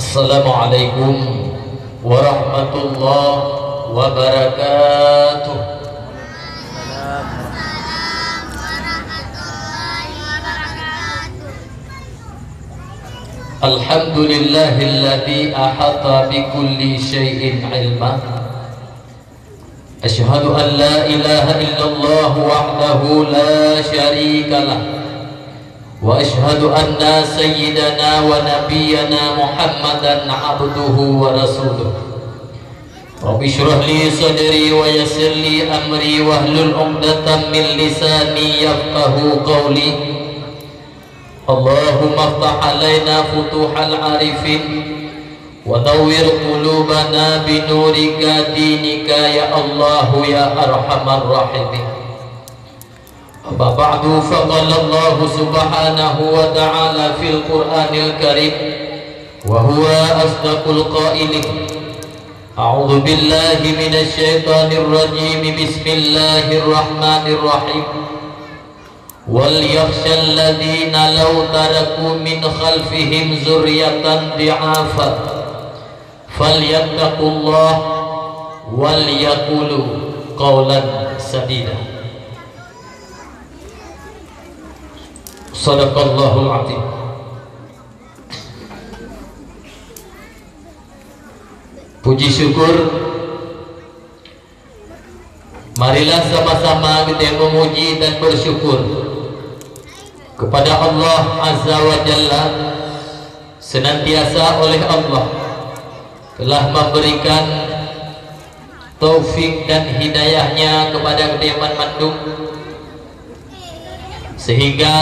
Assalamualaikum warahmatullahi wabarakatuh. Alhamdulillahilladzi ahata bikulli syai'in ilma. Asyhadu an la ilaha illallah wahdahu la syarika lah. Wa asyhadu anna sayyidana wa nabiyyana Muhammadan abduhu wa rasuluh. Rabbi shrah li sadri wa yassir li amri wahlul 'uqdatam min lisani yafqahu qawli. Allahumma iftah alaina futuhal arifin wa nawwir qulubana bi nurika dinika ya Allah ya arhamar rahimin. Amma ba'du, faqala Allah subhanahu wa ta'ala fil Qur'anil Karim wa huwa asdaqul qailin. A'udzu billahi minasy syaithanir rajim. Bismillahirrahmanirrahim. Wal yakhshal ladzina law taraku min khalfihim dzurriyyatan dhi'afa falyattaqullah wal yaqulu qawlan sadida. Shadaqallahul azim. Puji syukur, marilah sama-sama kita memuji dan bersyukur kepada Allah Azza wa Jalla. Senantiasa oleh Allah telah memberikan taufik dan hidayahnya kepada Kediaman Bandung, sehingga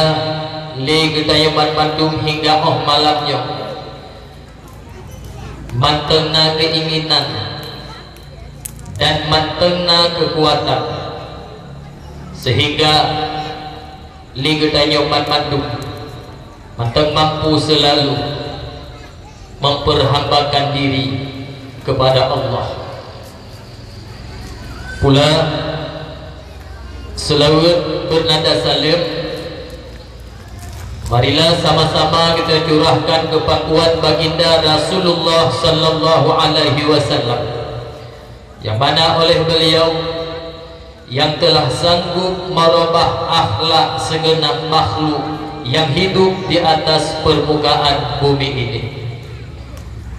li Kediaman Bandung hingga malamnya mantengna keinginan dan mantengna kekuatan, sehingga li Kediaman Bandung manteng mampu selalu memperhambakan diri kepada Allah. Pula selawat bernada salim, marilah sama-sama kita curahkan kepada baginda Rasulullah sallallahu alaihi wasallam, yang mana oleh beliau yang telah sanggup merubah akhlak segenap makhluk yang hidup di atas permukaan bumi ini,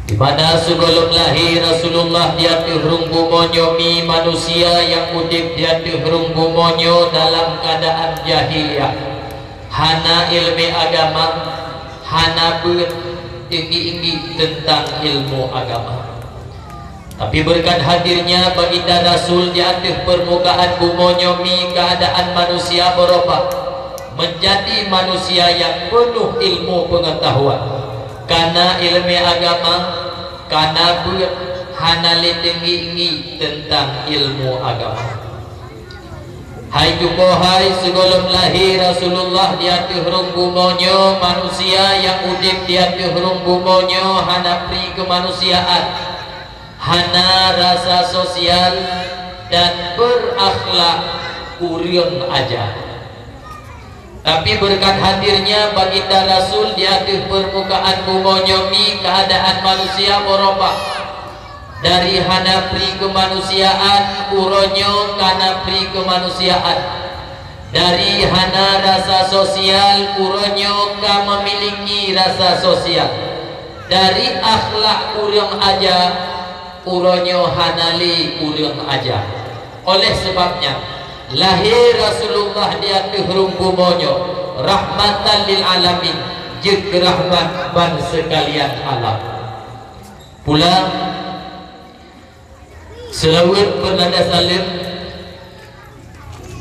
di mana sebelum lahir Rasulullah dia tihrung bumonyo manusia yang udip dia tihrung bumonyo dalam keadaan jahiliyah, hana ilmu agama, hana tinggi-tinggi tentang ilmu agama. Tapi berkat hadirnya baginda Rasul di atas permukaan bumonyomi, keadaan manusia berubah menjadi manusia yang penuh ilmu pengetahuan, karena ilmu agama, karena hanali tinggi tentang ilmu agama. Hai jumohai sebelum lahir Rasulullah di atas bumonyo, manusia yang udip di atas bumonyo hana pri kemanusiaan, hana rasa sosial dan berakhlak kurang aja. Tapi berkat hadirnya baginda Rasul di atas permukaan bumonyomi, keadaan manusia berubah dari hana pri kemanusiaan uronyo kana pri kemanusiaan, dari hana rasa sosial uronyo ka memiliki rasa sosial, dari akhlak kurang aja uronyo hanali urang aja. Oleh sebabnya lahir Rasulullah di atas bumonyo rahmatan lil alamin, jeung rahmat ban sekalian alam. Pula selawat bernada salim,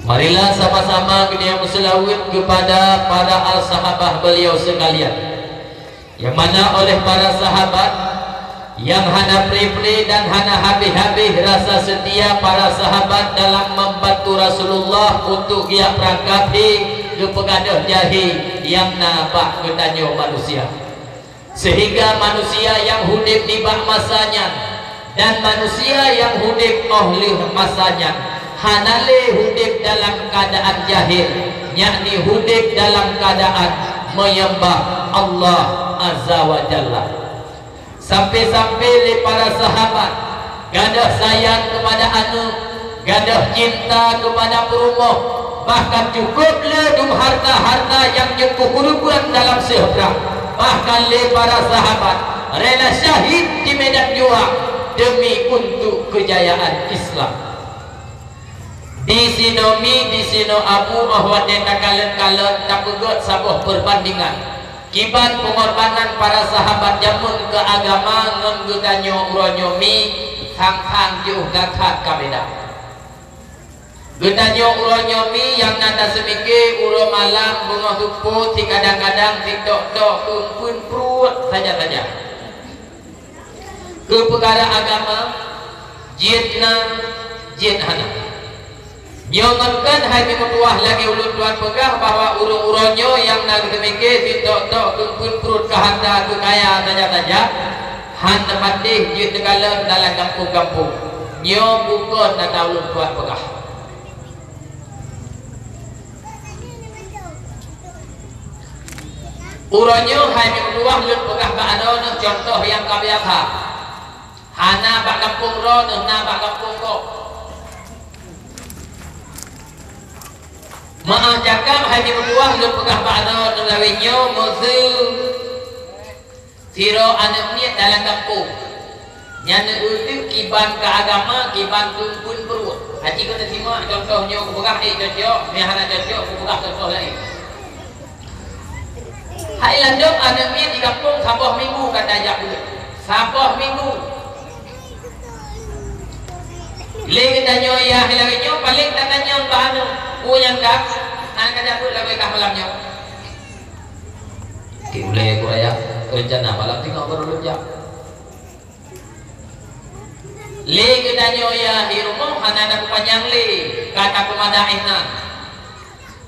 marilah sama-sama kita selawat kepada para al-sahabah beliau sekalian, yang mana oleh para sahabat yang hana pri-pri dan hana habis-habis rasa setia para sahabat dalam membantu Rasulullah untuk dia perangkapi kepegadah jahi yang nampak ketanyo manusia, sehingga manusia yang hidup di bak masanya dan manusia yang hidup oleh masanya hanale hidup dalam keadaan jahil, yakni hidup dalam keadaan menyembah Allah Azza wa Jalla. sampai-sampai le para sahabat gadah sayang kepada anak, gadah cinta kepada perumah, bahkan cukup le dum harta-harta yang ukuran dalam seherang. Bahkan le para sahabat rela syahid di medan juang demi untuk kejayaan Islam. Di sino Abu bahwa dena kalen-kalen tak begot sabuh perbandingan kiban pengorbanan para sahabat jamun ke agama ngon geganyo uronyomi hang-hang juh gakhat kabeda. Gedanyo uronyomi yang nada semike uro malam bunga tupu ti kadang-kadang ti dok-dok pun perut saja-saja. Ke perkara agama jidna jidhana nyongonkan hai mimatuah lagi ulun tuan pegah bahwa urung-urunyo yang nak demike tidak pun perut kehanda kekaya saja-saja han tempatih jid negala dalam kampung-kampung nyo bukan nak ulun tuan pegah. Urunyo hai mimatuah ulun pegah baano contoh yang kabiasa hana bak kampung ro na bak kampung ko. Maaf cakap hai berdua lu pegah bakno ngelawinyo musuh siro anak niat dalam kampung nyana itu kiban ke agama kiban tumpun perut haji kena simak contohnya aku pegah cocok mihana cocok aku pegah contoh lain hai landok anak niat di kampung sabah minggu kata ajak dulu sabah minggu lagi tanya ya hilawinyo paling tanya bahano punya kak nak kerja pun lagi kah malamnya boleh aku raya rencana malam tinggal baru lejak le kedanyo ya di rumah hana panjang le kata pemadaihna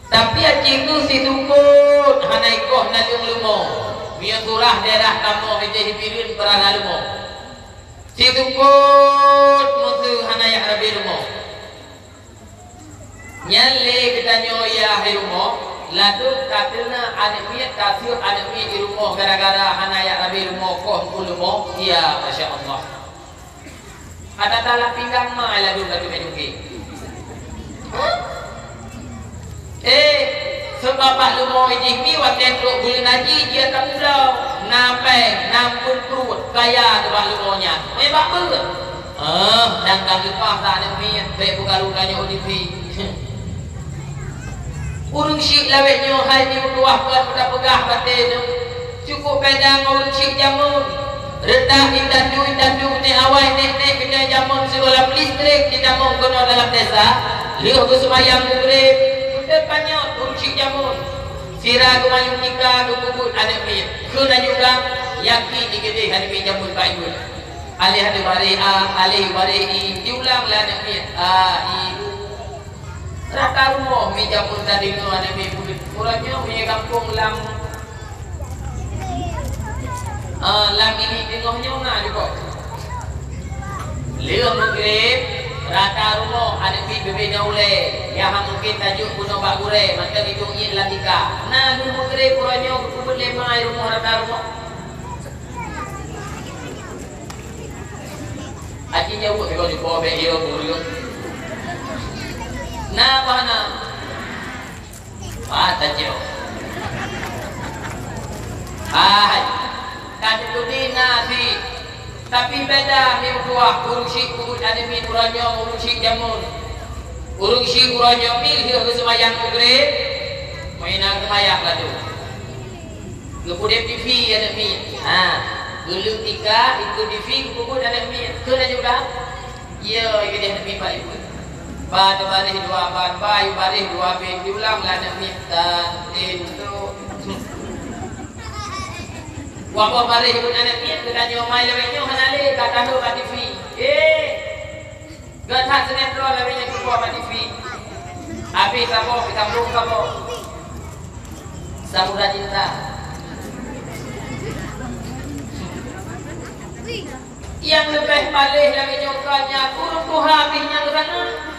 tapi acing tu si tukut hana ikoh nalung lumo biar surah daerah tamu hije hibirin perana lumo si tukut musuh hana ya rabi lumo nyalle kita nyoya di rumah lalu katanya ada miat kasih ada miat di rumah gara-gara hanaya rabi rumah koh rumah iya masya Allah ada dalam pinggang mah lalu menuki sebab pak rumah ini mi waktu bulan haji dia tak muda nampeng nampun perut kaya tu pak rumahnya memang betul dan kami pasal ada miat baik bukan lukanya olivi urung syik lawetnya hai ni berkuahkan pada pegah batin cukup pedang urung syik jamun redah itandu ni awai nek kena jamun sekolah listrik di jamun kono dalam desa liuh ke semayang mugrib depannya urung syik jamun sirah kumayung nikah kukubut anak mi kena juga yakin digede hari mi jamun baik alih hadi bari'a alih bari'i diulang lah anak mi ibu rata rumah meja pun tadi tu ada meja kurangnya punya kampung lam ini tengahnya mana juga lihat mungkin rata rumah ada berbeda oleh yang mungkin tajuk puno bagure macam itu ini latika nah mungkin kurangnya kubur lima rumah rata rumah aci jauh kalau di bawah beliau beliau na bana tajo tadi tu nasi tapi beda mi buah urusi kubut ada mi uranyo urusi jamun urusi uranyo mi hidup semayang maghrib mainan semayang lah tu kemudian TV ada mi dulu tika ikut TV kubut ada mi kena juga ya ikut ada mi pak ibu pada barih dua ban bayu barih dua bin diulang lah nak minta itu wabah barih pun anak minta kita nyomai lewatnya hanale kata lu kat TV gatat senetro lewatnya kuah kat TV habis sabo sambung sabo samudra cinta yang lebih malih lewatnya ukanya kurung tuha habisnya ke sana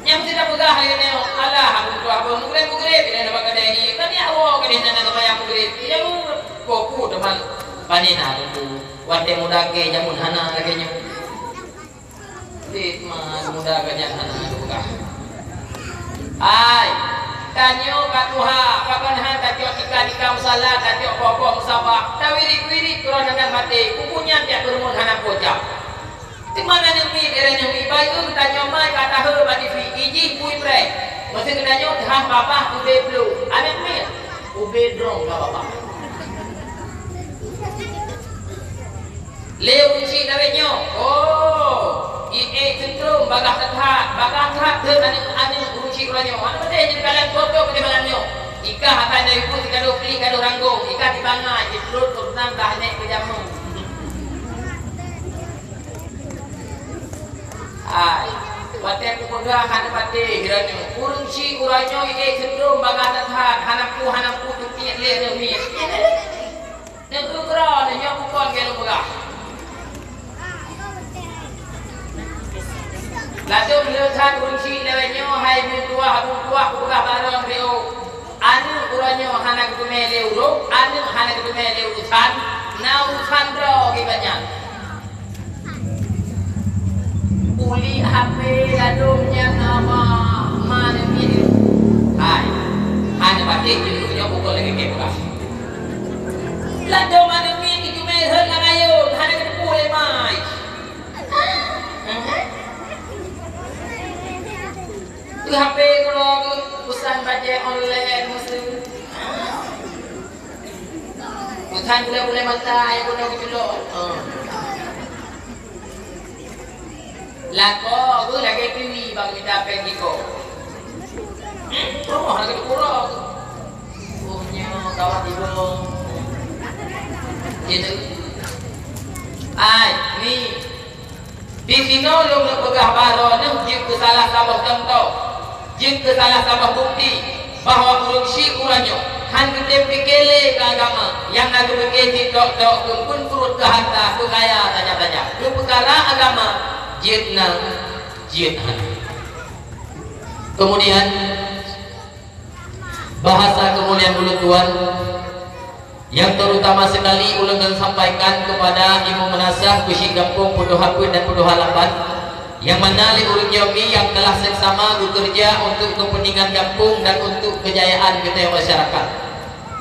yang tidak pegah hari ini Allah aku mugre bila nak pakai ini kan ya awak kan nak bayar mugre ya koku teman panina tu wate muda ke jamun hana lagi nya dit mah muda ke jamun hana buka ai tanyo katuha kapan han tatyo tika musala tatyo pokok musabah tawiri kurang dengan mati kukunya tiap bermun hana pojak di mana nyemi ere nyemi bayu tanyo mai kata he bagi fi iji pui pre masih kenanyo dah papa ube blue anak mi ube drong ka papa leu uci darenyo oh ie cenderung bagah that de ane uci uranyo ane bade jadi kalian foto ke balanyo ika akan dari ibu tika do pli kado ranggo ika di banga jebrut turnam dah nek ke jamu ai wate ku poda han pate hiranyo urung ci uranyo ie cenderung bagah that hanapku tuti le ne mi ne ukra ne nyaku kon gelo bagah lalu melihat kunci lewatnya hai mutua kubuka barang reo anu uranyo hanak tu mele uro anu hanak tu mele urusan na urusan bro gimana uli HP adumnya nama mana ini hai hanya batik judulnya pukul lagi kebelah lalu mana ini tu mele langayo hanak tu pule mai tu HP kalau pesan baca online muslim pesan boleh mata yang boleh kecelok lako tu lagi TV bagi kita pergi ko oh lagi kurang punya kawan ibu itu ai ni di sini lu pegah baru ni jika salah sabah contoh jika salah sabah bukti bahwa urung si uranyo han gede pikele ke agama yang nagu bekeji dok pun perut ke harta ke kaya tanya lu perkara agama jitna jithan kemudian bahasa kemuliaan mulut Tuhan yang terutama sekali ulun sampaikan kepada ibu menasah kusi kampung Puduh Hapun dan Puduh Halapan yang mana urut yomi yang telah seksama bekerja untuk kepentingan kampung dan untuk kejayaan kita masyarakat.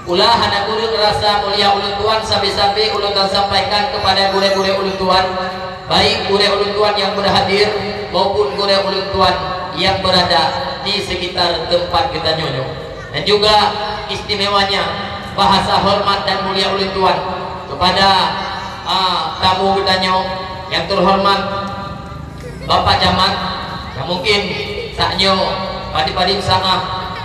Ulah anak ulun rasa mulia ulun Tuhan sampai-sampai ulun sampaikan kepada gure-gure ulun Tuhan, baik gure ulun Tuhan yang berhadir maupun gure ulun Tuhan yang berada di sekitar tempat kita nyonyo. Dan juga istimewanya bahasa hormat dan mulia ulun Tuhan kepada tamu kita yang terhormat Bapak Camat yang mungkin saknyo padi-padi bersama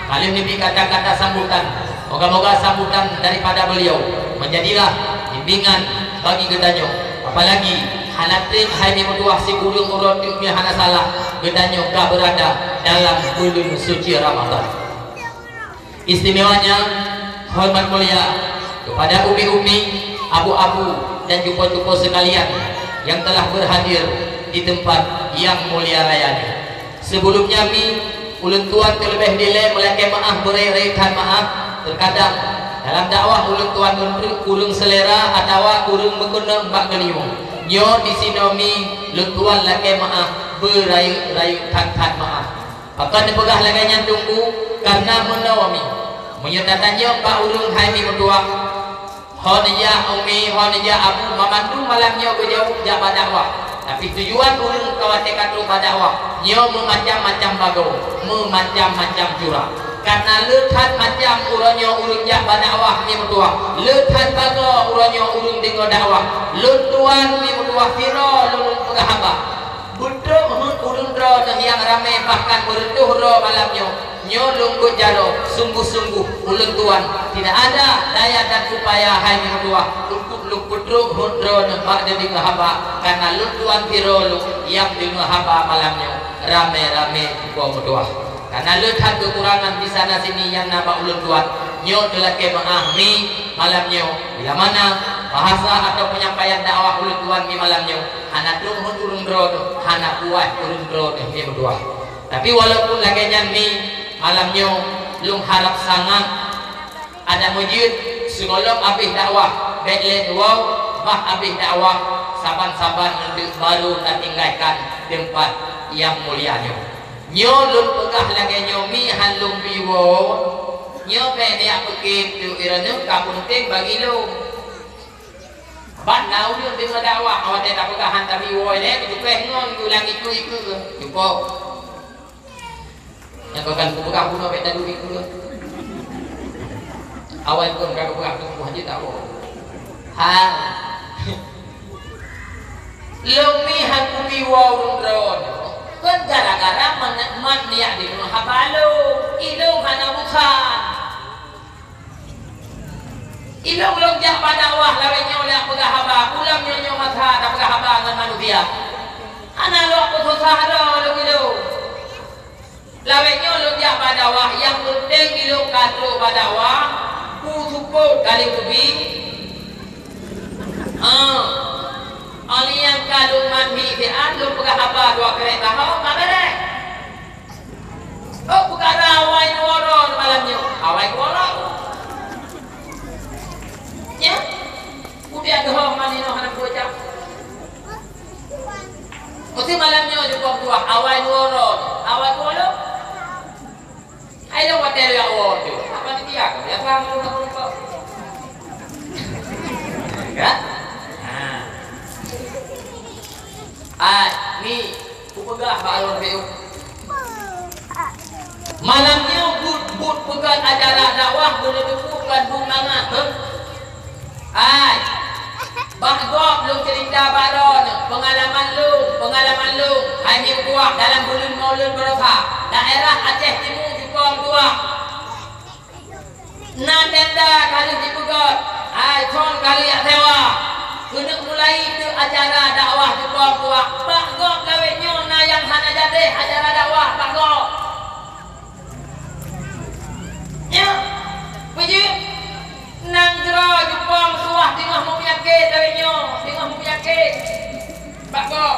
kali ini kata-kata sambutan. Moga-moga sambutan daripada beliau menjadilah bimbingan bagi gedanyo. Apalagi hanatrim hai memutuah si gulung urut dunia hana salah gedanyo gak berada dalam bulan suci Ramadan. Istimewanya hormat mulia kepada umi-umi, abu-abu dan jupo-jupo sekalian yang telah berhadir di tempat yang mulia raya ini. Sebelumnya ulun Tuhan terlebih dile melake maaf berai-reikan maaf terkadang dalam dakwah ulun Tuhan kurung selera atau kurung berkenang bak geliung nyo di sinomi ulun Tuhan lake maaf berai-reikan maaf akan dipegah laganya tunggu karena menawami menyatakannya pak urung hai mi mentua honija umi honija abu memandu malamnya berjauh jabat dakwah. Tapi tujuan ulun kawatekan lupa dakwah nyo memacam-macam bagau memacam-macam curah karena lethat macam uranyo ulun jak dakwah ni mentua lethat bago uranyo ulun dengo dakwah lutuan ni mentua firo ulun pegahaba budro ulun dro yang ramai bahkan berenduh ro malamnya nyo lunggut jaro sungguh-sungguh ulun tuan tidak ada daya dan upaya hai ni mentua putru hundro nempak dari ngahaba karena lu tuan tirolu yang di ngahaba malamnya rame-rame gua berdoa karena lu tak kekurangan di sana sini yang nama ulun tuan nyo delake mengahmi malamnya bila mana bahasa atau penyampaian dakwah ulun tuan di malamnya anak lu urung dro anak buah urung dro dia berdoa tapi walaupun lagi nyami malamnya lu harap sangat ada mujud sengolok abis dakwah bedlen wow bah habis dakwah saban-saban baru nak tinggalkan tempat yang mulianya. Nyo lun pegah lagi nyo mi halung biwo. Nyo pe dia begitu irane ka penting bagi lu. Ban lau dia tengah dakwah awak tak pegah hantar biwo ni tu pe ngon ulang itu jumpa. Yang kau kan pegah puno pe tadu itu. Awak pun kau pegah tu haji tak apa. Ha. Lumi hantu biwo ron. Kan gara-gara man niat di rumah habalu ilung hana bukan ilung lonjak pada wah lawenya oleh pegah haba pulang nyonya mata tak pegah haba dengan manusia ana lo aku sahara lo ilung lawenya lonjak pada wah yang penting ilung katu pada wah ku support kali ubi alian kalung mandi di anu pegah haba dua kereta hau kabere oh perkara awai nuoro malamnya awai nuoro ya udah doh mani no hana bocah mesti malamnya juga dua awai nuoro ayo hotel ya tu apa ni dia ya kamu ya ni pegah balon beu malamnya but pegang acara dakwah boleh bukan bunga bagok lu cerita balon pengalaman lu hanya buah dalam bulan Maulid berapa daerah Aceh Timur juga dua na tenda kali dipegang con kali sewa kena mulai itu acara dakwah di tua bagok gawenyo na yang hana jadi acara dakwah bagok ya puji nang jero jupong tuah tengah mau penyakit gawenyo tengah mau penyakit bagok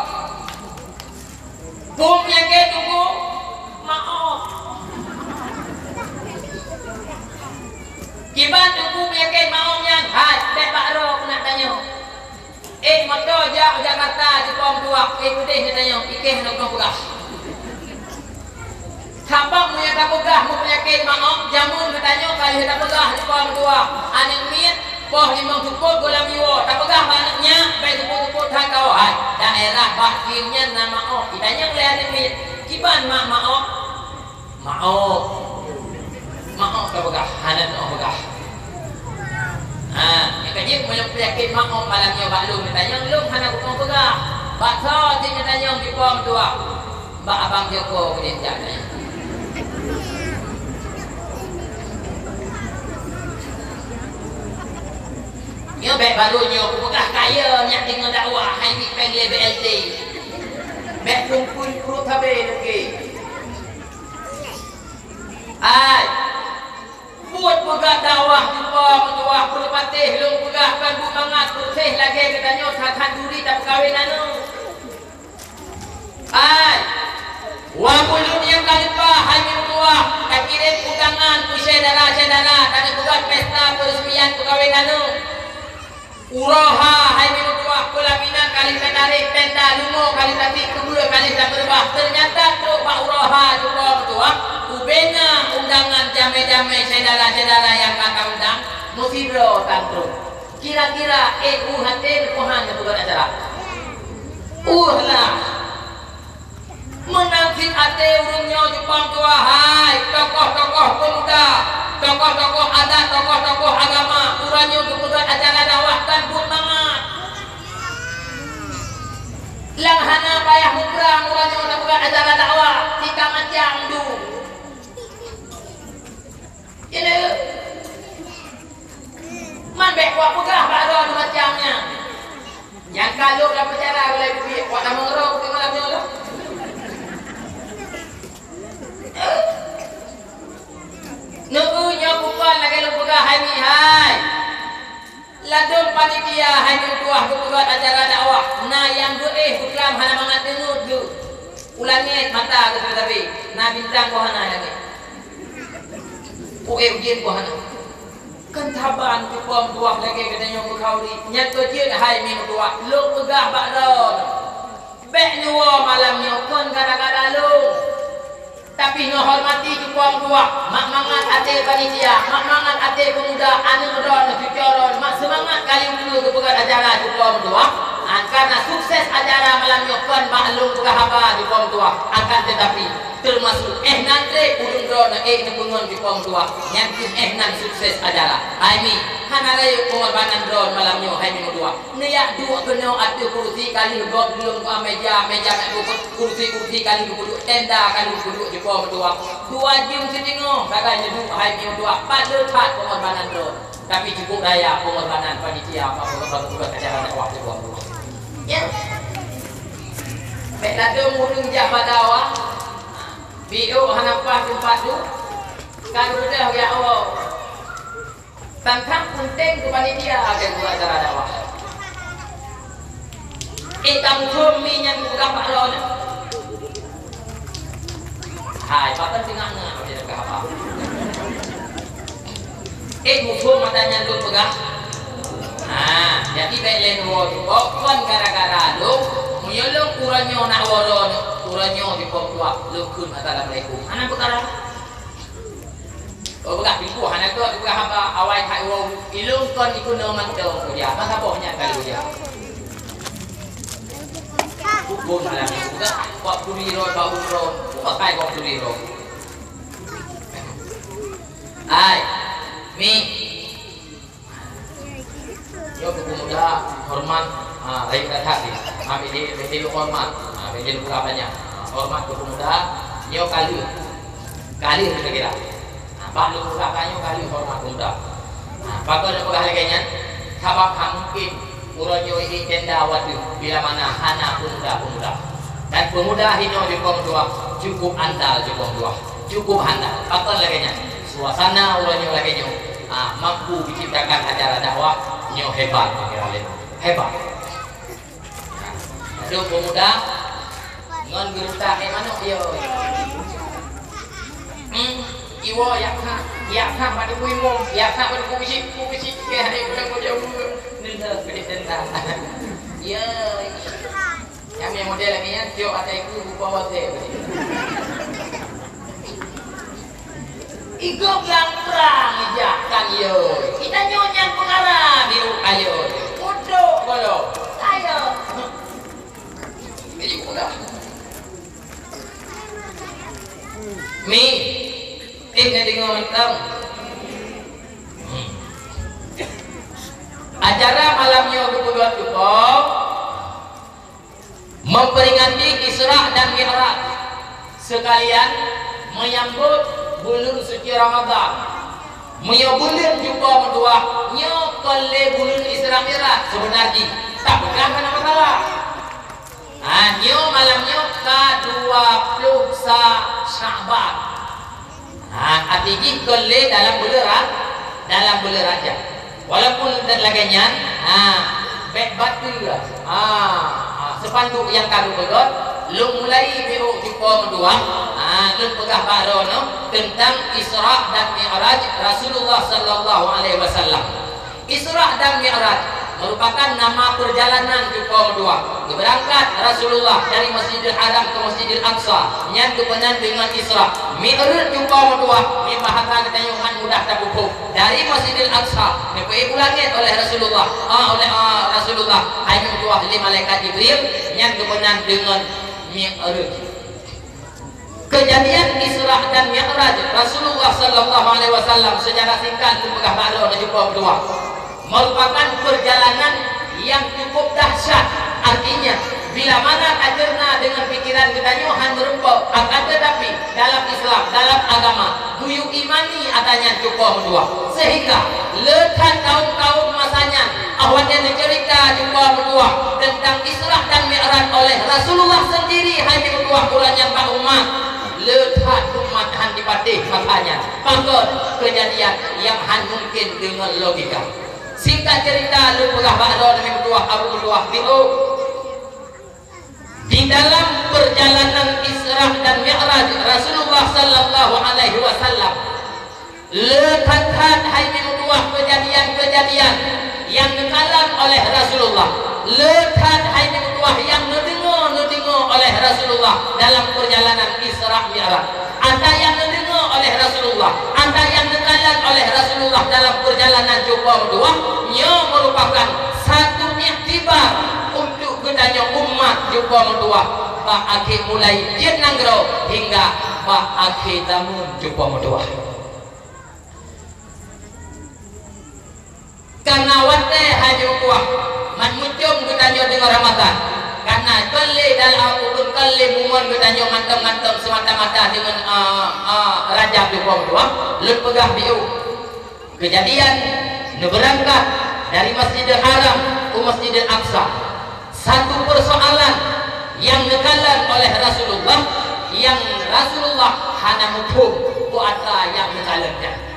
pun penyakit tunggu maaf kiban tunggu penyakit maafnya hai bebak roh nak tanya motor Jakarta di pom tua putih dia tanya ikeh nak pegah sabak punya tak pegah mu penyakit maaf jamun katanya kali tak pegah di pom tua aning miet poh limang cukup gula biwo tak pegah banyaknya baik cukup tak kau daerah bakirnya nama maaf ditanya oleh aning miet kiban maaf tak pegah hanan tak pegah yang kajik punya penyakit maaf malamnya bak lum ditanya lum hana kupong pegah bakso dia tanya di pom tua bak abang Joko kemudian tanya nyo baik barunya pegah kaya nyak tengah dakwah hai ni panggil BLT baik kumpul perut habis lagi buat pegah dakwah jumpa menjuah perlu patih lung pegah kan bukangat bersih lagi katanya takkan duri tak perkahwin anu wapulun yang kalipah hanya menjuah tak kirim undangan saudara-saudara dan bukan pesta peresmian perkahwin anu uraha hanya menjuah pelaminan kali tarik tenda lumo kali tarik kedua kali tak berbah ternyata tu pak uraha juga menjuah ubena undangan jame-jame saudara-saudara yang kata undang musibro tantro kira-kira hatin Tuhan yang bukan acara lah menangkit ate urungnya Jepang tua hai tokoh-tokoh pemuda tokoh-tokoh adat tokoh-tokoh agama urangnya bukan acara dakwah kan pun mangat lang hana payah mukrang urangnya bukan acara dakwah jika macam du ini man baik buat pegah baru macamnya yang kalau dah percara boleh duit buat tak mengerok tengok lah lah nukunya bukan lagi lu pegah hai ladun panitia hai tuah bukan acara dakwah nah yang bukan hana mangat dengut tu ulangnya mata ke tapi nah bintang kau hana lagi ujian kau hana kan taban tu pom tuah lagi katanya kau di nyat kecil hai mi tuah lu pegah bakron bek nyuwa malamnya kon gara-gara lu tapi menghormati jupong tua mak mangat ate panitia mak mangat ate pemuda anu ron cucoron mak semangat kali dulu kepegat acara jupong tua karena sukses acara malam nyokon maklum pegah apa jupong tua akan tetapi termasuk nanti udung ron nepungon jupong tua nyantin nan sukses acara aimi hanarayu pengorbanan ron malam nyok hai minggu dua neyak dua kena atu kursi kali god belum meja kursi kali duduk tenda kali duduk jupong dua jam setengah bagainya duduk hai minggu dua pada tat pengorbanan ron tapi cukup raya pengorbanan panitia apa pengorbanan acara dakwah jupong dua ya baik lado mudung jak badawa biu hanapah tempat tu kan udah ya Allah tentang penting tu panitia akan buat acara dakwah itam kumi yang bukan Pak Ron hai pakai tengah apa dia dekat apa hukum matanya lu pegang nah jadi baik lain kon gara-gara lu menyolong kurangnya nak waron kurangnya di pokok lu kun assalamualaikum anak perkara oh begah pintu anak tu begah apa awai kai wong ilung kon ikut nama tu dia masa bohnya kali dia hukum malam itu kan kok kuliro bau ro pakai kok kuliro ai mi yo pemuda hormat baik kata sih ambil lu hormat ambil lu apanya hormat pemuda yo kali kira-kira pak lu apanya kali hormat pemuda pak ada pegawainya sabab mungkin uronyo ini tenda waktu bila mana hana pemuda dan pemuda hino di kaum tua cukup andal di kaum tua cukup handal apa lagi suasana uronyo lagi mampu menciptakan acara dakwah nyo hebat hebat aduh pemuda ngon gerutah mana yo iwo yakha pada kuimo yakha pada kubisi ke hari ulang jauh nenda gede tenda ya yang model lagi ya tio ada iku bawa teh igok yang perang ijakan yo kita nyonyang perkara biru ayo bodoh bolo ayo ini udah mi dengar mentang acara malamnya kebutuhan cukup memperingati Isra dan Mi'raj sekalian menyambut bulan suci Ramadan menyambut juga berdua nyokole bulan Isra Mi'raj sebenarnya tak bukan mana masalah nyo malamnya ke-20 Sya'ban artinya kole dalam bulan Rajab walaupun laganya bek batu sepanduk yang karu begot lu mulai biru tipe kedua lu pegah barono tentang Isra dan Mi'raj Rasulullah sallallahu alaihi wasallam. Isra dan Mi'raj merupakan nama perjalanan tipe kedua berangkat Rasulullah dari Masjidil Haram ke Masjidil Aqsa yang kepenan dengan Isra. Mi'raj tipe kedua ini bahasa ketanyuhan mudah tak buku dari Masjidil Aqsa dipergi ulangit oleh Rasulullah ayat kedua oleh malaikat Jibril yang kepenan dengan Mi'raj. Kejadian Isra dan Mi'raj Rasulullah sallallahu alaihi wasallam secara singkat pegah baru dan juga kedua merupakan perjalanan yang cukup dahsyat. Artinya bila mana ajarna dengan pikiran ketanyuhan merupakan akan tetapi dalam Islam dalam agama duyu imani adanya cukup kedua sehingga letak kaum masanya awalnya cerita cukup kedua tentang Isra dan Mi'raj oleh Rasulullah sendiri hanya kedua kurangnya Pak umat letak umat dipatih makanya panggot kejadian yang mungkin dengan logika. Singkat cerita lu pegah bakdo demi kedua abu kedua di dalam perjalanan Isra dan Mi'raj Rasulullah sallallahu alaihi wasallam Lekat-kat hai menuduh kejadian-kejadian yang dikalam oleh Rasulullah. Lekat hai menuduh yang didengar oleh Rasulullah dalam perjalanan Isra Mi'raj. Ada yang didengar oleh Rasulullah, ada yang dikalam oleh Rasulullah dalam perjalanan jumpa berdua. Nya merupakan satu iktibar untuk kedanya umat jumpa berdua. Pak akhir mulai jenanggro hingga pak akhir tamun jumpa berdua. Karena wate hanya kuah man muncung ketanya dengan Ramadan karena kali dalam ukun kali mumun ketanya mantap-mantap semata-mata dengan Rajab di kuah dua lut pegah biu kejadian berangkat dari Masjidil Haram ke Masjidil Aqsa. Satu persoalan yang dikalam oleh Rasulullah yang Rasulullah hanya hukum kuasa yang dikalamnya.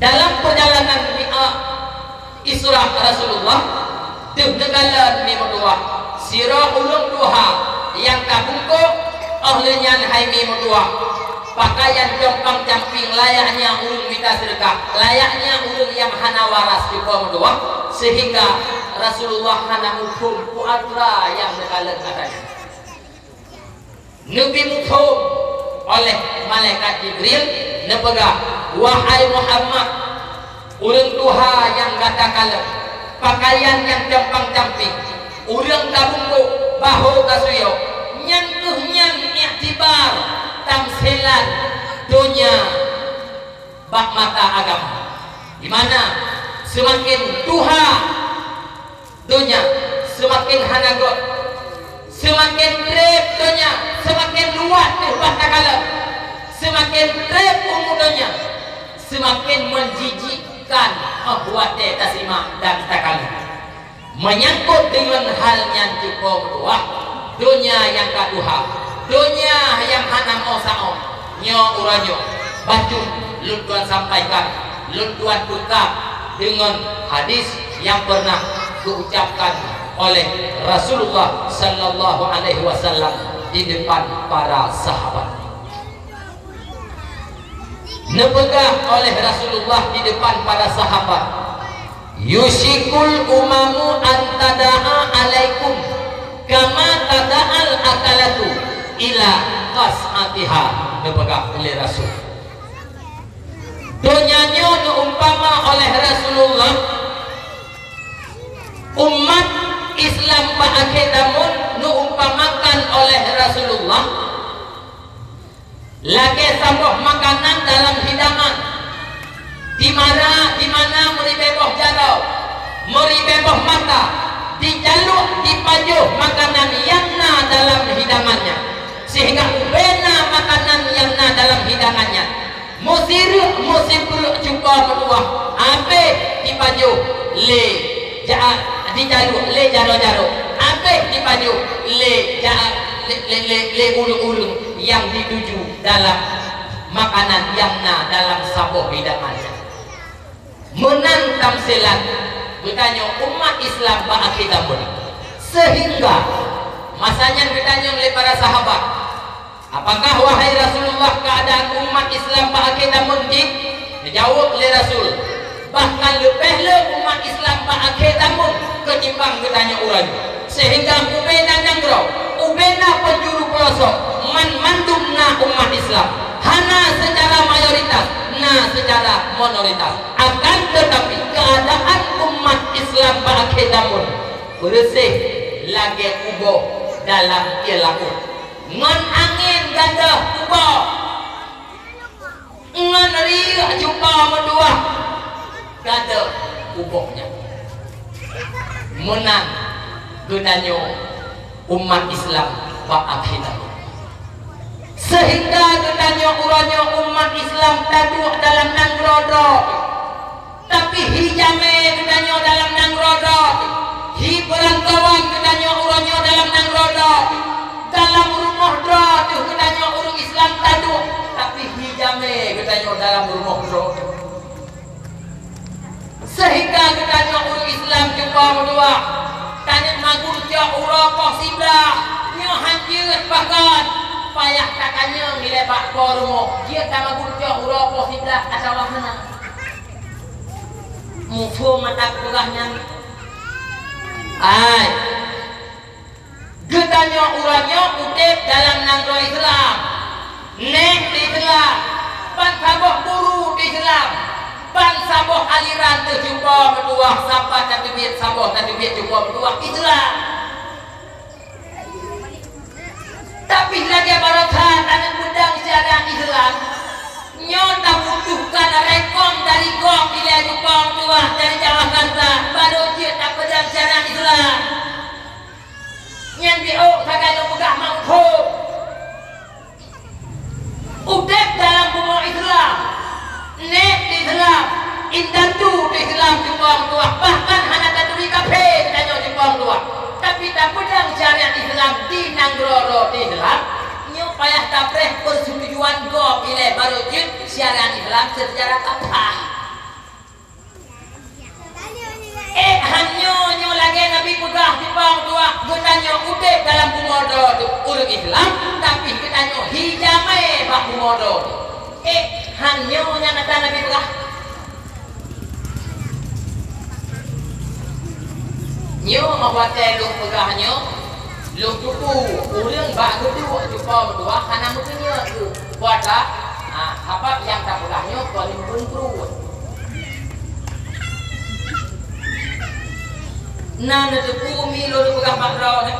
Dalam perjalanan Isra Rasulullah degagalan mi berdua sirah ulung duha yang kabungko ahlinya hai mi berdua pakaian jompang camping layaknya ulung minta sedekah, layaknya ulung yang hana waras juga berdua, sehingga Rasulullah hana hukum puatra yang degagalan katanya Nabi hukum oleh malaikat Jibril nepegah, wahai Muhammad, urang duha yang gata kalem, pakaian yang campang-camping, urang kabungku bahu kasuyo, nyantuhnya iktibar tamsilan dunia bak mata agama. Di mana semakin duha dunia, semakin hanagot, semakin trip dunia, semakin luas bak kalem. Semakin trip umumnya, semakin menjijikkan ahwate tasima dan takali. Menyangkut dengan halnya cukup berdua, dunia yang kaduha, dunia yang hanam osao, nyo uranyo, batu luntuan sampaikan, luntuan tukar dengan hadis yang pernah diucapkan oleh Rasulullah Sallallahu Alaihi Wasallam di depan para sahabat. Nepegah oleh Rasulullah di depan para sahabat, yushikul umamu antada'a alaikum kama tada'al akalatu ila qas'atiha. Nepegah oleh Rasul donyanya umpama oleh Rasulullah umat Islam pa'akedamun umpamakan oleh Rasulullah lagi sambuh makanan dalam hidangan di mana muri beboh jarau, muri beboh mata, dijaluk dipajuh makanan yang na dalam hidangannya, sehingga ubena makanan yang na dalam hidangannya musir cukup berdua ape dipajuh le dijaluk le jaro ape dipajuh le ulung-ulung yang dituju dalam makanan yang na dalam sabuh hidangannya. Menantam silat bertanya umat Islam ba'akidah pun, sehingga masanya bertanya oleh para sahabat, apakah wahai Rasulullah keadaan umat Islam ba'akidah mundin? Dijawab oleh Rasul, bahkan lebih umat Islam ba'akidah mun ketimbang bertanya orang, sehingga ubena nyangrau, ubena penjuru pelosok mandumna umat Islam hana secara mayoritas na secara minoritas. Akan tetapi keadaan umat Islam ba'akedamun bersih lagi kubo dalam ilaut ngan angin ganda kubo ngan riak jumpa medua ganda kubohnya menang gedanyo umat Islam ba'akedamun, sehingga katanya uranya umat Islam taduk dalam nanggrodo, tapi hijame katanya dalam nanggrodo, hi perantauan katanya uranya dalam nanggrodo, dalam rumah dro katanya urang Islam taduk, tapi hijame katanya dalam rumah dro, sehingga katanya urang Islam jumpa berdua tanya magur ja urang kok siblah nyo hanjir bahkan payah kakaknya nilai bak kormo dia sama guncok urok posidah atau mana musuh mata kurangnya ay getanya urangnya utip dalam nangro Islam nek di Islam ban saboh guru di Islam ban saboh aliran terjumpa berdua sahabat dan duit saboh dan duit jumpa berdua Islam tapi lagi barokah dan gudang syariat Islam nyota butuhkan rekom dari gong bila jumpa berdua dari Jakarta baru dia tak pedang syariat Islam yang diok kagak lu pegah mampu udek dalam bumau Islam nek di Islam intantu di Islam jumpa berdua bahkan hanya taduri kafe katanya jumpa berdua tapi tak pedang syariat Islam di Nangroro di Islam nyo payah tapreh persetujuan go bila baru jut syariat Islam secara kapah hanyo lagi Nabi pegah di bawah dua getanyo udah dalam bumodo urut Islam tapi getanyo hijamai bak bumodo hanyo nya nata Nabi pegah nyo mawate lu pegahnya lu tuku urang bak gedu jumpa berdua kana mungkinnya tu buat apa yang tak pegahnya paling buntu nah itu bumi lo pegang bakro ni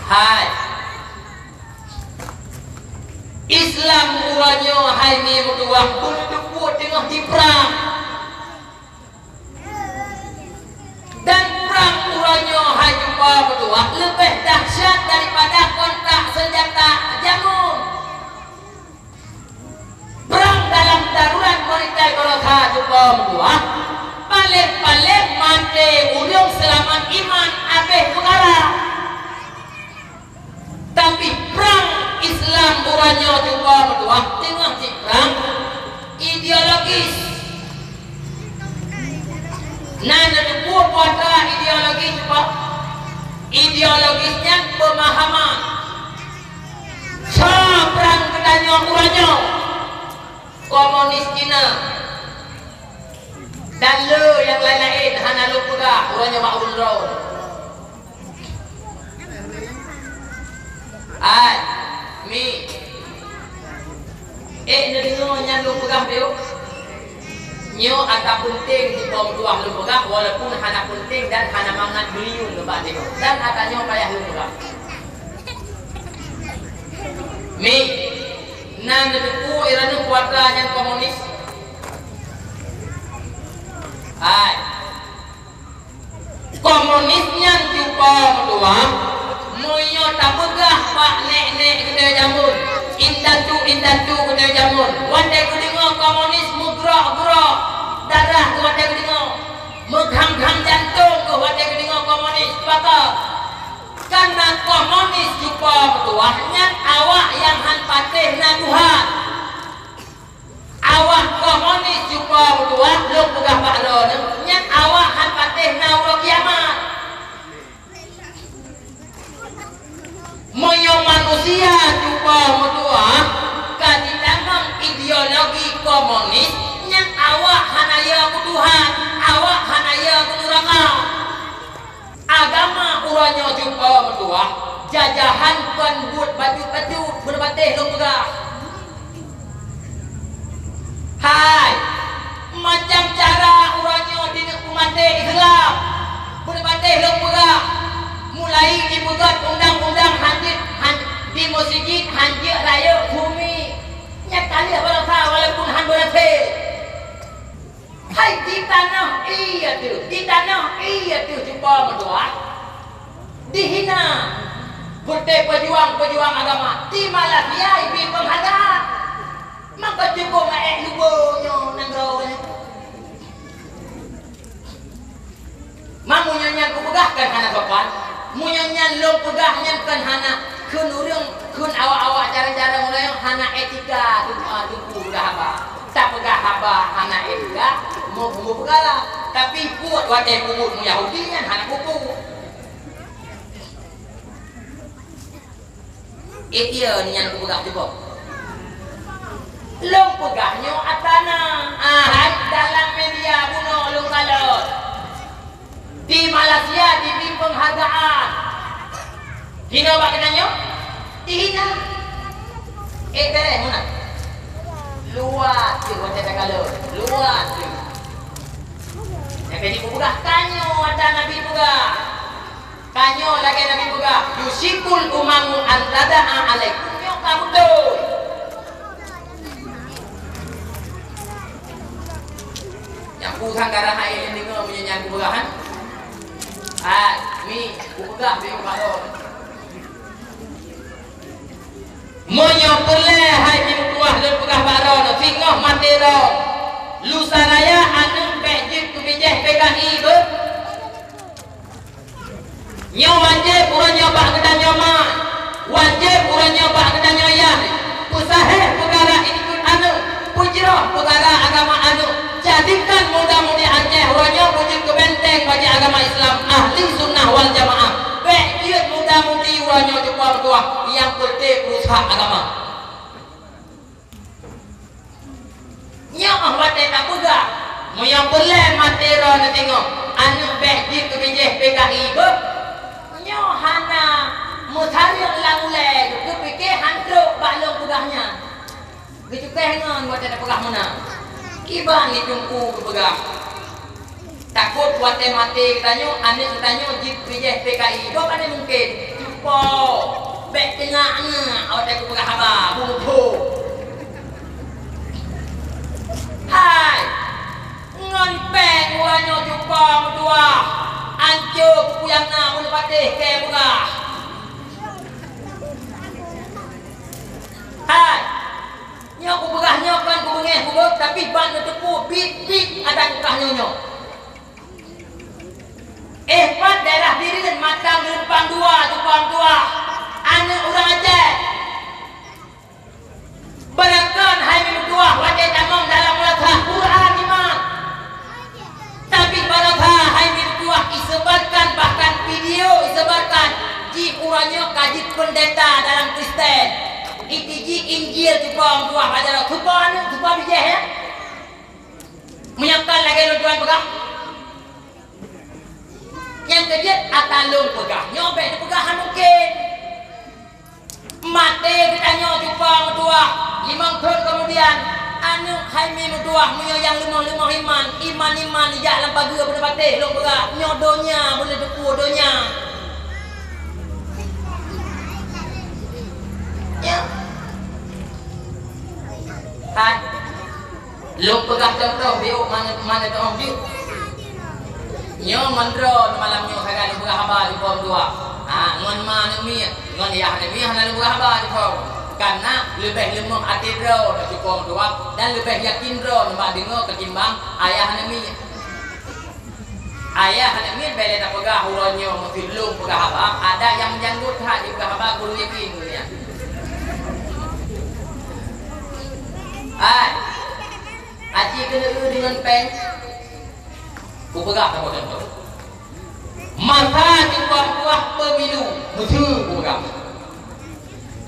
hai Islam uranya hai ni berdua berdua tengah di perang dan perang uranya hai jumpa berdua lebih dahsyat daripada kontak senjata jamun perang dalam darurat meritai barokah jumpa berdua paling mati ujung selamat iman abeh perkara tapi perang Islam uranya juga berdua tengah di perang ideologis nah itu kuasa ideologis juga ideologisnya pemahaman perang ketanya uranya komunis Cina dan lo yang lain-lain hana lo pula urangnya ma'ul raw ay mi nyo nyan lo pegah dia nyo agak penting di bawah dua lo pegah walaupun hana penting dan hana mangat beliung lebat dia dan katanya payah lo pegah mi nang deku iranu kuatra yang komunis hai komunisnya jumpa berdua moyo tak begah pak nek gede jamun intantu gede jamun wande gudingo komunis mugro darah wande gudingo megham jantung wande gudingo komunis baka karena komunis jumpa berdua nyan awak yang han patih na Tuhan awak komunis jumpa berdua lu pegah pak lo nyan awak han patih na Allah kiamat moyo manusia jumpa berdua kadidamang ideologi komunis nyan awak hanaya ku Tuhan awak hanaya ku neraka agama uranya jumpa berdua jajahan kan buat baju berbatih lu pegah hai macam cara uranya di umat Islam berbatih lu pegah mulai dibuat undang-undang hanjit di masjid hanjit raya bumi nyatali barokah walaupun han berhasil hai di tanah iya tu jumpa berdua dihina berteh pejuang agama di Malaysia ibi penghadap maka cukup lubonya nanggrawanya mamunyonya ku pegahkan hana sopan munyonya lo pegahnya kan hana kun urang kun awak-awak cara-cara mulai hana etika tuku udah apa tak pegah apa hana etika mau pegala tapi buat wadah kumut Yahudi kan hana kuku Ia yang ku pegah juga. Long pegahnya atana dalam media bunuh long kalot. Di Malaysia di penghargaan. Hina bak kenanya? Dihina. Tereh mana? Luat tu macam tak kalot. Luat tu. Yang kini ku pegah kanyo ada Nabi pegah. Kanyo lagi Nabi pegah. Yusikul umamu antada'a alaikum. Nyok kamu tu. Yang ku sangkara hai ini dengar menyanyi ku pegahan. Mi ku pegah dia kalot. Moyo pele hai min tuah dan pegah baron singoh matero. Lusaraya anu pejit tu bijeh PKI ber. Nyo wajib pura nyoba kedan nyoma. Wajib pura nyoba kedan nyoya. Pusaheh perkara ini pun anu. Pujroh perkara agama anu. Jadikan mudah-mudi Aceh huranya wujud ke benteng bagi agama Islam ahli sunnah wal jamaah. Baik mudah-mudi huranya jumpa tua yang penting berusaha agama. Nyak mati tak pegah. Mau yang boleh mati roh nak tengok. Anu baik ke bijih PKI ber. Nyak hana mutariak langulai. Kepikir handuk balong pegahnya. Gitu kehengan buat ada pegah mana. Kibang itungku berpegang. Takut buat mati katanya, ane katanya jip bijih PKI. Kau kan mungkin jumpa bek tengahnya awak aku pegah haba butuh. Hai, ngon peng wanyo jumpa berdua. Ancur puyang na boleh patih ke pegah. Hai. Nyok ku pegah nyok kan ku bengeh ku beg tapi ban tepu bit ada pegahnya nyok. Pat daerah diri dan matang lempang dua tupang dua. Anak orang Aceh. Berakan hai minum dua wajah tamang dalam mulatah Quran iman. Tapi baratah hai minum dua isebarkan bahkan video isebarkan ji uranya kajit pendeta dalam Kristen. Itiji Injil tumpang tuah pada tumpang bijih ya. Menyiapkan lagi tuan pegah. Yang kejut atalung pegah. Nyobek tu pegahan mungkin. Mati kita tumpang tuah. 5 tahun kemudian anu haimi tuah muyo yang lemah iman ijak lampa dua pada patih long pegah. Nyodonya boleh depu donya. Ya. Hai. Lu pegah contoh biu mana tu om biu. Nyo mandro malam nyo kagak lu pegah haba di pom dua. Ngon mana mi, ngon ya ada mi hana lu pegah haba di pom. Karena lebih lemah hati ro di pom dua dan lebih yakin ro nama dengar ketimbang ayah hana mi. Ayah hana mi bela tak pegah huronyo mesti lu pegah haba. Ada yang menjanggut di pegah haba guru yakin ya. Aji kena dengan pen. Ku pegah tak boleh. Masa jumpa buah pemilu musuh ku pegah.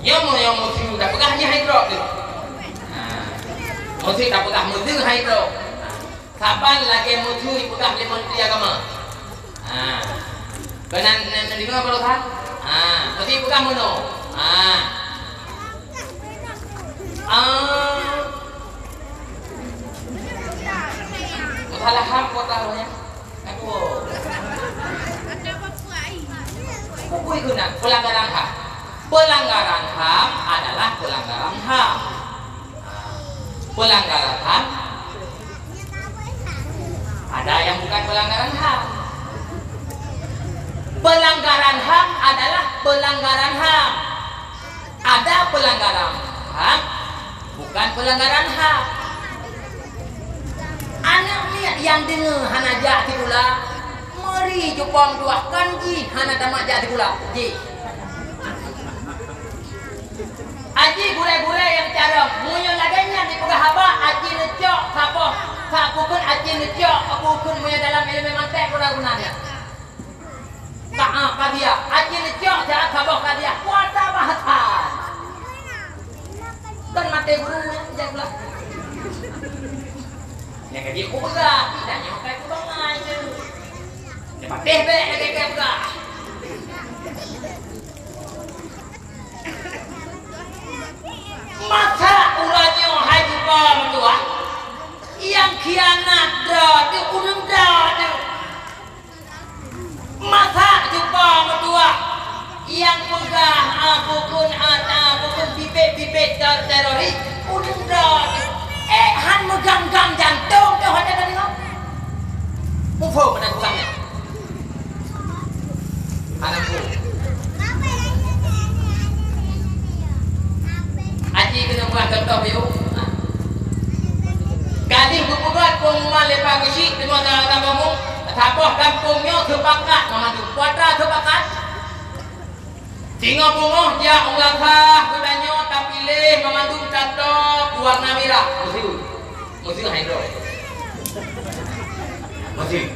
Yang musuh tak pegahnya hidro tu. Musuh tak pegah musuh hidro. Kapan lagi musuh pegah di Menteri Agama? Kena dengar kalau kan? Musuh pegah mana? Salah ham kau tahu ya? Aku. Buku itu nak pelanggaran HAM. Pelanggaran HAM adalah pelanggaran HAM. Pelanggaran HAM ada yang bukan pelanggaran HAM. Pelanggaran HAM adalah pelanggaran HAM. Ada pelanggaran HAM bukan pelanggaran HAM. Anak ni yang dengar hana jati pula. Mari jupang dua kanji hana tamat jati pula. Ji. Aji gulai-gulai yang cara munyo laganya di pegah haba aji lecok kapo. Kapo pun aji lecok aku pun munyo dalam elemen mantek guna-gunanya. Ka dia aji lecok cara kapo ka dia kuasa bahasa. Jadi aku begah, tidak nyokai aku bangai je. Dapat deh bek lagi begah. Masa ulanyo hai juga mentua yang khianat dah dia urang dah dia. Masa juga mentua yang pegah aku pun bibit teroris urang dah dia. Han megang-gang jantung dia ada tadi ngok. Mufo mana kurangnya? Anakku. Aji kena buat contoh yuk. Gading bubugat pengumuman lepas kecil semua dalam kampung. Tapah kampungnya terbakat memandu. Kuadra terbakat. Tinggal bunga dia orang kah bertanya tak pilih memandu tato warna merah. Musim hidro. Musim.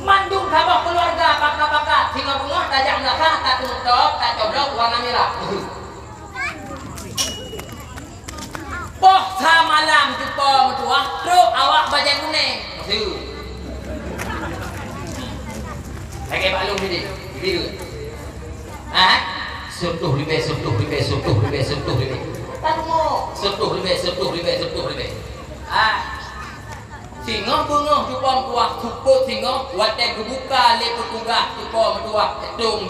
Mandung kabah keluarga pakak-pakak. Tinggal bunga tajam belakang tak tutup tak coblok warna merah. Poh samalam jumpa mentua, teruk awak baju kuning. Maksud. Pakai balung ni biru. Sentuh lebih. Tamu. Sentuh lebih. Singa bunga jumpa mentua, kuput singa, wadah kebuka leput tunggah jumpa mentua, dung.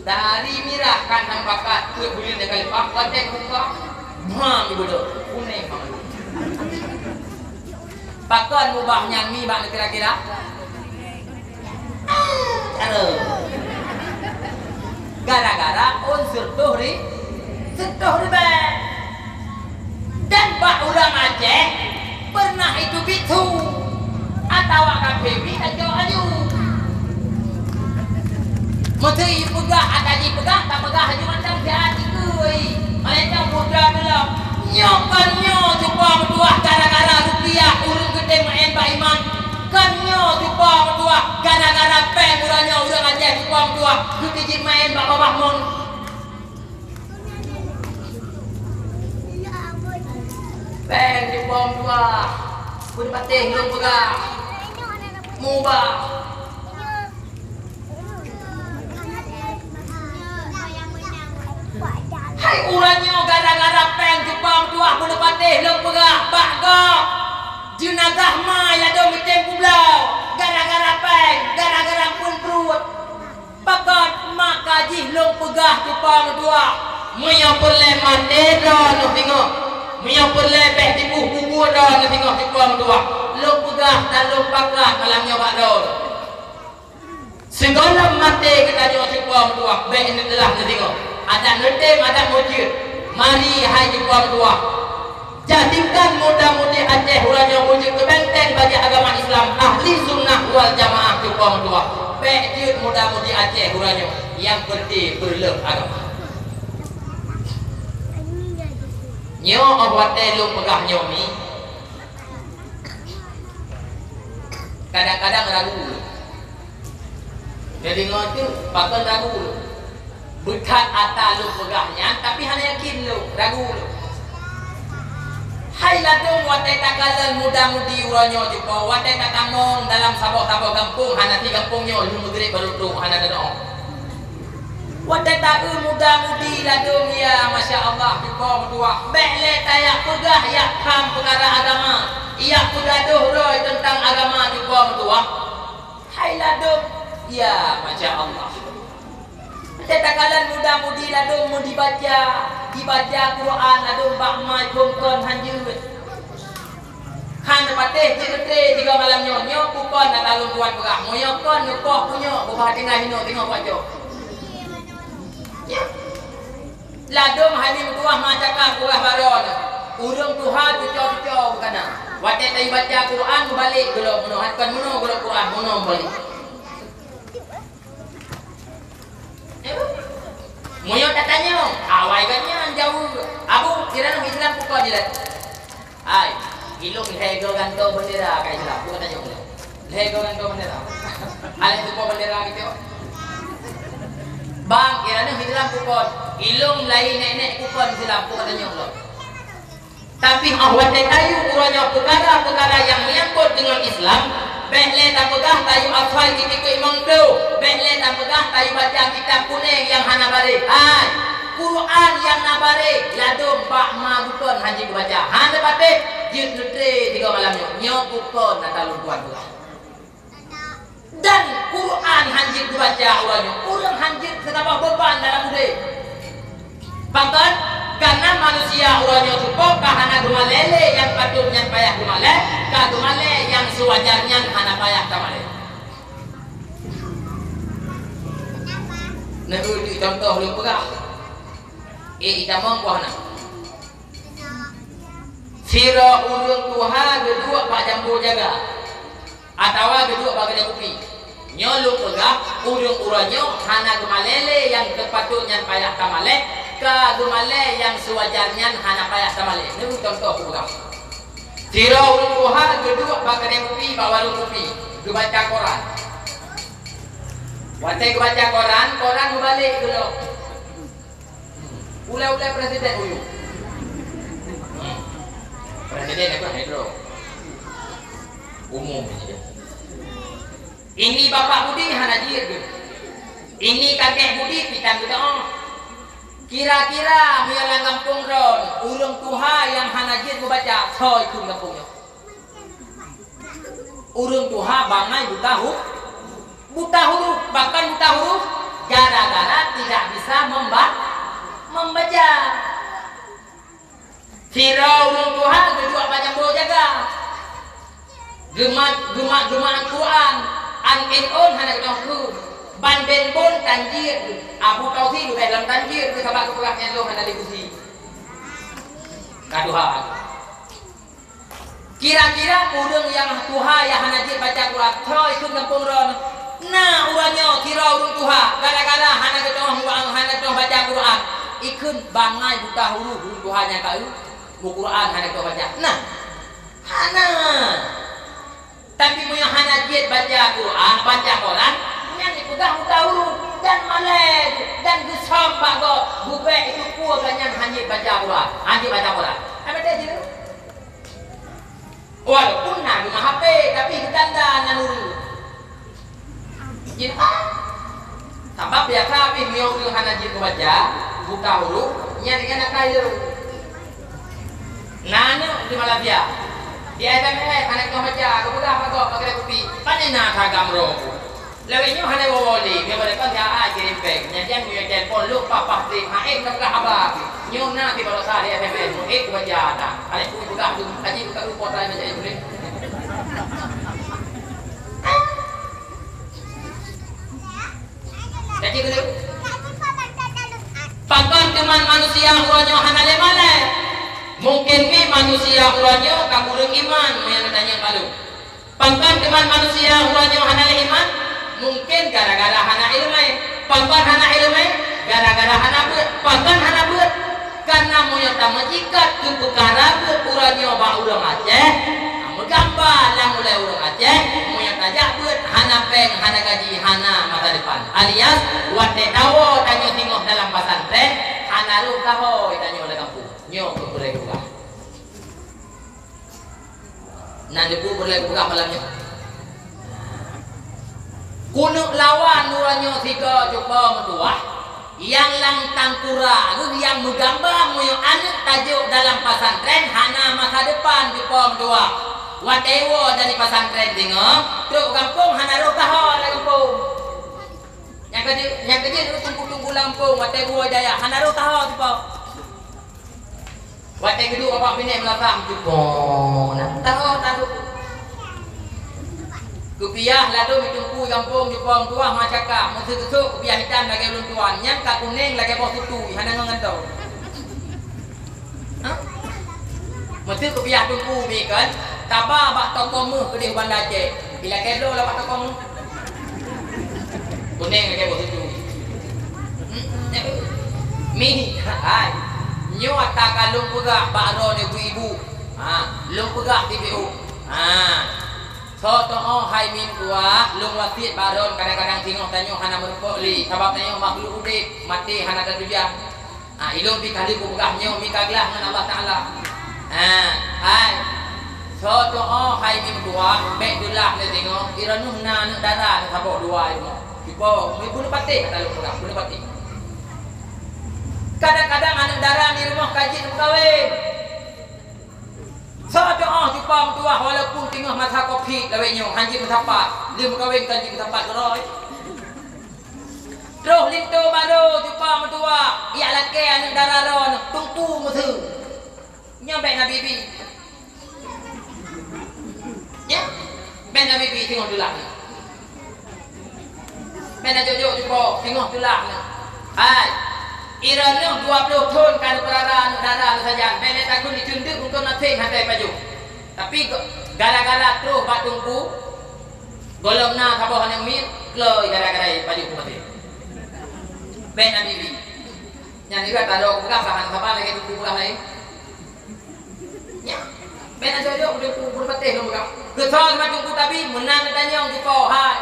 Dari mirah kan nampakat, kuat boleh dengan lepak, wadah kebuka. Ibu tu, kuning banget. Pakai mubah nyanyi bang kira-kira. Gara-gara unsur tuhri bang. Dan pak ulang Aceh pernah itu bitu atau KPB atau aju. Menteri pegah ataji pegah tak pegah haji macam jadi kui. Mereka muda belum nyokannya jumpa berdua gara-gara rupiah urung gede main Pak Iman kannya jumpa berdua gara-gara peng urangnya urang aja jumpa berdua kutijin main Pak Bahmun peng jumpa berdua berpatih belum pegang mubah. Hai ulannya gara-gara peng Jepang tua boleh patih long pegah bakgok jenazah mai ada macam pulau gara-gara peng gara-gara pun perut bakat mak kaji long pegah Jepang tua menyapur le mati dah nak tengok menyapur le beh tibuh bubur dah nak tengok Jepang tua long pegah dan long bakah malamnya bak dah segala mati kita jauh Jepang tua beh ini telah nak tengok ada ngetem, ada mujud. Mari hai jumpa berdua. Jadikan muda-mudi Aceh urangnya wujud kebenteng bagi agama Islam ahli sunnah wal jamaah jumpa berdua. Bejut muda-mudi Aceh urangnya yang penting berlem agama. Nyo awak telung pegah nyomi. Kadang-kadang ragu. Jadi ngotu pakai ragu. Bukan atas lu pegahnya, tapi hanya yakin lu, ragu lu. Hai ladung watai takalan muda-mudi urangnya juga, watai takamong dalam sabok-sabok kampung, hana ti kampungnya lu mugrik baru hana dadong. Watai tahu muda-mudi ladung ya, masya Allah juga berdua. Bekle tayak pegah ya kam perkara agama, ia kudaduh roy tentang agama juga berdua. Hai ladung ya, masya Allah. Tetakalan muda-mudi ladung mau dibaca Quran ladung bakmai kongkon hanjur kan patih cekete tiga malam nyonyo kupon nak talung kuat perang moyokon nyokoh punyo bubah tengah hino tengok wajah ya ladung hanim tuah macakah kuah baron urung Tuhan cucau bukan wate tai baca Quran balik belum menuhatkan muno belum Quran muno balik Moyo tatanya, awai kannya jauh. Abu kira nak Islam pukul je lah. Hai, ilung lego ganto bendera kai Islam. Pukul tanya pula. Lego ganto bendera. Alih pukul bendera gitu. Bang kira nak Islam pukul. Ilung lain nenek pukul Islam. Pukul tanya pula. Tapi watai tayu uranya perkara-perkara yang menyangkut dengan Islam. Behle tak pegah tayu afal kita ke imam tu. Behle tak pegah tayu baca kitab kuning yang hana balik. Hai, Quran yang nabare ladum pak ma bukan haji baca. Hana batik jut nutre 3 malamnya. Nyo bukan natalun tuan tu. Dan Quran haji baca uranya. Urang haji kenapa beban dalam murid. Pangkat karena manusia uranya cukup kahana gumalele yang patutnya payah gumale, ka gumale yang sewajarnya hana payah kamale. Nah itu contoh lu pegah. Itamong kuahna. Sira urang tuha kedua pak jambu jaga. Atawa kedua pak jaga kopi. Nyolu pegah urang uranyo hana gumalele yang kepatutnya payah kamale. Gumale yang sewajarnya hana payah samale. Ini contoh pula. Tira ulun tuha kedua bakar kopi bawa kopi. Baca Quran. Watai baca Quran balik dulu. Ulai presiden uyu. Presiden apa hidro? Umum saja. Ini bapak budi hana dir. Ini kakek budi pitan kita kira-kira mialang kampung ron urang tuha yang hanajir membaca soy kun kampungnya urang tuha bangai buta huruf bahkan buta huruf gara-gara tidak bisa membaca kira urang tuha kedua baca bro jaga gemak Quran an hana kedua ban ben bon tanjir Abu Tausi du dalam tanjir ke sabak keperahnya lo hana dibusi kaduha kira-kira urang yang tuha yang hanajir baca Quran troy ikut kampung ron nah urangnya kira urang tuha gara-gara hana ketong baca Quran ikut bangai buta huruf tuhanya kau Quran hana ketong baca nah hana tapi punya hanajir baca Quran pegang tahu dan malek dan gesam bago bube itu kuah ganyan hanya baca Quran apa dia jadi walaupun nak rumah HP tapi ketanda nanuru jadi sebab ya kami miau hanajir baca buka huruf nya dengan kayu nanu di Malaysia dia SMS anak kau baca kau pegang bago pakai kopi panena kagam roh lewatnya hanya wawali, dia berdekat ya kirim pek, nyadian punya telepon lu papa tri, nak apa? Nyona di bawah saya SMS, baca ada, ada pun buka tu, aji buka tu portal macam ini boleh. Jadi betul. Pakar teman manusia uranya hana lemale, mungkin ni manusia uranya kaburung iman, yang tanya kalau. Pakar teman manusia uranya hana iman. Mungkin gara-gara hana ilmu, pangkat hana ilmu, gara-gara hana buat, pangkat hana buat, karena moyota majikat tu perkara urangnya ba urang Aceh, gambar yang mulai urang Aceh, moyota jak buat hana peng, hana gaji, hana masa depan, alias wate tawo tanyo tengok dalam pesantren, hana lu taho tanyo oleh kampung, nyo boleh buka, nanti boleh buka malamnya. Kunuk lawan nuranyo 3 coba mentua yang lang tangkura yang menggambar moyo anak tajuk dalam pesantren hana masa depan di pom 2 watewo dari pesantren tengok truk kampung hana ro taho la kampung yang kerja tunggu Lampung watewo jaya hana ro taho di pom wate kedua bapak bini melakang jupong nah tahu kupiah ladu mitungku kampung Jepang tua macaka musuh-musuh kupiah hitam lagi ulun tuan yang tak kuning lagi bau tutu hana ngentau musuh kupiah tungku mi kan taba bak tokomu ke di Bandar Aceh bila kelo lah bak tokomu kuning lagi bau tutu mi hai nyo atak kalung pegak bakro ni ibu lung pegak TPU so toh hai min tua lung wasit baron kadang-kadang tengok tanyo hana merupok li sebab tanyo makhluk urip mati hana tertujuan ilung di kali ku begah nyo mi kaglah dengan Allah Taala Hai so doa hai ni dua baik dulak ni tengok iranu na darah sabok dua itu tipo bunuh pati kata lu orang bunuh pati kadang-kadang anak darah di rumah kaji kawin so doa tipo tua walaupun tengok mata kopi lawenya haji matapat dia kawin kaji matapat roy terus lintu baru tipo tua ia laki anak darah ron tungtu mutu nyampe Nabi Bibi ya ben Nabi Bibi tengok dulu lah ben jojo juga tengok dulu lah hai iranya 20 tahun kan perara darah saja ben takut dicunduk untuk nanti hantai baju tapi gara-gara terus bak tunggu golong na kabah yang mir kloi gara-gara baju ku mati ben Nabi Bibi yang juga taruh bukan bahan apa lagi tunggu pulang lain ya bena jojo udah kubur patih lo bukan ketol macam ku tapi menang tanya orang jepang hai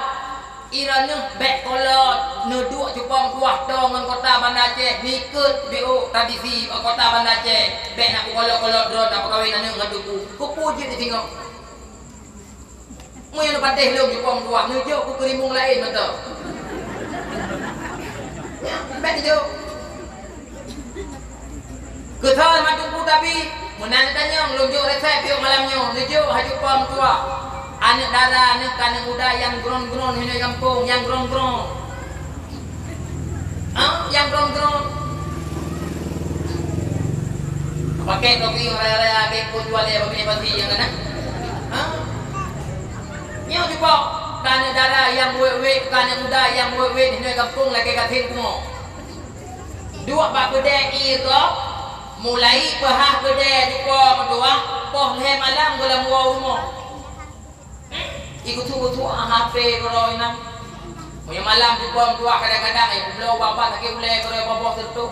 iranya bek kolot neduk jepang kuah dengan kota Banda Aceh nikut BO tradisi kota Banda Aceh bek nak kolot-kolot drone apa kahwin anu ngaduku ku puji di tengok mu yang patih lo jepang kuah neduk ku kerimung lain mata ya bek jo ketol macam ku tapi menang tanya lunjuk resep piok malamnya lunjuk haju pom tua anak darah anak kanak muda yang gron-gron ini kampung yang gron-gron yang gron-gron pakai topi raya-raya kekut jual ya begini pasti yang mana nyaw juga kanak darah yang wek-wek kanak muda yang wek-wek ini kampung lagi katin kumau dua bak kedai itu mulai pahah kedai di pom dua pom leher malam dalam rumah ikut tu HP kalau inang yang malam di pom dua kadang-kadang belum bapak tak boleh kalau bapak tertu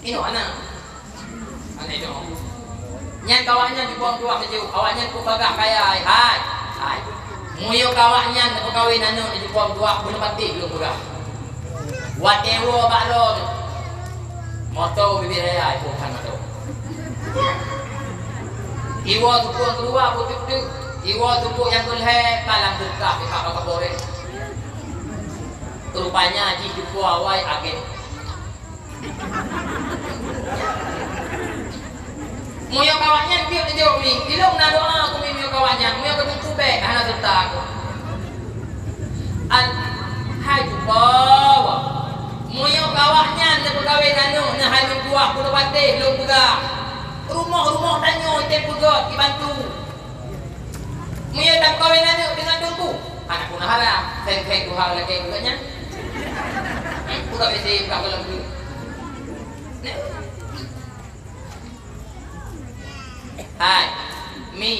ini mana itu nyan kawannya di pom dua saja awaknya ku bagak kaya hai muyo kawannya nak kawin anu di pom dua belum mati belum berah whatever baron moto bibir raya ibu kan moto iwo tupu yang kedua butuh tu iwo tupu yang kelhe kalang berkah di kakak kabore rupanya di tupu awai agen muyo kawannya dia jauh ni ilung na doa aku muyo kawannya muyo ketemu be anak serta aku hai tupu muyo kawahnya nak berkahwin anu nak hai buah kuno patih lu pegah rumah-rumah tanyo te pegot dibantu muyo tak kawin anu dengan tungku anak pun harap sen-sen tu hal lagi juga buka besi buka kolam dulu hai mi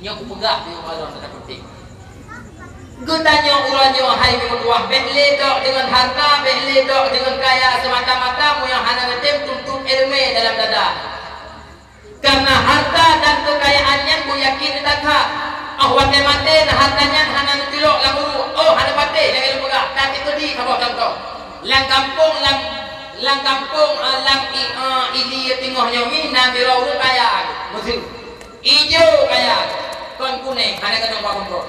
nyok pegah di rumah tak penting Gunanya uranyo hai berkuah betle dok dengan harta betle dok dengan kaya semata-mata mu yang hana ngetem tuntut ilmu dalam dada karena harta dan kekayaannya mu yakin datang ahwate mate nah hartanya hana ntilok lamuru oh hana pate yang ilmu pegah tapi kedi kabau contoh lang kampung ili tengahnya mi na birau kaya musim ijo kaya kon kuning hana kadang pakon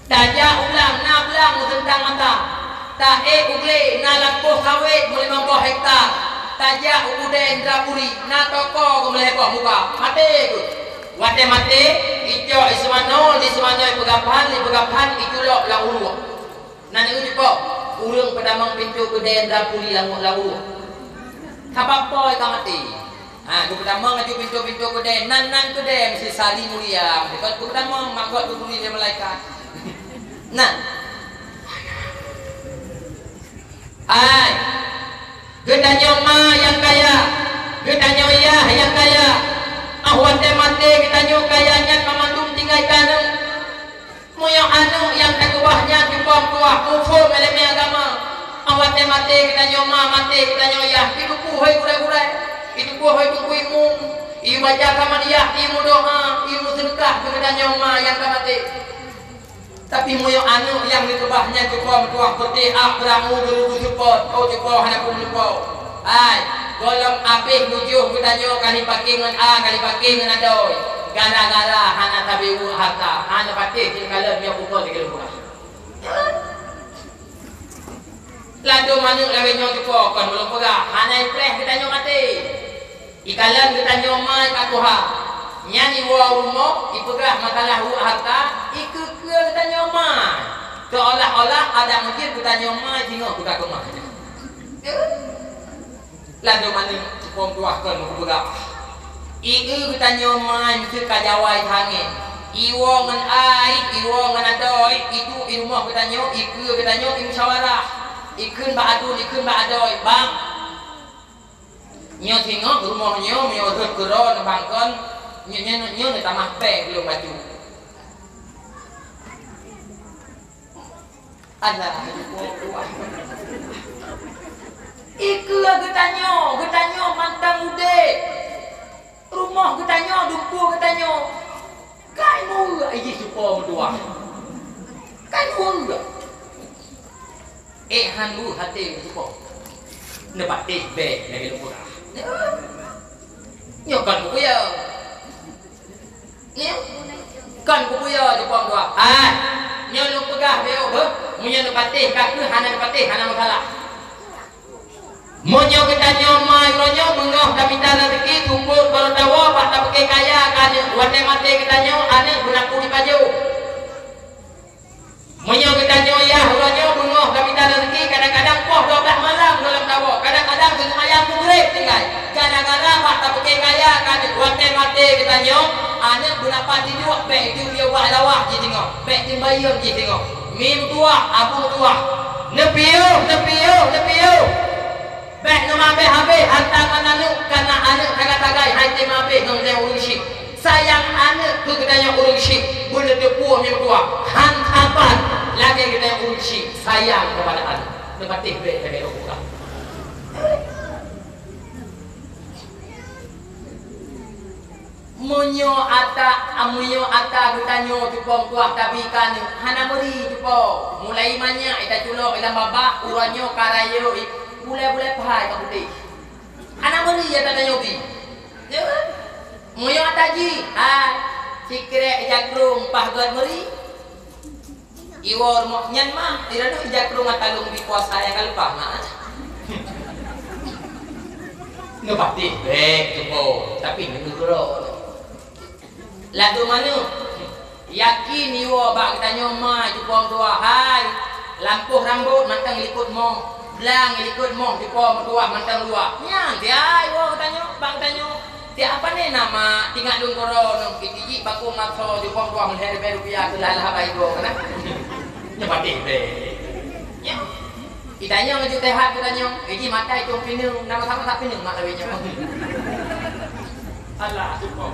Taja ulang, na belang tentang mata. Tae ugle, na lampuh kawet boleh 50 hektar. Taja ude Indrapuri, na toko boleh buah muka. Mate ku. Wate mate, ijo ismano di semano pegapan iculok lang ulu. Nani uji po, urung pedamang pintu gede Indrapuri lang ulu. Kapapoy kamati. Ah, ku pedamang aju pintu-pintu gede, nan gede mesti sali mulia. Dekat ku pedamang magot ku dia malaikat. Nah, ay, gedanya ma yang kaya, gedanya ayah yang kaya, ahwate mate gedanya kayanya mamandung tinggal tanam, muyang anu yang kekuahnya jumpa kuah kufur melemi agama, ahwate mate gedanya ma mate gedanya ayah, itu kuhai gulai, itu kuhai tungguimu, ibu baca kaman ayah, ibu doa, ibu sedekah gedanya ma yang kamate. Tapi moyo anu yang ditebahnya cukup tuah peti ak beramu berubu support oh cukup hanya pun lupa ai golong habis nujuh kutanyo kali pakai dengan a kali pakai dengan adoi gara-gara hana tabiu harta hana patih sing kala dia pukul tiga lupa lado manuk lawe nyo cepo kon belum pegah hana impreh kutanyo mati ikalan kutanyo mai katuha nyani wa umo ipegah makalah harta ikut ke kutanyo mai seolah-olah ada mungkin kutanyo mai tengok kutak rumah lado manuk cepo tuah kon pegah ieu kutanyo mai mesti kajawai tangin iwo ngan ai iwo ngan adoi itu di rumah kutanyo iku kutanyo musyawarah ikun ba adun ikun ba adoi bang nyo tengok rumah nyo menyodot kero bangkon nyo ni tamah pe belum baju ada iku kutanyo mantang ude rumah kutanyo dumpu kutanyo kai mu aji supo dua kai mu hanu hati supo nepat be lagi lupa nyokan ku ya kan ku ya supo dua nyolong pegah beo munyo nepat kaku hana nepat hana makalah monyo ketanyo mai ronyo mengoh kami tanah rezeki tumpul berdawa pada pakai kaya kan wate mate ketanyo ane guna kuli baju monyo ketanyo ya ronyo mengoh kami tanah rezeki kadang-kadang poh 12 malam dalam dawa kadang-kadang semayang maghrib tinggal kadang-kadang pada pakai kaya kan wate mate ketanyo ane guna pati dua pe itu dia buat lawah je tengok pe timbayam je tengok mim tua abu tua nepiu baik nama be habe hantar anak karena anak tagay hai tema be nong le urusi sayang anak tu katanya urusi boleh tepuh yang tua hantapan lagi kita urusi sayang kepada anak tempat be lagi buka munyo ata gutanyo cupong tuah tapi kan hana meri cupo mulai banyak ita culok ila babak uranyo karayo boleh pahai tak putih anak meri ya tanya yogi ya moyo ataji sikre jakrung pahgat meri iwor mo nyan mah tidak ada jakrung atalung di puasa yang kalpah mah ngepati bek cupo tapi negoro lagu mana yakin iwo bak tanya mah cupo tua hai lampuh rambut mantang likut mo belang ikut moh di pom tua mantang dua nyang dia iwo tanya bang tanya dia apa nih nama tinggal dong koro nong kiki baku makso di pom tua mengheri rupiah kelalah baik go kana nyepati be nya itanya ngaju tehat katanya iki mata itu pinung nama sama tak pinung mak lawenya Allah cukup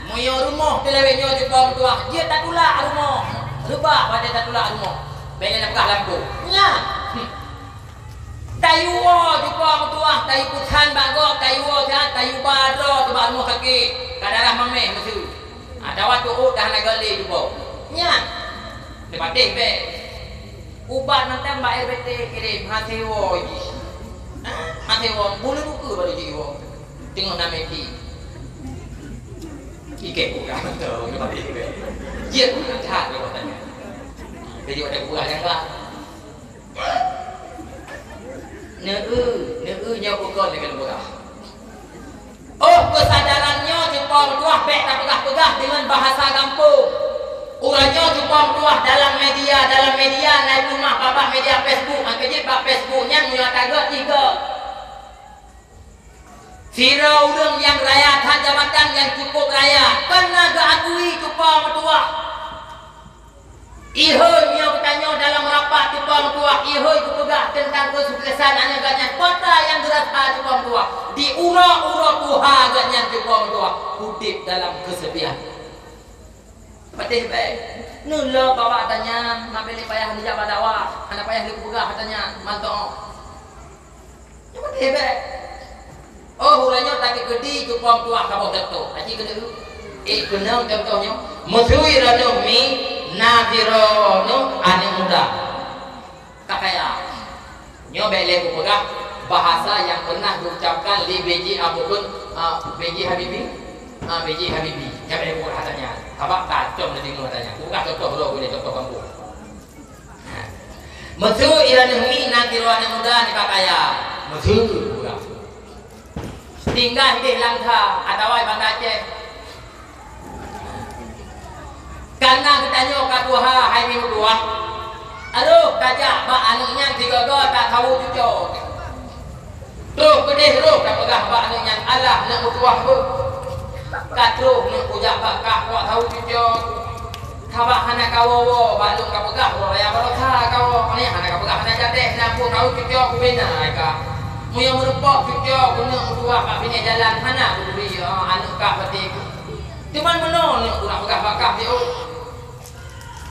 moyo rumah telewenya di pom tua dia tak tula rumah rubah pada tak tula rumah bela nak buka lampu nya tayuwo juga mutuah tayu puthan bagok tayuwo ja tayu baro tu balmu kaki kadarah mameh mesu ada waktu dah nak gali juga nya depatih be ubat nanti mbak RBT kirim hatewo ji hatewo boleh buku baru jiwo tengok nama di ike buka tu depatih be dia bukan jahat dia katanya jadi ada buah yang lah neu nya pukul dengan buah oh kesadarannya jepang tuah pek tak pegah-pegah dengan bahasa kampung urangnya jepang tuah dalam media naik rumah bapak media Facebook angkanya bab Facebooknya punya tagar 3 Sira urang yang raya jabatan yang cukup raya kena diakui jepang tuah ihoi nya bertanya dalam rapat tupang tua ihoi kepegah tentang kesuksesan anak ganyan kota yang gerasa tupang tua diura-ura tuha ganyan tupang tua hudip dalam kesepian patih baik nula bawa tanya ngabeli payah di jabat dakwah anak payah di kepegah katanya mantong patih baik oh hulanya tak gede tupang tua kabau tentu aji kena kenang contohnya musui rano mi Nadiro no ane muda kakaya nyo bele ku pegah bahasa yang pernah diucapkan li B.J. B.J. Habibie. B.J. Habibie. Jangan ada buku katanya. Kabak kacau nanti mu katanya. Bukan contoh dulu, boleh contoh kampung. Metu irana mi nanti ruana muda ni kakaya. Metu budak. Tinggal di langka atau ai Banda Aceh. Karena kita nyok katuha hai mi dua. Aduh, kajak ba anunya tiga tak tahu cucok. Terus pedih terus tak pegah ba anunya Allah nak tuah bu. Katruh nak pujak bakah tak tahu cucok. Kabak hana kawo balung ka pegah ya barokah kawo ni hana ka pegah hana jateh nampu tahu cucok bina ka. Mu yang merepok cucok guna tuah ka bini jalan hana beri anu ka peti. Cuman meno nak nak pegah bakah dia.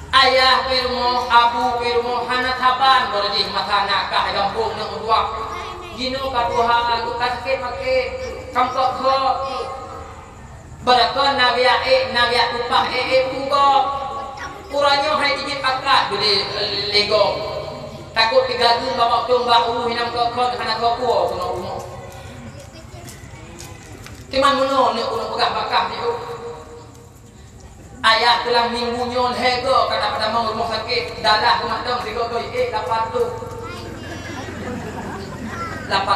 Ayah firmo, abu firmo, hana taban berjih mata nak kah kampung nak buat. Gino katuha aku kasih pakai kampung kok. Berakon nabiya tupah pugo. Kurangnya hai digit pakat beli lego. Takut digagung bawa domba hinam kok hana kok kuno umur. Cuman meno nak pegah bakah dia. Ayah telah minggu nyon hego kata pada mau rumah sakit darah kematang tiga koi dapat tu tak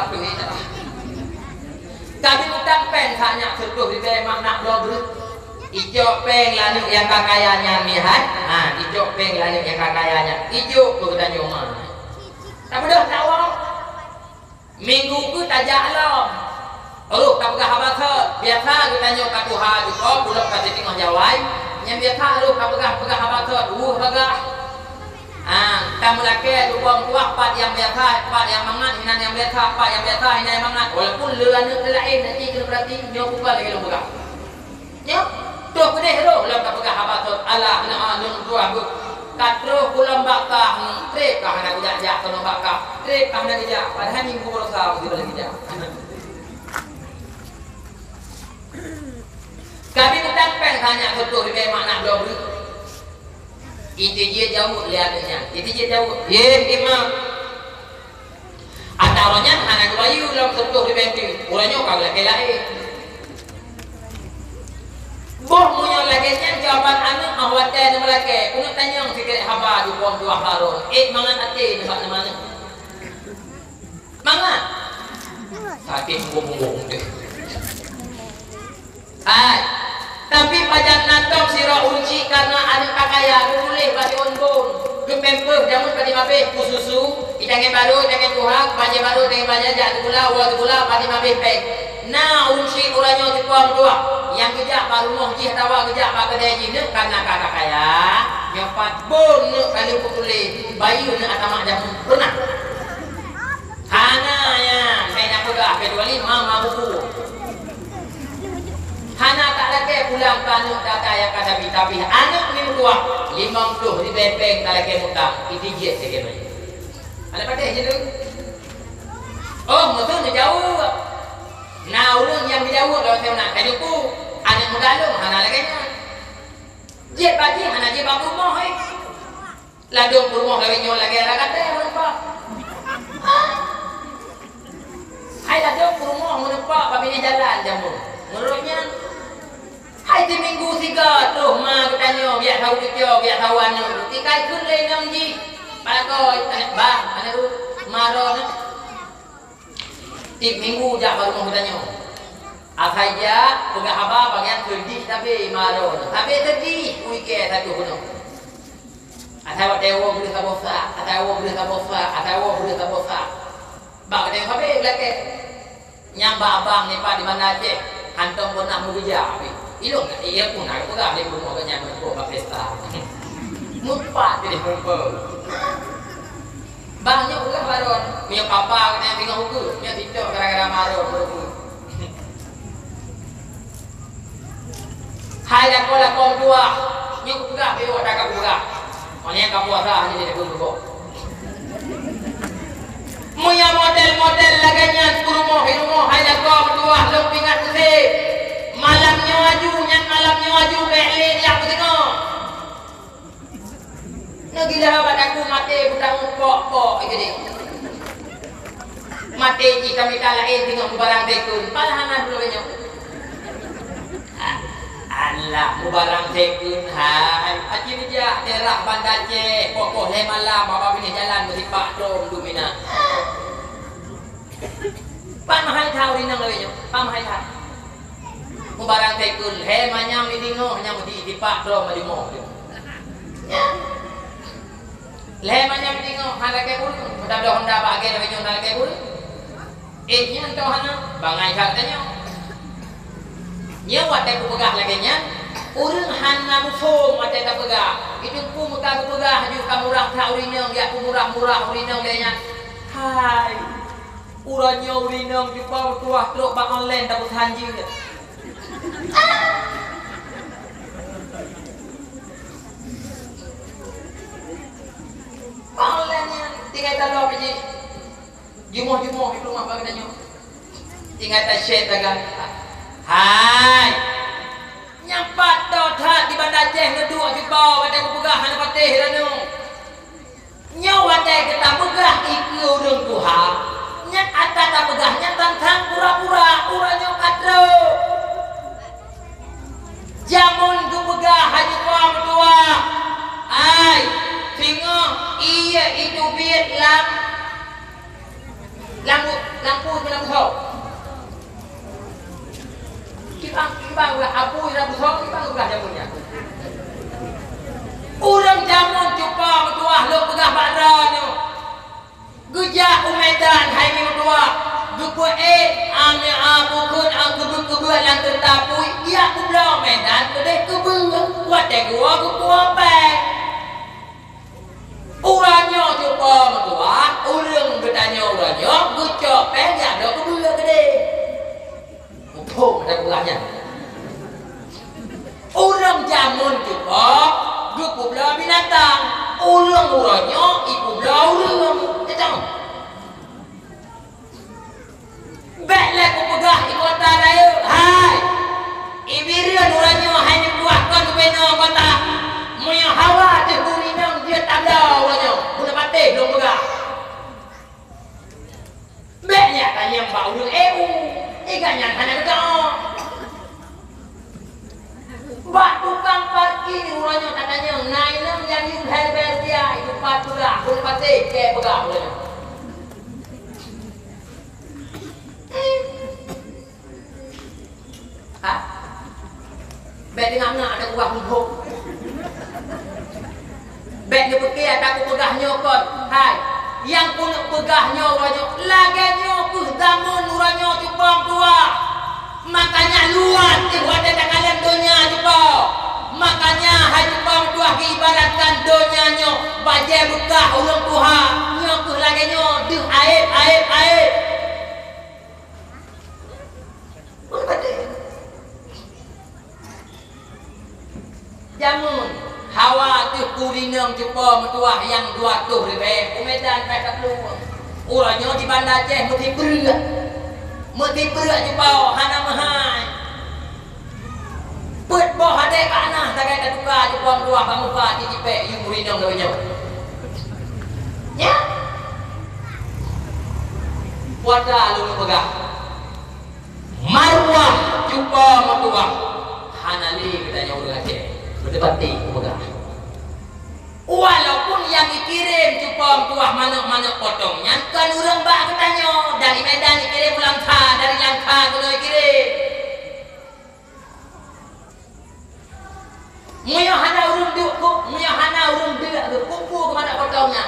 tapi utak pen hanya setuh di tema nak blogger ijo peng lalu yang kakayanya mihan ijo peng lalu yang kakayanya ijo tu kita nyoma tapi dah tahu minggu ku tajak lo tak pegah habis biasa kita nyok katuha juga bulok kasih tinggal jawai yang biasa lu pegah apa tu pegah kamu laki tu buang tuah pat yang biasa pat yang mangat hinan yang biasa pat yang biasa hinan yang mangat walaupun leuan lain nanti kena berarti nyok bukan lagi lu pegah nyok tu pedih lu tak pegah apa tu Allah nak anu tuah bu katro pulang bakah trip kah nak jak kono bakah trip kah nak jak padahal minggu berasa di lagi jak. Kami utang pen hanya betul di mana dua beri. Itu dia jauh lihatnya. Itu dia jauh. Ye imam. Ataranya anak bayu dalam betul di benteng. Orangnya kau lagi lain. Boh punya laginya jawaban anak awatnya nama lagi. Punya tanya fikir haba di buang dua haron. Mangan ati di mana? Mangan. Sakit bung deh. Tapi pajak natong sira unci karena ada kakaya boleh bagi onbon kepempeh jamun padi mabeh kususu idange baru dengan tuhak baje baru dengan baje jak gula padi mabeh pek nah unci uranyo dipom dua yang kejak baru moh jih tawa kejak ba kedai ji nek karena kakaya nyopat bon nek kali putule bayu nek atamak jamun pernah hana ya saya nak pedah kedua mama buku hana tak lagi pulang kanuk tak kaya kata tapi anak ni mudah 50 di bepeng tak lagi mudah itu je sekali ada pada je tu oh betul ni jauh nah ulun yang jauh kalau saya nak kayu ku anak muda lu hana lagi je bagi hana je bab rumah ladung rumah lagi nyol lagi ada kata berapa hai ladung rumah menepak babinya jalan jamu menurutnya hai di minggu 3 tu ma katanya biar tahu dia biar tahu anu tikai kun lain nang ji palako anak bang anak maro na tip minggu jak baru mau katanya akhaya pegah haba bagian sedih tapi maro tapi sedih uike satu kuno atau dewa beri sabosa bang katanya apa lagi nyamba abang ni pak di mana Aceh hantam pun nak muja ilung iya pun aku tak boleh buat banyak buat pesta mupat jadi kumpul bangnya ulah baron punya papa kena tengok buku punya tidur gara-gara maron buku hai dah kau dua nyuk pegah dia dah kau pegah maknanya kau puasa hanya jadi buku punya model-model laganya rumah hai dah kau dua lu ingat tu malamnya waju beli dia aku tengok nak gila pada aku mati budak pok gitu deh mati ji kami kalain tengok barang tekun palahana dulu banyak Allah barang tekun hai aji dia daerah Bandar Aceh kokoh le malam apa pilih jalan mesti pak dom dumina pan mahal tahu rinang lewenya pan mahal tahu barang tekun he manyam di dingo hanya mesti di pak dom di mo le manyam di dingo halake pun sudah ada Honda bagai lewenya halake pun nya entah hana bangai katanya nya wate ku pegah lagi nya urang hana mufung wate ta pegah itu ku muka ku pegah ju ka murah ta urinang ya ku murah-murah urinang le nya hai uranya urinang di bawah tuah truk bang online ta hanji dia online nya tinggal talok aja Jumuh-jumuh itu rumah bagi danyo. Tinggal tak share tagan. Hai. Nyampat dothat di Bandar Aceh ngeduk jumpa wate ku pegah hana patih ranu. Nyo wate kita pegah iku urang tuha. Nyat atas ta pegahnya tantang pura-pura uranyo kadro. Jamun ku pegah haji tuang tua. Ai, tengok iya itu biar lampu hau kita udah apu lampu hau kita udah jamunnya urang jamun cupa betuah lo pegah badannya gejak umedan hai ni betua duku ame abukun aku lan tertapui dia ku blau medan kedai kebu wate gua ku kuape uranyo coba metua urang bedanya uranyo gucok penyak do kebulah gede mumpung ada bulanya urang jamun coba duku belah binatang urang uranyo iku belah urang tetang beklah ku pegah ikota raya hai ibirian uranyo hanya buahkan beno kota moyo hawa tu kurinang dia tak ada uranyo guna patih belum pegah beknya tanya mbak urang iganya hanya betul mbak tukang parkir uranyo katanya nainam yang yuhel berdia itu patula guna patih ke pegah uranyo hah bek dengan ada uang hukum bek dia pergi ada aku pegah nyokot hai yang pun pegah nyoranyo lagi nyokuh damun uranyo cupang tua makanya luar tiba ada kalian dunia cupa makanya hai cupang tua ibaratkan dunia nyo baje bekah ulang tuha nyokuh lagi nyo duh aib jamun hawa tu kurinang cupa metuah yang 200 ribu umedan tak perlu uranyo di Bandar Aceh mesti berat cupa hana mahal put boh ada kanah tak ada tukar cupa metuah kamu pa di cipek you kurinang lawanya ya puasa lu pegah marwah cupa metuah hana li katanya urang Aceh berdebati pegah walaupun yang dikirim cupang tuah mana-mana potongnya kan urang bak katanya dari Medan dikirim Langka dari Langka kuno dikirim muyo hana urang duk kumpul ke mana potongnya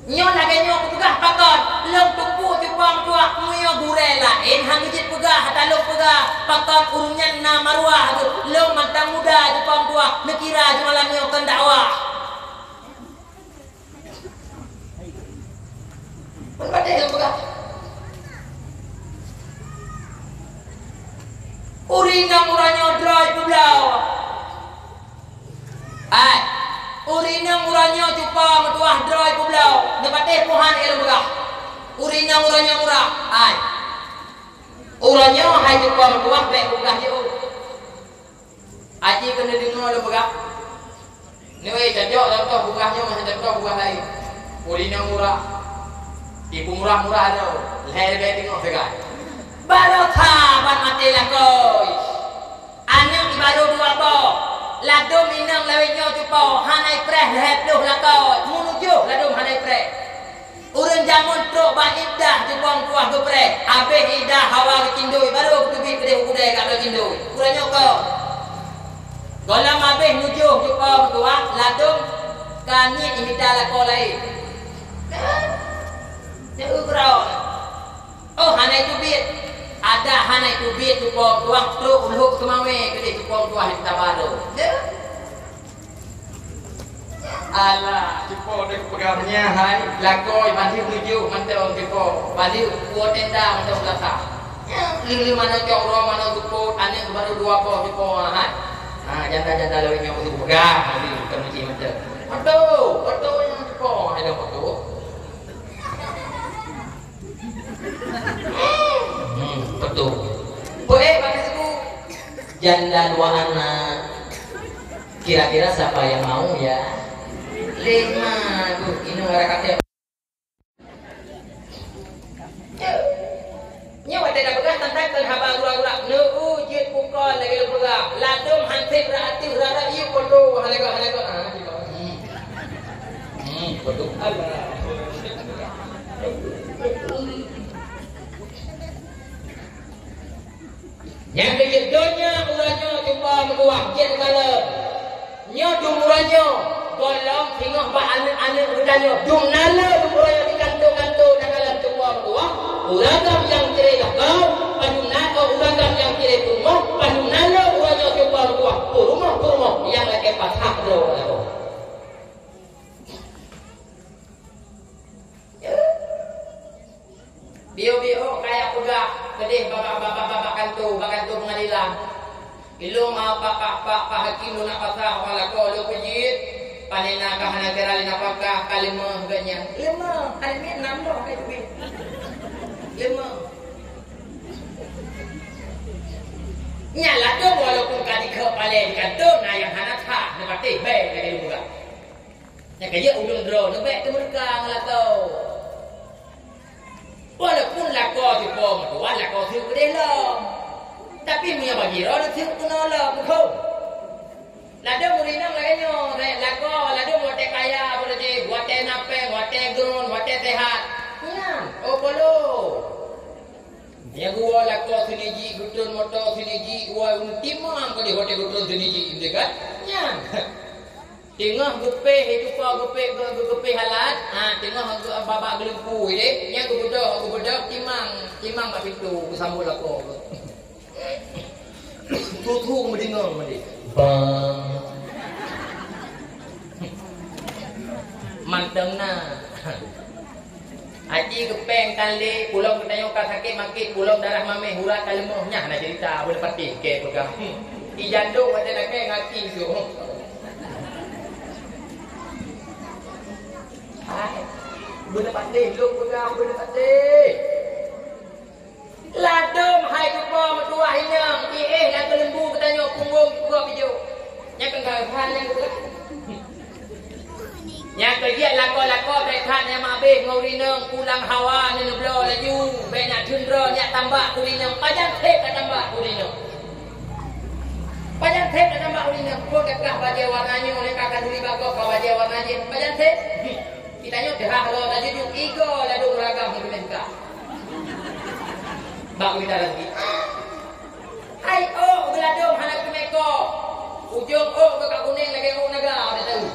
nyo lagi nyo pegah pakon lem tupu cupang tuah muyo gure lain hang jit pegah hatalung pegah pakon urungnya na marwah tu lem mantang muda cupang tuah nekira jualan nyo kan dakwah berbagai lem pegah urinang uranyo dry peblau urinang uranyo cupa metuah dry peblau nepatih puhan ke lem pegah urinang uranyo murah uranyo hai cupa metuah bek pegah je aji kena dengar lem pegah ni wei jajok contoh pegahnya macam contoh pegah lain urinang murah Ibu murah-murah tu. Leher dia tengok sekarang. Barokah ban mati lah koi. Anak baru dua bo. Ladum inang lawinyo cupo. Hanai preh leher peluh lah koi. Menuju ladum hanai preh. Urang jamun truk ban idah cupo kuah ke preh. Habis idah hawa ke cindui. Baru kedui kedai kudai kat cindui. Urangnya kau. Kalau habis nuju cupo kuah. Ladum kanit imidah lah kau lain. Dia ugrau. Oh hanai tubit. Ada hanai tubit tupong tuang truk uluk kemawe kedai tupong tuah kita baru. Alah, cupo dek pegamnya hai lakoi bandi nuju mantau cupo. Bandi kuat tenda mantau belakang. Lili mana coro mana tupo ane baru dua po cupo hai. Ah janda-janda lawingnya untuk pegang bandi kenuji mantau. Betul yang cupo ada betul. Betul. Boleh pakai itu. Janda dua anak. Kira-kira siapa yang mau ya? 5. Tuh, ini warakatnya. Nyawa tidak pegang tentang terhabang gula-gula. Neu jit pukul lagi lu pegang. Ladum hansip raati rara iu kodo. Halaga. Betul. Allah. Yang kejedonya uranya cuba menguah jet kala. Nyo dumuranya golong tengok ba anak-anak udanya dum nala dumuranya di kanto-kanto dalam cuba menguah. Uragam yang kira kau, panunana uragam yang kira rumah, panunana uranya cuba menguah. Rumah yang lagi patah do. Bio kayak pegang kedih bapak kantu pengadilan. Ilung pak hakim lu nak pasah wala ko lu pejit panena ka hana gerali napakah kalimah ganya. 5 kalimah 6 doh kayak duit. 5 nyala tu walaupun kali ke palen kantu na yang hana tha ne pati be kali lu buka. Nya kaya ulun dro ne be tu mereka ngalatau. Walaupun lakor di pom tu, lakor tu gede lah. Tapi punya bagi orang tu kena lah, betul. Lada murinang lagi nyo, lakor, lada buat kaya, buat napeng, buat gerun, buat sehat. Nyan, oh bolo. Ya gua lakor sini ji, gutun motor sini ji, gua untimang kali hotel gutun sini ji, ini kan? Nyan. Tengah gupe itu pa gupe halat tengah babak gelempu ini yang gubedak timang kat pintu sambul aku tutu medingang mandi bang mantengna aji gepeng tali pulau ketanya ka sakit makit pulau darah mame hurat kalemohnya nak cerita boleh pati ke pegang ijandung ada nak ngaki tu. Boleh patih, lu pegang boleh patih. Ladum hai kupa metuah inang. Yang kelembu bertanya punggung gua pijo. Yang kenggahan yang gua. Yang kerja lako-lako berkat yang mabih ngaurinang pulang hawa ni neblo laju. Banyak cundra nyak tambah kurinang. Pajang tep tambah kurinang. Pajang tep tambah kurinang. Gua kekah baja warnanya oleh kakak duri bagok baja warnanya. Pajang tep. Kita nyok dah kalau tadi juk ego lalu ragam hidup bak kita lagi. Hai beladong anak kemeko. Ujung ke kak kuning lagi naga ada tahu.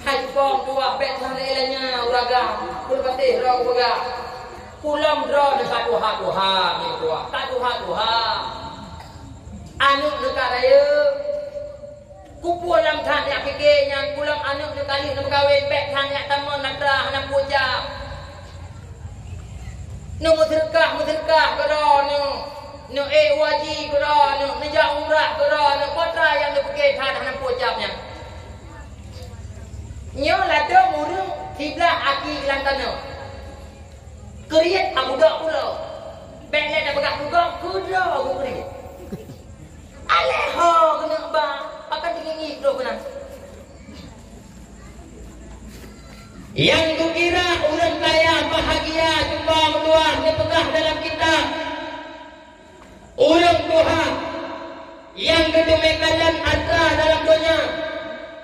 Hai pom dua bet lainnya ragam. Berpatih rog pegak. Pulang draw dekat tuha ni tuha. Tak tuha. Anu dekat raya. Kupul dalam than yang fikir yang pulang anak dia kali nak berkahwin beg than yang taman nak dah nak pujak. Nu muterkah kera nu waji kera nu nejak umrah kera nu kota yang dia fikir than nak pujaknya. Nyo lado murung tiblah aki lantana. Keriat abudak pula. Beg le dah begak budak kuda aku keriat. Aleho kena bang. Akan tinggi tu kena. Yang kukira orang kaya bahagia jumpa mentua dipegah dalam kitab. Orang Tuhan yang kedemekalan ada dalam dunia.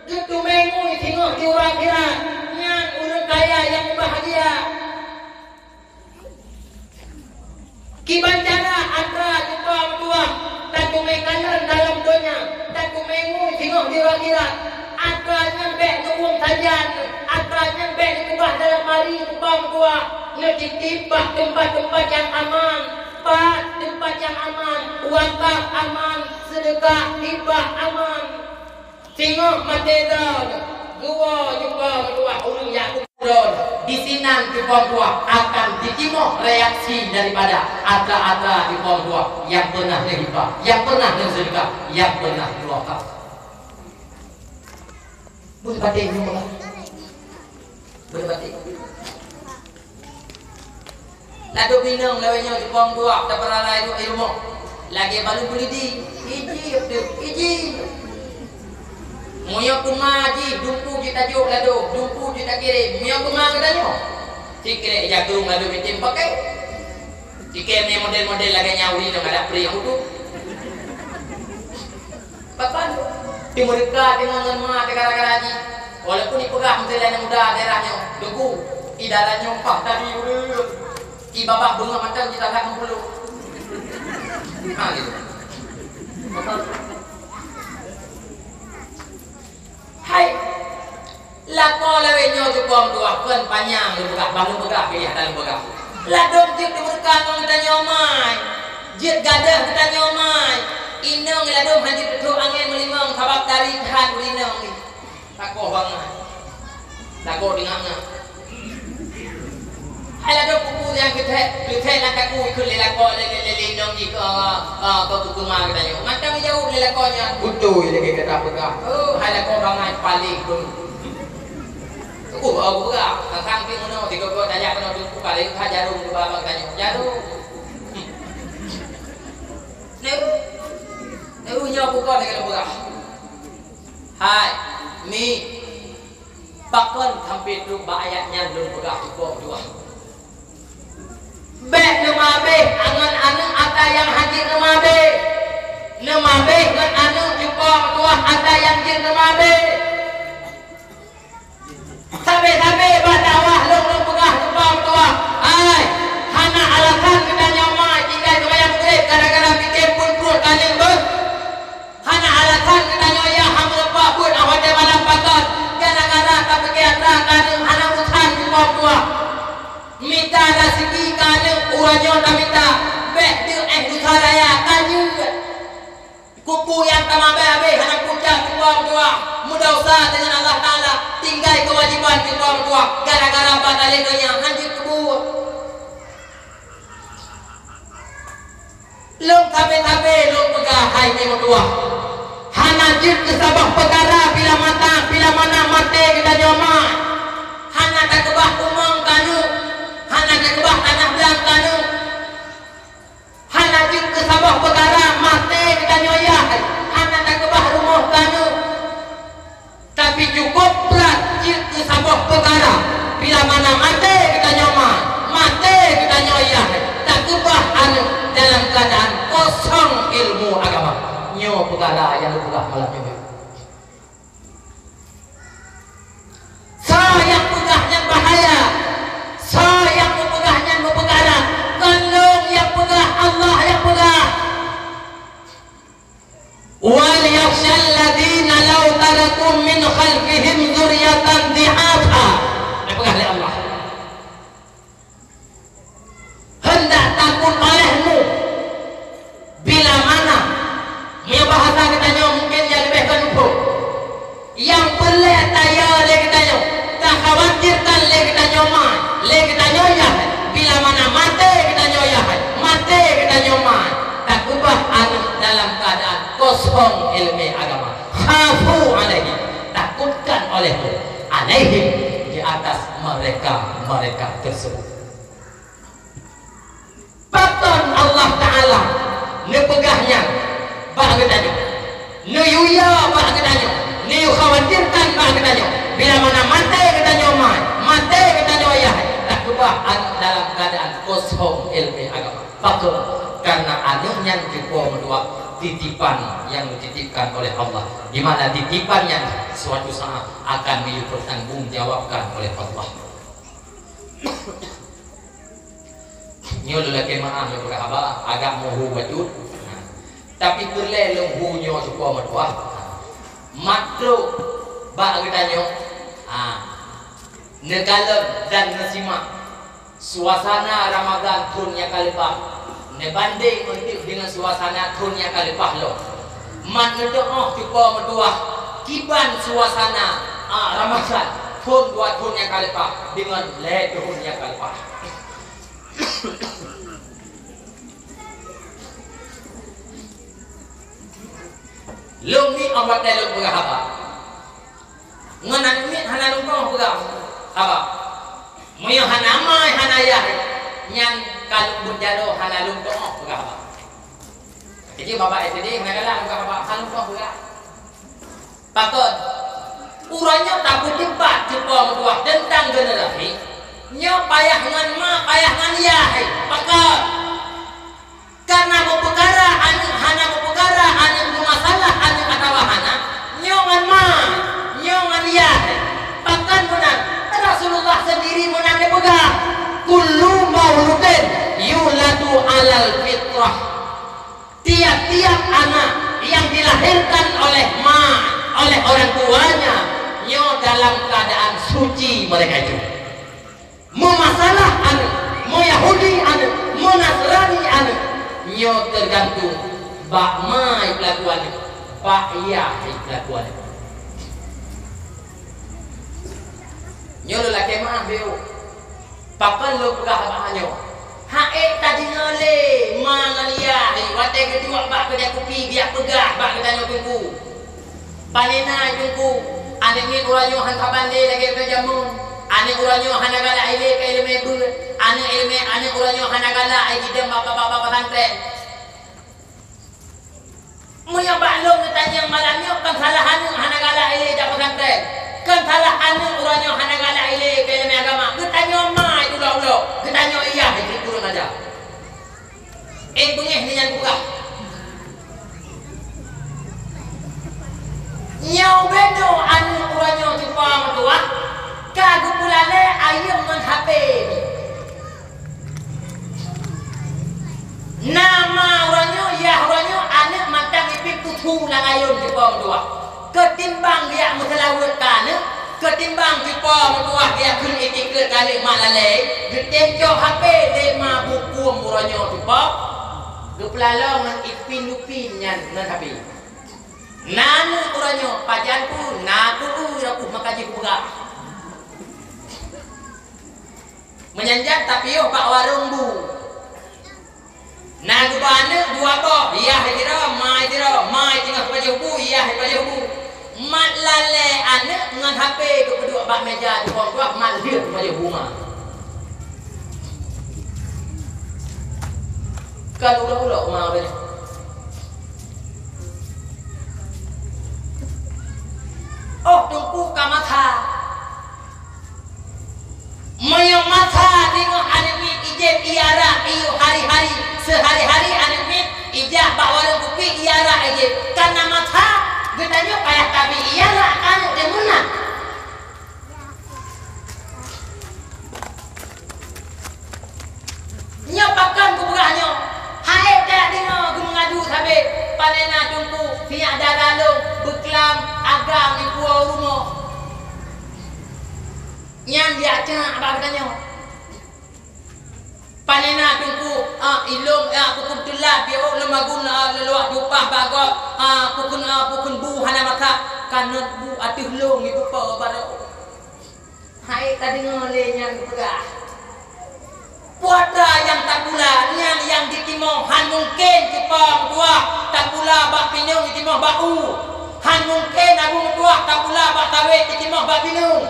Kedemengui tengok di orang akhirat. Yang orang kaya yang bahagia. Kibancana ada jumpa mentua. Tak kedemekalan dalam dunia. Tak kedemengui tengok di orang akhirat. Ada nyampe nuwung sajan. Ada nyampe dikubah dalam hari jumpa mentua. Ngecitipah tempat-tempat yang aman. Tempat yang aman, wakaf aman, sedekah hibah aman. Tengok mati dah, dua jumpa dua orang yang kurang. Di sini di dua akan diterima reaksi daripada ada di dua yang pernah hibah, yang pernah sedekah, yang pernah wakaf. Boleh batik juga, boleh batik. Lalu bingung lewatnya di pom dua tak pernah lain ilmu lagi baru beli di iji muyo kumaji dumpu kita juk lalu dumpu kita kirim muyo kumang katanya tikre jagung lalu bitin pakai tikre model-model lagi nyauri dengan ada pria itu papan di mereka dengan ngemah tegara-gara haji walaupun dipegah menteri lain muda daerahnya duku idaranya umpah tadi udah di babak bunga macam kita tak mempeluk. Gitu. Hai, lako lewenya cukup dua kan panjang bergerak bangun bergerak pilih dalam bergerak. Ladom tiap diberkah kalau kita nyomai, jid gadah kita nyomai. Inang ladom haji betul angin melimang kabak tarik han inang ni. Tako banget, tako dengannya. Ada buku yang kita nak aku ikut lelakon lelendong ni ke kumar katanya. Macam jauh lelakonnya. Betul dia kata pegang. Oh, ada kau bangai paling pun. Aku pegang. Tentang ping mana tiga kau tanya kena dulu paling jarum ke bawah katanya. Jarum. Neru nyawa buka dengan pegang. Hai, mi. Bakon hampir tu ayatnya belum pegang cukup dua. Bek nemabe angan anu ada yang haji nemabe ngan anu jumpa tua ada yang jin nemabe sabe badawah long pegah jumpa tua ai hana alasan kita nyama jika yang grade gara-gara pikir pun kali ber hana alasan kita nyoya ham lepa pun awade malam pakat gara-gara tak berkata kali hana utan jumpa tua minta rezeki kanyu uranyo tak minta bek dia dusaraya kanyu kuku yang tamabe abe anak pucang kuang tua mudah usaha dengan Allah Ta'ala tinggal kewajiban kuang tua gara-gara batalnya hancur kebun long tabe long pegah hai memang tua hanajir kesabah perkara bila mana mati kita nyoma hana tak kebah umang kanyu hana kebah tanah belang kanu hana jin ke sabah perkara mati kita nyoya hana kebah rumah kanu tapi cukup berat jin ke sabah perkara bila mana mati kita nyoma mati kita nyoya tak kebah anu dalam keadaan kosong ilmu agama nyo perkara yang bergerak malam juga sayang pegahnya bahaya sayang pegahnya berperkara kalau yang pegah Allah yang pegah wal yakhshal ladina law tarakum min khalfihim dzurriatan dhi'afa pegah oleh Allah hendak takut olehmu bila mana dia bahasa katanya mungkin yang lebih lupa yang pelak tayar dia katanya tak khawatirkan le kita nyoma le kita nyoya bila mana mati kita nyoya mati kita nyoma tak ubah anu dalam keadaan kosong ilmu agama khafu alaihi takutkan olehmu alaihim di atas mereka tersebut paton Allah Ta'ala nepegahnya bahagedanya nuyuya bahagedanya niyu khawatirkan bahagedanya bila mana mati kita nyoma mati tuah dalam keadaan kosong ilmu agama. Fakir karena adanya juga dua titipan yang dititipkan oleh Allah, di mana titipan yang suatu saat akan dipertanggungjawabkan oleh Allah. Nyo lelaki maaf yang berapa agak mohu wajud, tapi boleh lenghu nyo juga mertua. Makro bak kita nyo, negala dan nasimak suasana Ramadan turunnya kalipah. Nebanding untuk dengan suasana turunnya kalipah lo. Mat ngedoh juga mertua kiban suasana Ramadan turunnya kalipah dengan turunnya kalipah. Lung ni awak dah lung pegah apa? Nganan ni hana lung kau pegah apa? Moyo hana mai hana ya, yang kalau berjalo hana lung kau pegah apa? Jadi bapak itu dia ngalah pegah apa? Hana lung kau pegah. Patut uranya tak berdebat jumpa mertua tentang generasi. Nyo payah ngan ma payah ngan ya, patut. Karena mau perkara hana mau perkara hana masalah hana atawa hana nyongan ma nyongan ya bahkan benar Rasulullah sendiri menanda pegang kullu mauludin yuladu alal fitrah, tiap-tiap anak yang dilahirkan oleh orang tuanya nyo dalam keadaan suci mereka itu. Mau masalah anak, mau Yahudi anak, mau Nasrani anak, nyo tergantung bak mai kelakuan itu, bak iya kelakuan itu. Nyo lelaki mah beu, papan lo pegah bak nyo. Hae tadi ngale mangan iya, wate kedua bak kerja kopi dia pegah bak kita nyo tunggu. Panena tunggu, ane ni uranyo han kabande lagi berjamun, ane uranyo hanagala ile ke ilmu bul, ane uranyo hanagala ai di bapa pesantren. Muya baklong ditanya malamnya kan salah anu hanagala ile dak pesantren. Kan salah anu uranyo hanagala ile ke ilmu agama. Ditanya ma itu ulo. Ditanya iya itu turun aja. Bengeh ni yang buka. Nyau beno anu uranyo jumpa mertua. Kagu pulale ayam ngan HP. Nama uranyo ya uranyo anak matang ipip tutu lang ayun jumpa mertua. Ketimbang dia musalawat kana, ketimbang jumpa mertua dia kun itikut kali malale. Ditenjo HP lema buku uranyo jumpa. Geplalong ngan ipin lupin nyan ngan HP. Nanu uranyo pajanku naku uraku makaji buka. Menyanjak tapi yo pak warung bu. Nagu bana dua ko, iya hidira, mai tinggal pada bu, iya pada bu. Mat lale anak ngan HP kedua bak meja di bawah mat dia pada bunga. Kan ulah mau beli. Oh tungku kamata. Moyo mata tengok anemi ijeb iara iyo hari-hari sehari-hari anemi ijab bawa warung kopi iara ijeb karena mata getanya kayak kami iara kan demuna nyopakan kuburanyo hae dak dino mengadu sabe panena tungku siak daralung beklam agam di pulau rumah yang dia cak apa katanya panena tungku ilung pukun telat dia lemagun leluak dupah bagok pukun bu hana maka kanut bu atuh long ibu pa baro hai tadi ngole yang pegah puada yang tak pula yang ditimo han mungkin cepang tua tak pula bak pinung ditimo bau han mungkin abu tua tak pula bak tawe ditimo bak pinung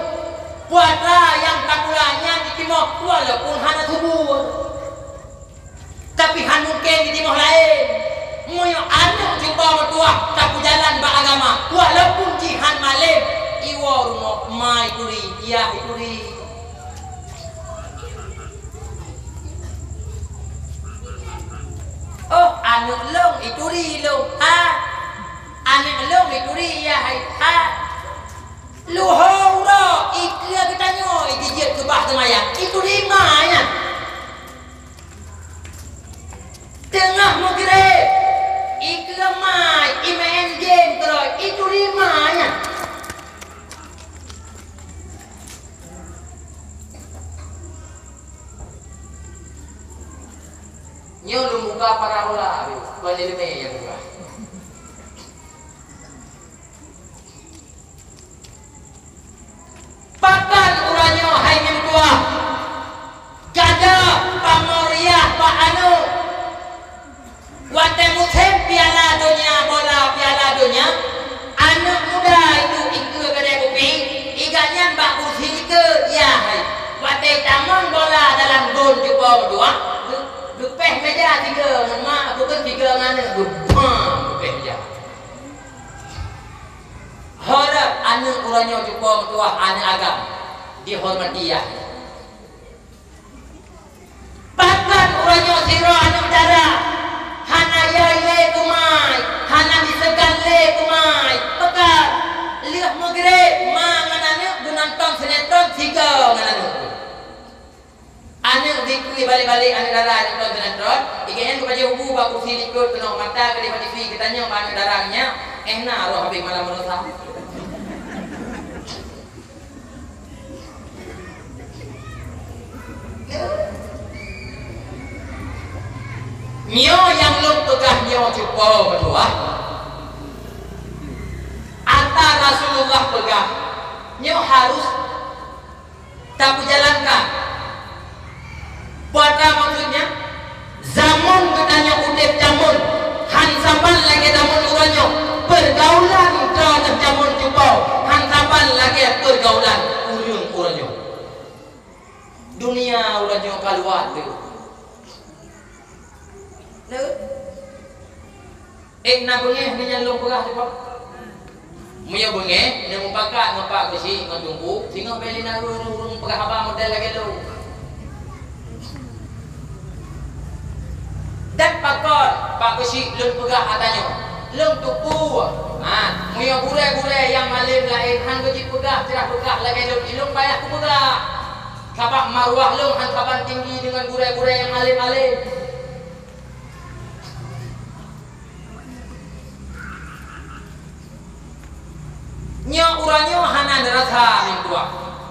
puasa yang tak pulanya di timur walaupun hanya subuh tapi han mungkin di timur lain moyo anu jumpa mertua tak jalan beragama walaupun jihan malim iwa rumah mai kuri iya kuri ituri lo ha anak lo ituri ya hai ha lu hora iklia kita nyo ikijit ke bah temaya ituri maya tengah mo kire iklia mai imain game terus ituri maya nyo lu muka para bola balik leme ya buka pakan uranyo hai tua gajah pamoriah pak anu wate musim piala dunia anak muda itu ikut kedai kopi ikannya mbak kursi ke ya hai wate taman bola dalam gol coba berdua gepeh meja 3 mak aku kan 3 ngane gepeh meja harap anu uranyo cukup tua ane agam dihormati ya bahkan uranyo siro anu dara hana yai kumai hana disegan le kumai pekat lihat maghrib manganane gunantong sinetron 3 nganane ane dikui balik-balik ane dara ane nonton sinetron ikannya kepada ubu baku silikut kena mata ke di TV kitanya ane darahnya na roh habis malam menusa nyo yang lu pegah nyo cupo berdua antara Rasulullah pegah nyo harus tak jalankan pada maksudnya zaman katanya udip jamun hansapan lagi jamun uranyo pergaulan terhadap jamun cupo hansapan lagi pergaulan urung uranyo dunia uranyo kaluat tu na bunge menyalong pegah cupo muya bunge nemu pakat ngapak besi ngatunggu singa beli na urung pegah apa model lagi lo dan pakot pak besi lun pegah katanya lun tupu muya gure-gure yang malim lain han gaji pegah cerah pegah lagi lun ilung bayar ku pegah kapak marwah lun han kapan tinggi dengan gure-gure yang malim-malim nyo uranyo hana neraka mingkua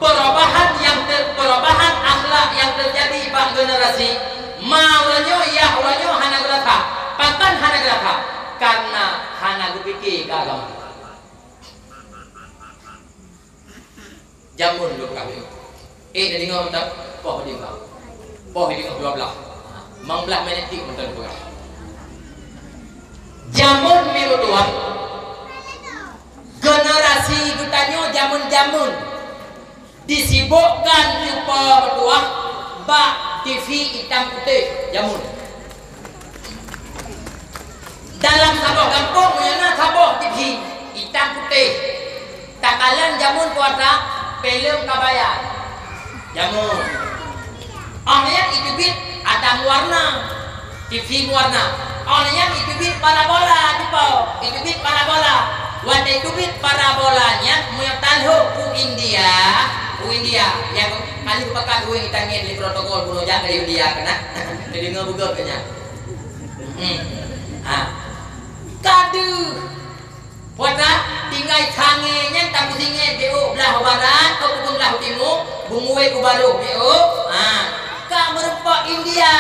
perubahan akhlak yang terjadi pada generasi ma uranyo ya uranyo hana neraka pakan hana neraka karena hana gupiki ke agama jamun lu kami jadi ngom tak poh di ngom 12 mangbelah menit mental bukan jamun miru tuan generasi gutanyo jamun-jamun disibukkan lupa berdua bak TV hitam putih jamun dalam sabah kampung mana sabah TV hitam putih takalan jamun kuasa film kabayan jamun orangnya itu bit ada warna TV warna orangnya itu bit parabola itu bit parabola wanda itu bit parabolanya muyak talho ku India yang kali pakai gue kita ngin di protokol kuno jangan dari India kena jadi ngebugot kena kadu wanda tinggal cangenya tak pusingnya do belah barat atau pun belah timur bungue ku baru do ka merupa India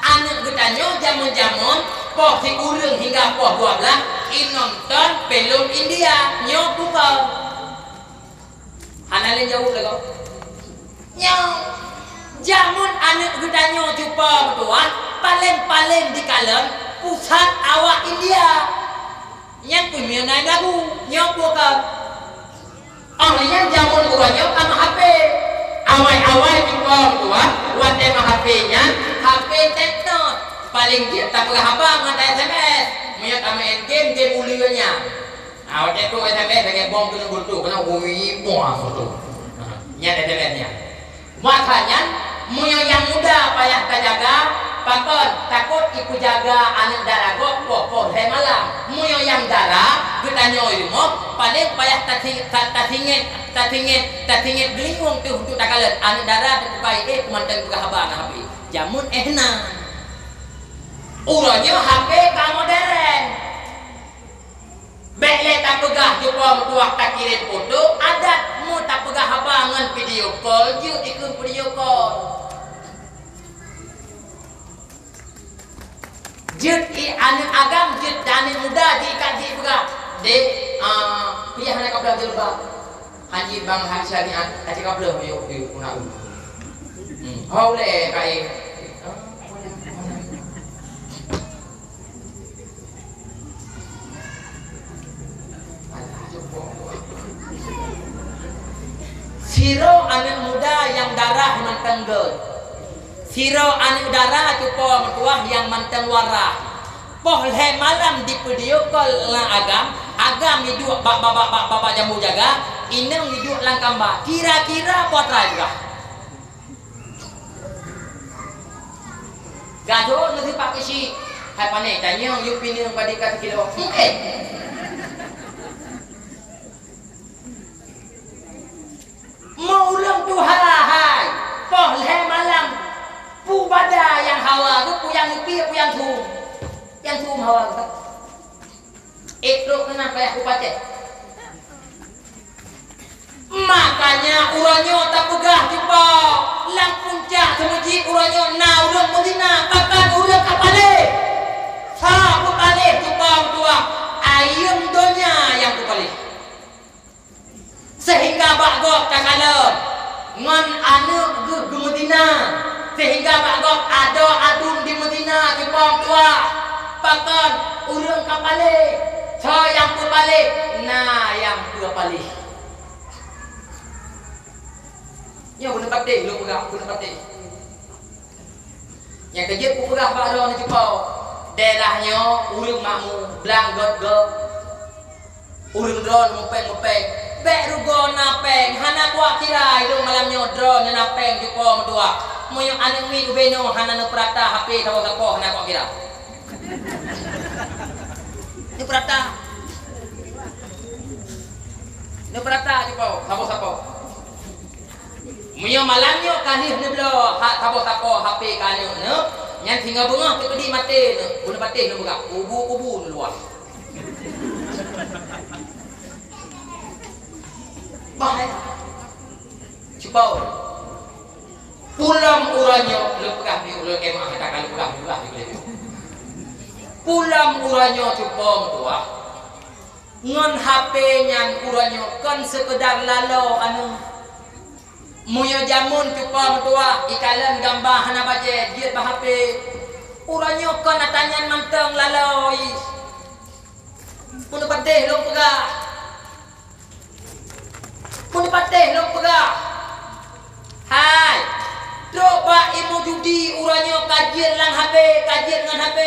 anak getanyo jamun-jamun poh si urung hingga poh 12 nonton film India nyo buka hanalin jauh lagi nyo jamun anak getanyo cupa berdua paling di kalam pusat awak India yang punya naik lagu nyo buka orangnya jamun uranyo sama HP awal cupa berdua wate mah HP-nya HP tektok paling dia tak pernah apa nggak SMS punya main game uliannya waktu itu SMS dengan bom kena gultu kena wui muah itu nya SMS-nya makanya punya yang muda payah terjaga pakon takut iku jaga anak darah kok hai malam muyo yang darah kita nyoy mo paling payah tatingit bingung tu untuk takalet anak darah tu kai kumantan buka habang HP jamun ehna urangnya HP ka modern bele tak pegah jumpa mertua tak kirim foto adat mu tak pegah habangan video call je ikut video call jut anak agam jut anak muda diikat di pegah de pihak nak kabel terba haji bang haji syariat haji kabel yo una le kai siro anak muda yang darah mentenggeut siro anak darah cupo mertua yang manteng warah poh le malam di video call lang agam hidup bapak jamu jaga ineng hidup lang kamba kira-kira potra juga gaduh nanti pakai si hai pane tanya you pilih pada kata kilo mau ulang tu hai poh le malam pu bada yang hawa tu pu yang upi pu yang thum hawa tu lo kenapa ya kupate makanya uranyo tak pegah tiba lang puncak semuji uranyo na urang medina kakan urang kapale sa kupale tiba dua ayam donya yang kupale sehingga bagok takalan ngan anu ge Medina sehingga bagok ada adun di Medina di tua pakan urang kapale so yang kupale nah yang dua pali nya bener pate lu pegang bener pate yang kerja ku pegang baru ni jepau daerahnya urang makmu blang got urang drone mupeng bek rugo napeng hana kuat tirai dong malam nyodro napeng jupo medua moyo anu mi ubeno hana no prata HP tawo tapo hana kok kira ni prata jupo sapo moyo malam nyo kalih ne blo tapo HP kanyo no nyan tinggal bunga tu di mate no buna pate no buka ubu luar bahaya cupau pulang uranyo lepegah di ulang kemah kita kali pulang di pulang uranyo cupau tua ngon HP nyan uranyo kan sekedar lalau anu muyo jamun cupau tua ikalan gambar hana baje dia bah HP uranyo kan atanyan manteng lalau pun pateh lo pegah pun pateh lo pegah hai coba imu judi uranyo kajian lang HP kajian dengan HP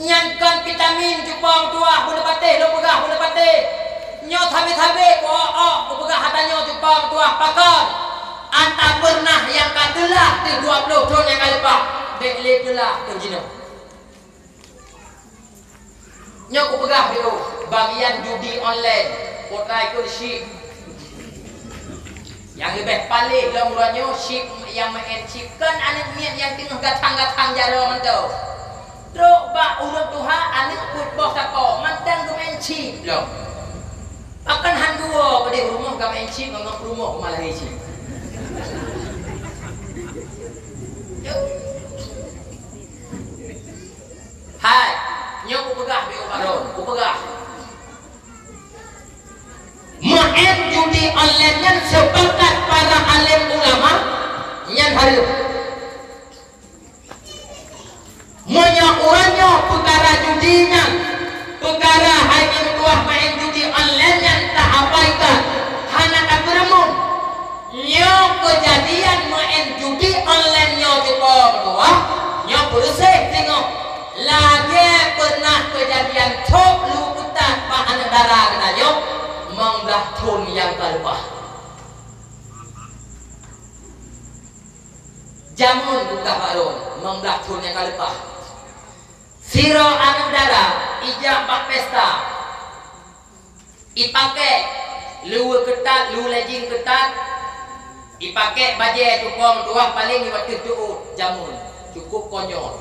nyankan vitamin jupang tua pun pateh lo pegah pun pateh nyot habe ko pegah hatanyo jupang tua pakon anta pernah yang katelah di 20 tahun yang kali pak dek lepelah tu jino nyok ku pegah biru bagian judi online potrai kursi yang lebih paling lemuranya ship yang main chip kan anak niat yang tengah gatang jaro mantau truk bak urut tuha anak football sako mantang main chip lo akan handua pada rumah main chip ngomong rumah malah chip hai nyok ku pegah bi ubaron ku pegah main judi online yang sepakat para alim ulama yang hari monya uranyo perkara judinya perkara hanya tuah main judi online yang tak abaikan hana tak beremun nyo kejadian main judi online nyo kita berdua nyo bersih tengok lagi pernah kejadian cop luputan pak anak darah kena nyo manglah tun yang kalbah Jamun buka baron membelah turnya kalepah. Siro anu dara ijak pak pesta. Ipake lu ketat, lu lejing ketat. Ipake baje cukup dua paling waktu cukup jamun. Cukup konyol.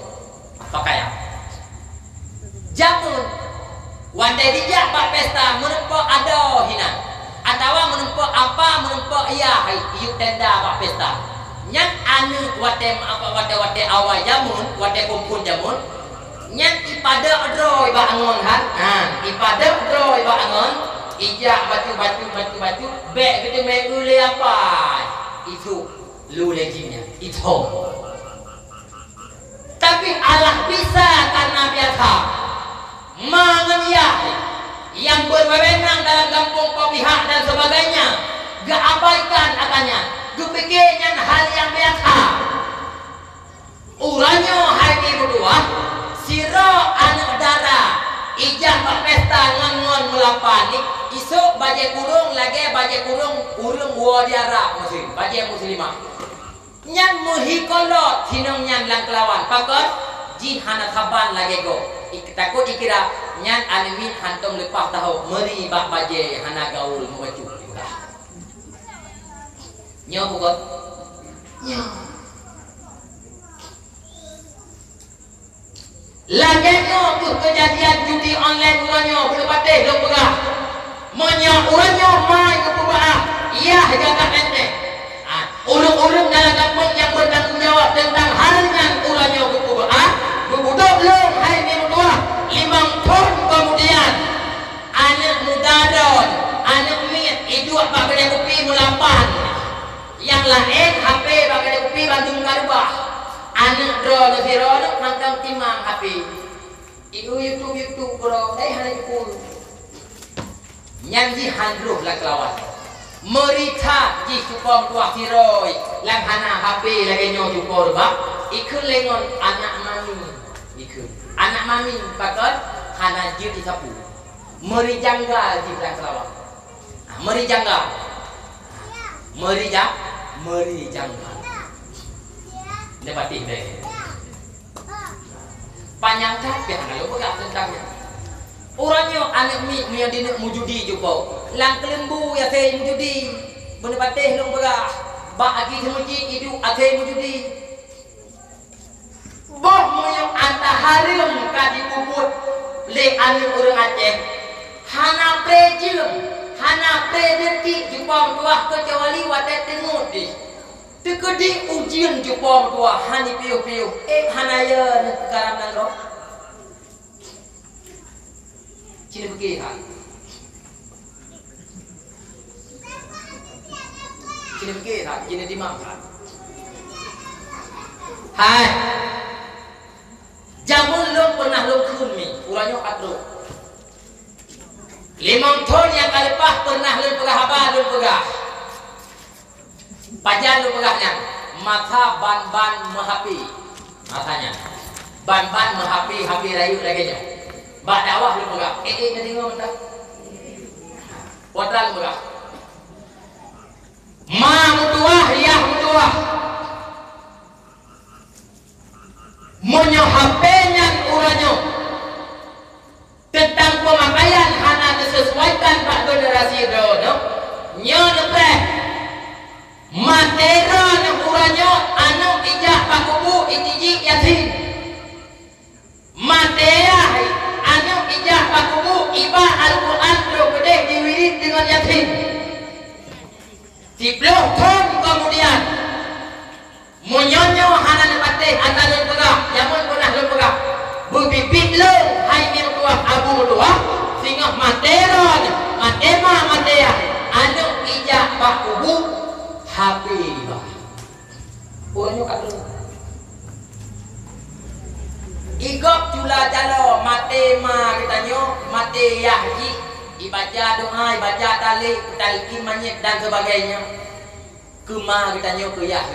Pakaian. Jamun wandai dijak pak pesta menempok ada hina. Atau menempok apa menempok iya iuk tenda pak pesta. Nyang anu wate awal jamun, wate kumpul jamun. Nyang ipada adroy bangun han. Ipada adroy bangun. Ijak batu be gede megule apa? Itu lu lejinya. Itu. Tapi Allah bisa karena biasa mengeniah yang berwenang dalam kampung pihak dan sebagainya. Gak abaikan akannya. Gepikirnya hal yang biasa. Uranyo hari berdua siro anak darah ijak pesta ngangon melapani isuk baje kurung lagi baje kurung wadiara muslim baje muslimah nyan muhikolot hinong nyan lang kelawan pakot jihana taban lagi go takut dikira nyan animin hantom lepas tahu meri bak baje hana gaul membacu nyo bukan nyo lagi nyo tuh kejadian judi online uranyo belum patih belum pegah menyo uranyo mai ke pegah iya jaga ente ulung-ulung dalam kampung yang bertanggung jawab tentang halnya uranyo ke pegah bebudok belum hai ni berdua 5 tahun kemudian anak muda don anak mit itu apa kedai kopi melapan yang lain HP bagai kopi Bandung Garbah anak drone drone mangkang timang HP itu YouTube bro hanya pun nyanyi handruh lah kelawan merita ji supom tua siroi lang hana HP lagi nyo jupor ba ikut lengon anak mami pakot hana ji disapu meri janggal ji lang kelawan meri janggal nepati deh panjang capek kalau pegang tentangnya orangnya anak mi yang dinak mujudi juga lang kelembu ya saya mujudi menepati long pegang bagi semuji itu akhir mujudi boh moyong antaharim kadi bubut le anak orang Aceh hana prejilum hana predeti jupang tuah kecuali wadah tengok di tekedi ujian jupang tuah hani piu hana ya garam dan roh cina begini ha cina dimakan hai jamun lom pernah lom kun mi uranya atro 5 tahun yang kalepah pernah lu pegah apa lu pegah pajan lu pegahnya mata ban mehapi matanya ban mehapi rayu lagi nya bak dakwah lu pegah nanti ngomong tak potral pegah ma mutuah ya mutuah monyo HP-nya uranyo tentang pemakaian hana disesuaikan pak generasi dono nyo nepreh matera uranyo anu ijak pak kubu itiji yasin matera anu ijak pak kubu iba Al-Quran lo gede diwirid dengan yasin 10 tahun kemudian munyonyo hana nepateh antara pegah jamun pernah lo pegah bubibit lo hai ni tuah abu tuah sehingga materon matea anu ijak pak kubu habibah orangnya kat lu igop cula jalo matema katanya mate yahji dibaca doa baca tali talqin manyet dan sebagainya kema katanya ke yah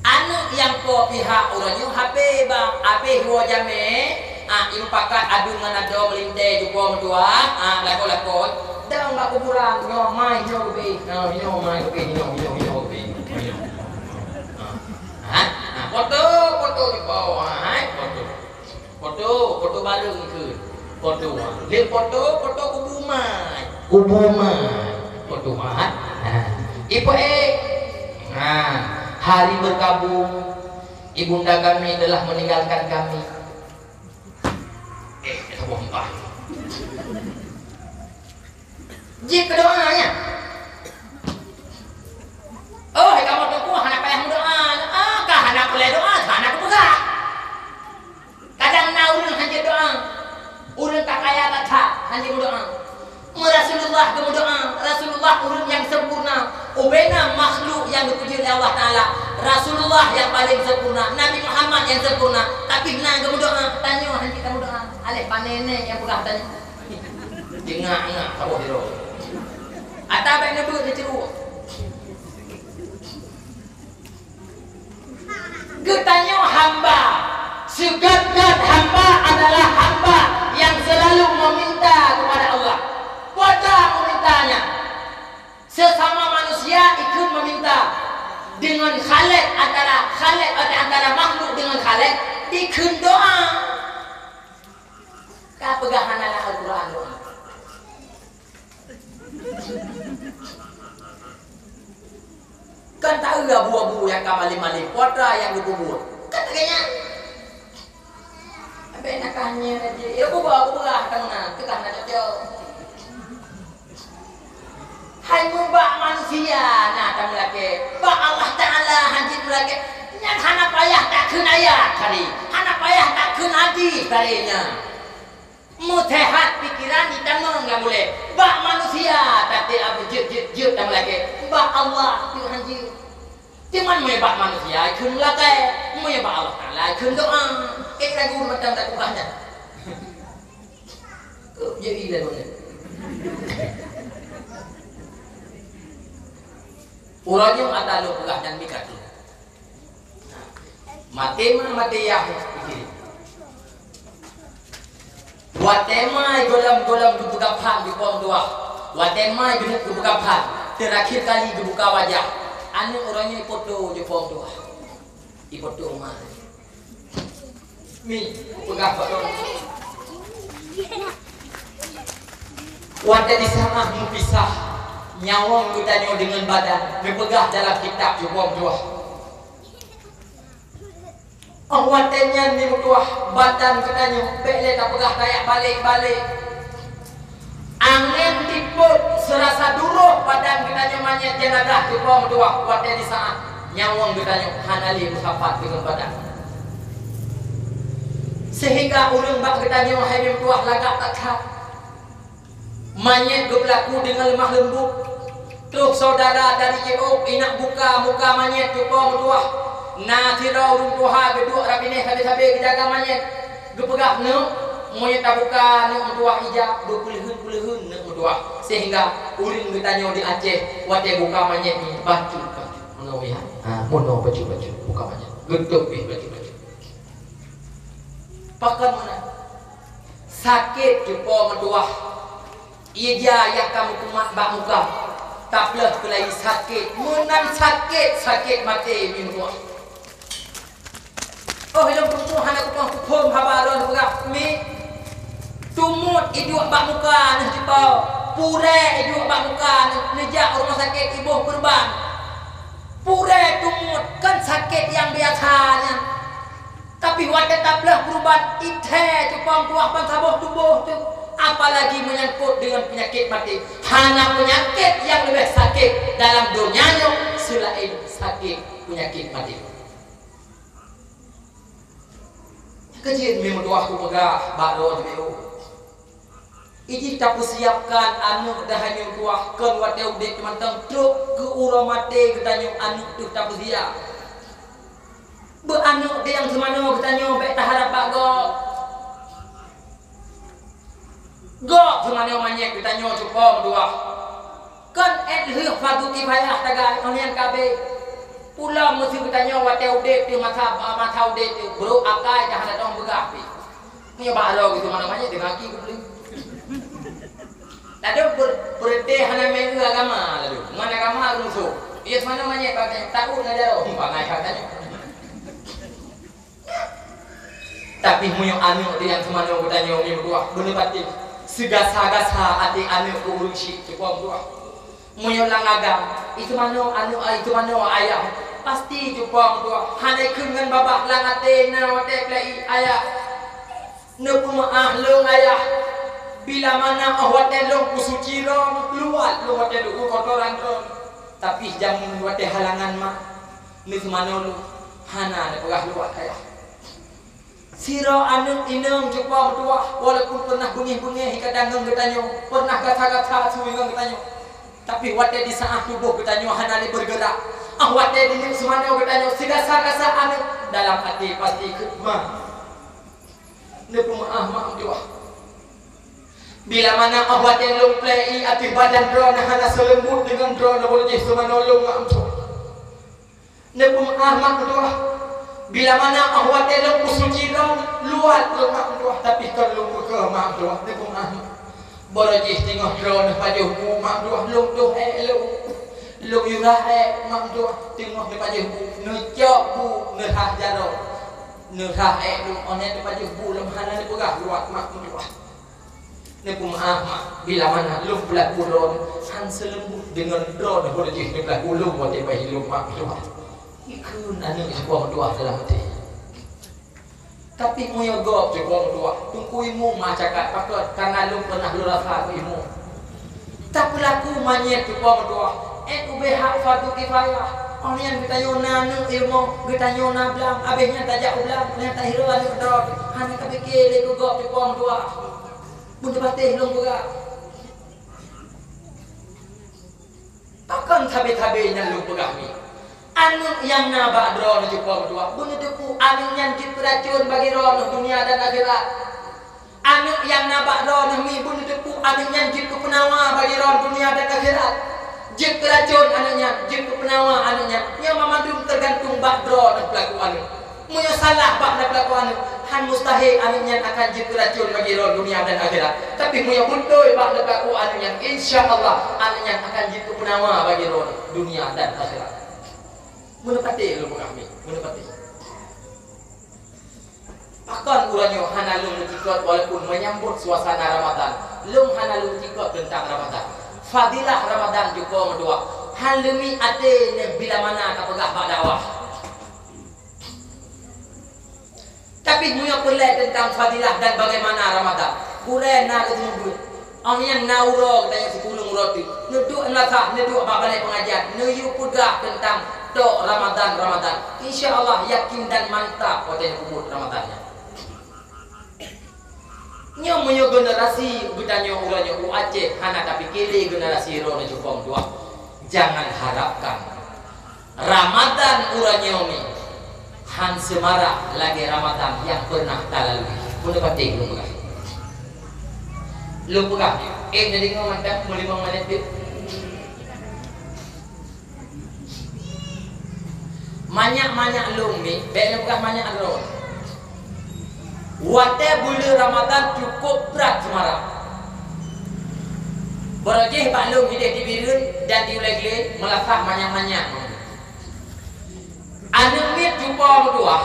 anu yang ko pihak orangnya habibah ape huwa jame ibu pakat adu nganado melinte juga mentua lako dang bak kuburan nyo mai nyo be nyo mai be nyo be Lihat foto kubuman. Foto mat. Ibu hari berkabung, ibunda kami telah meninggalkan kami. Bombah. Jika doanya. Oh, kamu tuh anak payah doa. Kah anak boleh doa, anak buka. Kadang naurun hanya doa. Urun tak kaya kata hanya doa. Rasulullah doa. Rasulullah urun yang sempurna. Ubena makhluk yang dipuji oleh Allah Taala. Rasulullah yang paling sempurna. Nabi Muhammad yang sempurna. Tapi nang kamu doa, tanya hanya kamu doa. Alih panene yang pula tanya. Dengar kamu hero. Atau baiknya dulu diceru. Ketanya hamba. Segat-gat hamba adalah hamba yang selalu meminta kepada Allah. Pada memintanya. Sesama manusia ikut meminta. Dengan khalik antara makhluk dengan khalik ikut doa. Kah pegahan Al-Quran doa. Kan tahu lah buah-buah yang kamali-mali, potra yang dikubur. Kan kayaknya. Apa enakannya aja. Ya buah-buah tengah, kita nak jauh. Hai mubah manusia, nah kamu lagi. Bak Allah Taala hanjit lagi. Yang hana payah tak kenaya kali, hana payah tak kenadi kalinya. Mutehat pikiran kita nggak boleh. Bak manusia tapi apa jut kamu lagi. Bak Allah tu hanjit. Cuman mau bak manusia, kun lagi. Mau bak Allah Taala, kun doa. Kita guru macam tak kubahnya. Jadi dah boleh. Orang yang ada lu pegah dan mikat tu. Mati ya. Watemai golam dibuka pan di pom dua. Watemai dibuka pan. Terakhir kali dibuka wajah. Anu orangnya foto di pom dua. Di foto rumah. Mi pegah foto. Wadah di sana pisah. Nyawang kita dengan badan berpegah dalam kitab juga dua. Awatannya ni dua badan kita bele tak pegah kayak balik. Angin tiput serasa duruh badan kita manyet jenazah juga dua. Wadah di saat nyawang kita hanali musafat dengan badan. Sehingga ulung bak kita hai dua lagak tak. Manyet berlaku dengan lemah lembut. Tuh saudara dari jauh inak buka muka manyet jupong tuah. Nah tirau rumpuha geduk rapineh habis-habis jaga manyet. Gepegah nu monyet tak buka nu tuah ijak 20 nu tuah. Sehingga ulin bertanya di Aceh wate buka manyet ni baju. Mono ya. Mono baju buka manyet. Geduk baju. Pakan mana? Sakit jupong tuah. Ia yang kamu kumat bak muka. Taplah kelai sakit. Menang sakit mati minum. Oh yang perempuan aku pun kupom habaran berap mi. Tumut hidup bak muka nak jipau. Pure hidup bak muka nejak rumah sakit ibu kurban. Pure tumut kan sakit yang biasanya. Tapi wadah taplah perubahan ithe jepang tuah pansaboh tubuh tu. Apalagi menyangkut dengan penyakit mati. Hanya penyakit yang lebih sakit dalam dunia selain sakit penyakit mati. Kejadian memang doa aku pegah baru jauh. Iji tak persiapkan anu dah hanya doa kan wadah udah cuma tentruk ke urang mati ketanya anu tu tak persiap. Beranu dia yang semana ketanya baik tak harap bagus. Gok semana manyek ditanya cukup dua. Kan hidup fardu kifayah tagai onian kabe. Pula mesti bertanya wate udep di mata udep tu bro akai dah ada dong begapi. Punya baro gitu mana manyek dengan kaki beli. Lalu berde hana mengu agama lalu. Mana agama rusuh. Ia semana manyek pakai tahu ngajar pangai katanya. Tapi muyo anu dia yang semana bertanya ni berdua boleh batin. segasa-gasa ati anu urusi cukup dua menyolang agam itu mana ayah pasti cukup dua hanai kungan babak langate na wate klai ayah nepu maah long ayah bila mana wate long kusuci long luat lu wate lu kotoran long tapi jamun wate halangan mah ni mana lu hana ne pegah luat ayah siro anu ineng cukup dua walaupun pernah bunyi-bunyi kadang getanyo pernah kata-kata suwingang getanyo tapi wate di saat tubuh getanyo hanali bergerak wate di semana getanyo sigasa-gasa anu dalam hati pasti kemah nepu maaf dua bila mana wate long play ati badan drone hana selembut dengan drone boleh semana long amco nepu maaf dua bila mana awate long kusuci long luat long dua tapi kalau ke mak dua ni pun borojih tengok drone pajuh bu mak dua long tu long yurah mak dua tengok ni pajuh bu necok bu nerah jaro nerah long onet ni pajuh bu long hana ni pegah luat mak dua ni pun bila mana long pelaku drone han selembut dengan drone borojih ni pelaku long wate bayi long mak dua ikun anu sebuah doa dalam hati tapi moyo gop sebuah doa tungku imu macakat pakot karena lu pernah lu rasa imu tak pelaku manyet sebuah doa ubh fatu kifayah orang yang kita yona nu ilmu kita yona blang abehnya tajak ulang ternyata hero anu drop hanya kepikir lu gop sebuah doa bunda batih lu buka takkan tabe-tabenya lu pegami anu yang nabak drone cukup dua bunuh tuku anu yang racun bagi roh dunia dan akhirat anu yang nabak drone mi bunuh tuku anu yang jitu penawa bagi roh dunia dan akhirat jik racun anunya jitu penawa anunya yang memandung tergantung bak drone pelaku anu muyo salah bak pelaku anu han mustahil anunya akan jitu racun bagi roh dunia dan akhirat tapi muyo betul bak pelaku anunya insyaallah anunya akan jitu penawa bagi roh dunia dan akhirat menepati lu kami menepati akan ulanyo hana lu cikot walaupun menyambut suasana Ramadan lu hana lu cikot tentang Ramadan fadilah Ramadan juga medua hal demi ate bila mana kapegah bak dakwah tapi muya pelai tentang fadilah dan bagaimana Ramadan kulen na ketemu orang yang nauro katanya sepulung roti neduk nasa neduk balik pengajian neyu pegah tentang do Ramadan insyaallah yakin dan mantap potensi umur Ramadannya nyo menyo generasi budanyo ulanyo Aceh hana tapi kili generasi rono jukong dua jangan harapkan Ramadan ulanyo mi han semara lagi Ramadan yang pernah terlalui pun penting lu buka jadi ngomong tak 5 menit banyak lumi, banyak bukan banyak lom. Wate bulan Ramadan cukup berat semarang. Berajih baklum hidup di birun dan di uleg-uleg melafah banyak-banyak. Anemit jumpa berdua.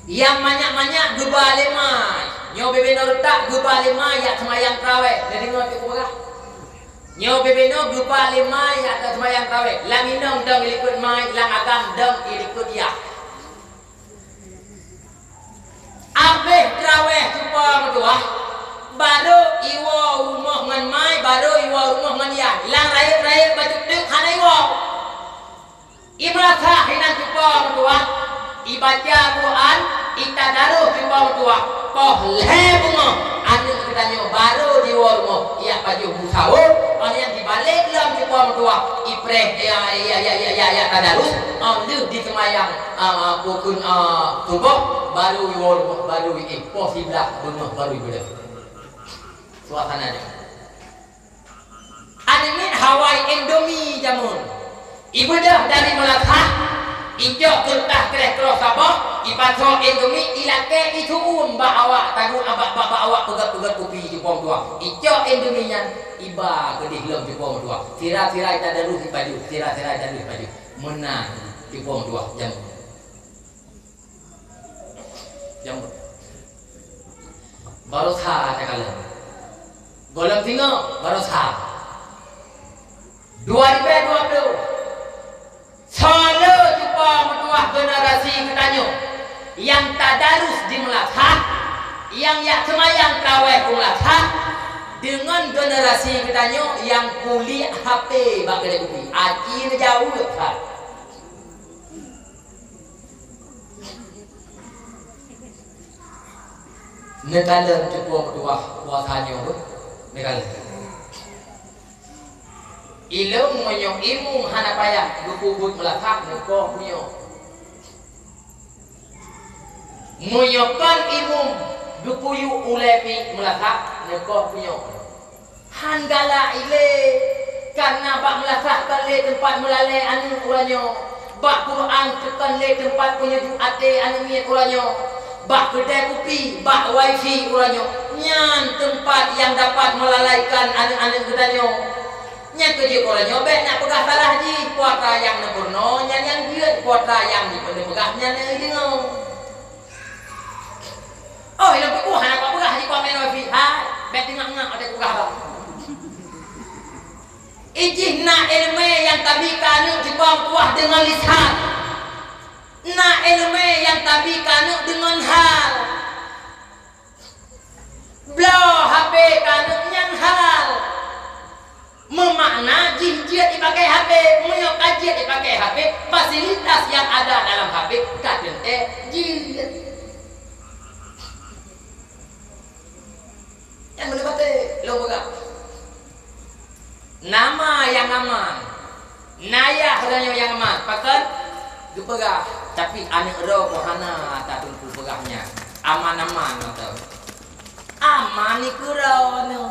Yang banyak-banyak gubah lemai. Nyo bebe nortak gubah lemai yak semayang terawih. Jadi ngopi kubah. Nyo bebeno gupa lima ya atas mayang kawe lang inong dong ilikut mai lang agam dong ilikut ya abeh trawe cupa berdua baru iwo umuh ngan mai baru iwo umuh ngan ya lang raya baju duk hana iwo ibrata hinan cupa berdua ibaca Quran itadaruh cupa berdua poh lebungo anu kitanya baru di warmo iya baju musawo orang yang dibalik dalam cukup dua ipreh ya tadarus lu di semayang pukul tubuh baru di warmo baru impossible bunuh baru ibadah suasananya animin Hawaii Indomie jamun ibadah dari Melaka Ijo kertas kereh terus sabah ipaso Indomie ilake itu awak tanggung awak pegat kopi di pom dua ijo Indomie nya iba gede lem di pom dua tira-tira ita daru di baju tira-tira ita daru di baju menang di pom dua jam Barosa cakalan. Golem tinggal barosa. 2020. Solo jumpa mentua generasi ketanyo yang tadarus di Melaka, yang semayang kawai Melaka dengan generasi ketanyo yang kuliah HP bagai kopi. Aki jauh dekat. Negara cukup dua kuasanya pun negara. Ilmu moyong ilmu hanapaya dukubut melakak nukoh moyong. Moyokan ilmu dukuyu ulemi melakak nukoh moyong. Hanggala ile karena bak melakak kali tempat melalai anu uranyo. Bak Quran tekan le tempat punya ate anu miet uranyo. Bak kedai kopi, bak wifi uranyo. Nyan tempat yang dapat melalaikan anu-anu kedanyo. Nyan kerja uranyo bet nak pegah salah ji kuota yang nepurno, nyan yang giat kuota yang dipegah nyan ini ngau. Oh, ilang pekuh anak apa pegah ji komen wifi. Ha, bet tengah-tengah ada pegah bang. Ijih na ilmu yang tabi kanu dibang kuah dengan lisan. Na ilmu yang tabi kanu dengan hal. Blow HP kanu nyan hal. Memakna jinjit dipakai HP, meyok kajian dipakai HP, fasilitas yang ada dalam HP kadang jinjit. Yang menepati lo pegang. Nama yang aman, naya haranya yang aman, pakai dipegah. Tapi anak roh kohana tak tunggu pegahnya, aman-aman atau aman ni kurau no,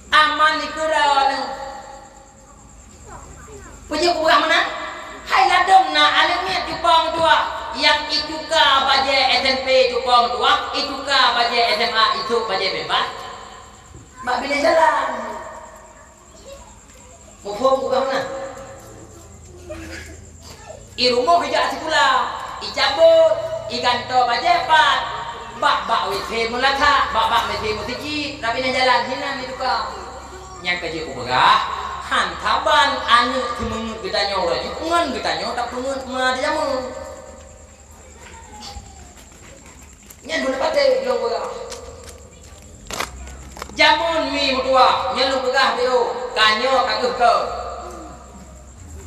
aman ni kurau no. Punya pegah mana? Hai ladong na alamnya cupang tua, yang itu ka baje SMP cupang tua, itu ka baje SMA itu baje bebas. Mak bila jalan Mufum bukan mana I rumah kerja si pula I cabut I ganto bajepat Bak wisi mulaka Bak wisi musiki Tapi nak jalan hilang itu kau Yang kerja ku berah Hantaban anu Semengut kita nyawa Ngan kita nyawa Tak pengut Mada jamu Yang guna pakai Belum berah Jamun mi mutua nyeluk pegah dia kanyo kaguh ke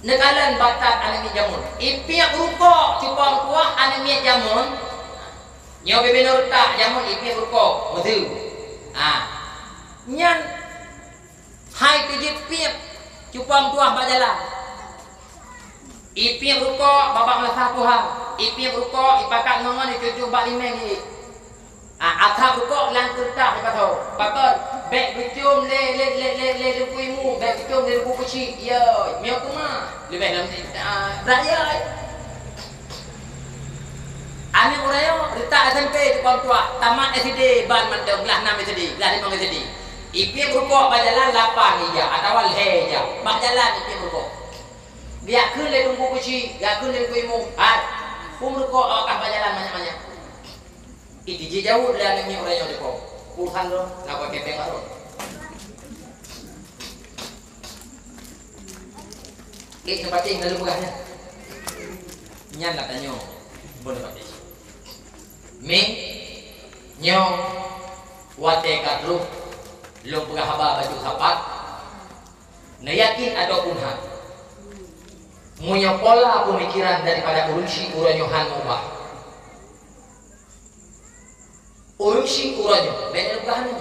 nekalan batat anami jamun ipiak ruko cupang kuah anami jamun nyo bebenor tak jamun ipiak ruko mutu nyan hai kejip piak cupang kuah bajalan ipiak ruko babak masa tuhan ipiak ruko ipakat ngongon dicucuk bak limeng ni atap ruko lang kertas dekat tu. Pakar beg becum le kuimu, beg becum le buku kecil. Ya, miau kuma. Lebih dalam beraya. Anak orang letak SMP tukang tua, tamat SD ban mandang belah 6 SD, belah 5 SD. Ipi ruko bajalan 8 hija atau le hija. Bak jalan ipi ruko. Biar kun le buku kecil, biar kun le kuimu. Pun ruko kah bajalan banyak-banyak. Iji jauh dari ni orang yang dekat. Puluhan lo, nak pakai tengah lo. Tempat ini dalam bukannya. Nyan nak tanya, boleh pakai. Me, nyo, wate kadru, lo bukan haba baju sapat. Nayakin ataupun hak. Munya pola pemikiran daripada urusi uranyohan ubah. Urusi uranyo, benar bukan?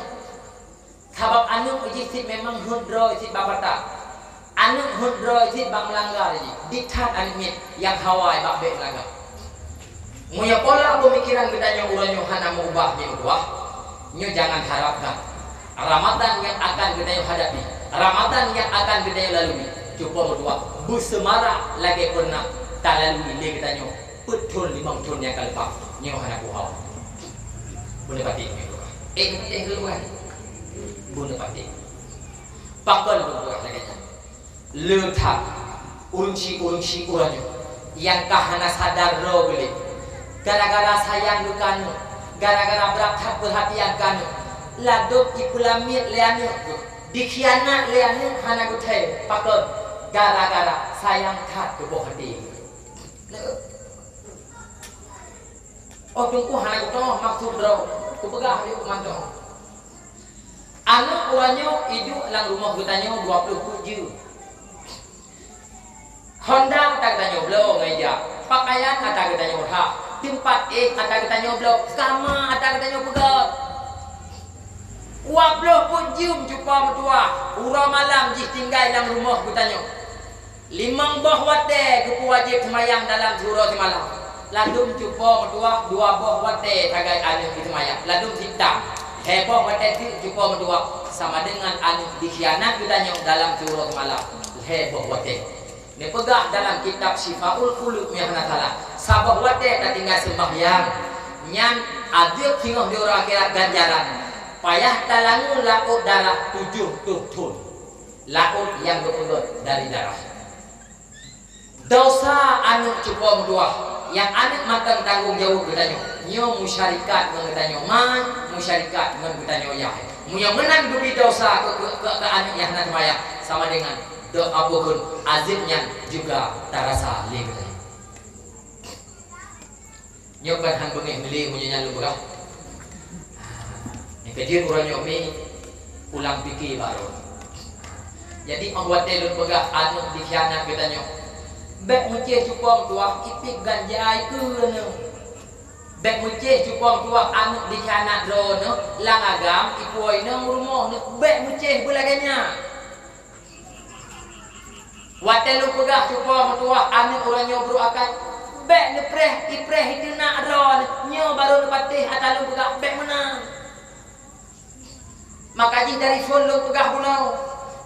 Sebab anu uji memang hudro isi babata. Anu hudro isi bak melanggar ini. Diktat animit yang hawai bak bek melanggar. Munya pola pemikiran kita yang uranyo hana mengubah ni ubah. Nyo jangan harapkan Ramadan yang akan kita hadapi, Ramadan yang akan kita lalui. Cuba berdua bersemara lagi pernah tak lalui le kita nyo. Betul 5 tahun yang kalpa nyo hana buhau. Boleh patik ni bukan? Keluar. Boleh patik. Pakal bukan lagi. Letak urunci uranyo yang kahana sadar ro beli. Gara-gara sayang bukan gara-gara berat perhatian kanu laduk ipulamit leanu dikhianat leanu hana guthe pakon gara-gara sayang kat ke boh hati oh tungku hana gutoh maksud bro ku pegah yuk mantoh anak uranyo hidup lang rumah gutanyo 27 Honda kata kita nyoblo ngeja, pakaian kata kita nyoblo, tempat kata kita nyoblo, sama kata kita nyoblo. Wablo pun jum jumpa mertua, urang malam jih tinggal dalam rumah kita nyok. 5 boh wate kupu wajib semayang dalam surau semalam. Ladum jumpa mertua 2 boh wate tagai anu semayang. Ladum hitam, heboh wate jumpa mertua sama dengan anu dikhianat kita nyok dalam surau semalam. Heboh wate. Ini pegah dalam kitab Syifaul Qulub yang natalah sabah wate tak tinggal sembahyang nyan adil tinggal di orang akhirat ganjaran payah talangu laut darah 7 tun laut yang berpegot dari darah dosa anu cukup dua yang anak makan tanggung jawab bertanya nyo musyarikat mengetanya man musyarikat mengetanya ya yang menang dubi dosa ke anak yang nak bayar sama dengan doa pun azimnya juga terasa lebih. Nyokan hang bengi beli punya lu berah. Yang kecil kurang nyomi ulang fikir baru. Jadi anggota lu begah anu dikhianat kita nyok. Bek muncih cukup tua ipik ganjai ke ne. Bek muncih cukup tua anu dikhianat ro ne lang agam ipoi ne rumah ne bek muncih belaganya. Wate lu pegah cukup mertua anak orang nyo bro akan bek nepreh ipreh itu nak ron nyo baru nepatih atau lu pegah bek menang maka jin dari phone lu pegah pulau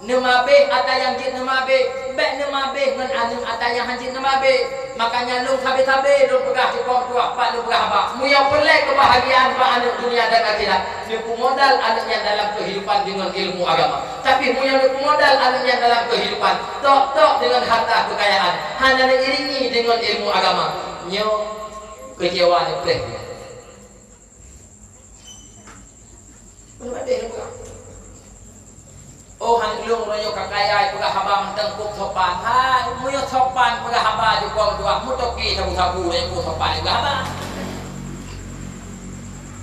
nemabe atau yang jin nemabe bek nemabe ngan anu atau yang hanjin nemabe makanya lu tabe-tabe lu pegah cukup mertua pak lu pegah apa mu yang pelek kebahagiaan pak anak dunia dan akhirat lu modal anaknya dalam kehidupan dengan ilmu agama tapi mu yang modal anaknya dalam kehidupan tok dengan harta kekayaan hanya diiringi dengan ilmu agama nyo kecewa ni pleh oh han lung royo kakayai pegah haba mentengkuk sopan hai mu yo sopan pegah haba juga dua mutoki sabu-sabu yang ku sopan juga haba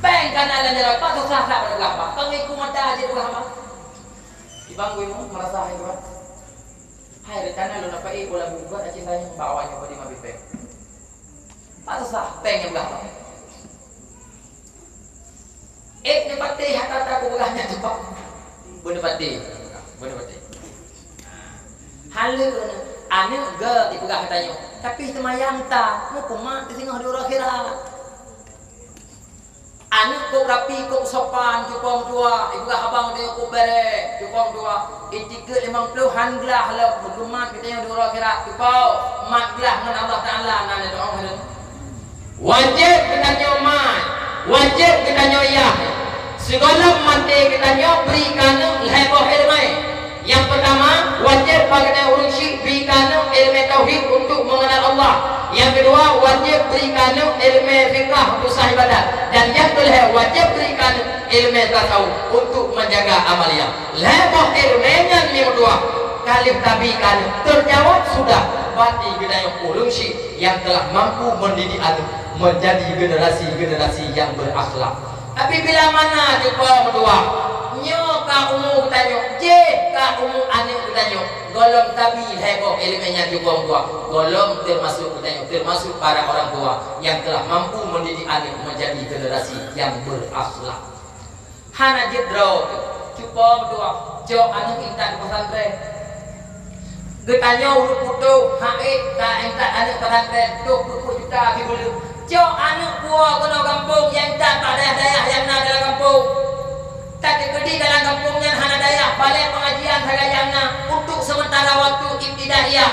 peng kana lan apa susah tak pegah haba pengiku mata aja pegah haba ibang gue mau merasa hebat hai rencana lu napai bola buat cintanya bawanya pada mabit peng apa susah peng yang pegah haba ni pati hata ku pegahnya cepat bener pati halu anu ge dipegah katanya tapi semayang tak mu kumat di tengah di orang akhirat anu kok rapi kok sopan cupong dua ibu abang dia kok bere cupong dua itik 50 handlah lah bergemat kita di orang akhirat cupong matlah dengan Allah Taala nana doa hari wajib kita nyoman wajib kita nyoyah segala mati kita berikan leboh ilmu. Yang pertama wajib bagi urusi berikan ilmu tauhid untuk mengenal Allah. Yang kedua wajib berikan ilmu fikih untuk sah ibadat. Dan yang kedua wajib berikan ilmu tasawuf untuk menjaga amalia. Leboh ilmunya yang kedua kali tabikan terjawab sudah bagi kita urusi yang telah mampu mendidik menjadi generasi yang berakhlak. Tapi bila mana cuba berdua nyo ka umur tanya je ka umur anik tanya golong tabi heboh ilmunya cuba berdua golong termasuk para orang tua yang telah mampu mendidik anik menjadi generasi yang berakhlak. Hana jedro cuba berdua jo anak intan pesantren getanya urut putu haik ka intan anak pesantren tu 20 juta dibeli jauh anak buah kena kampung yang tak daya yang nak dalam kampung tak kedi dalam kampungnya hana daya balik pengajian sagayana untuk sementara waktu ibtidaiyah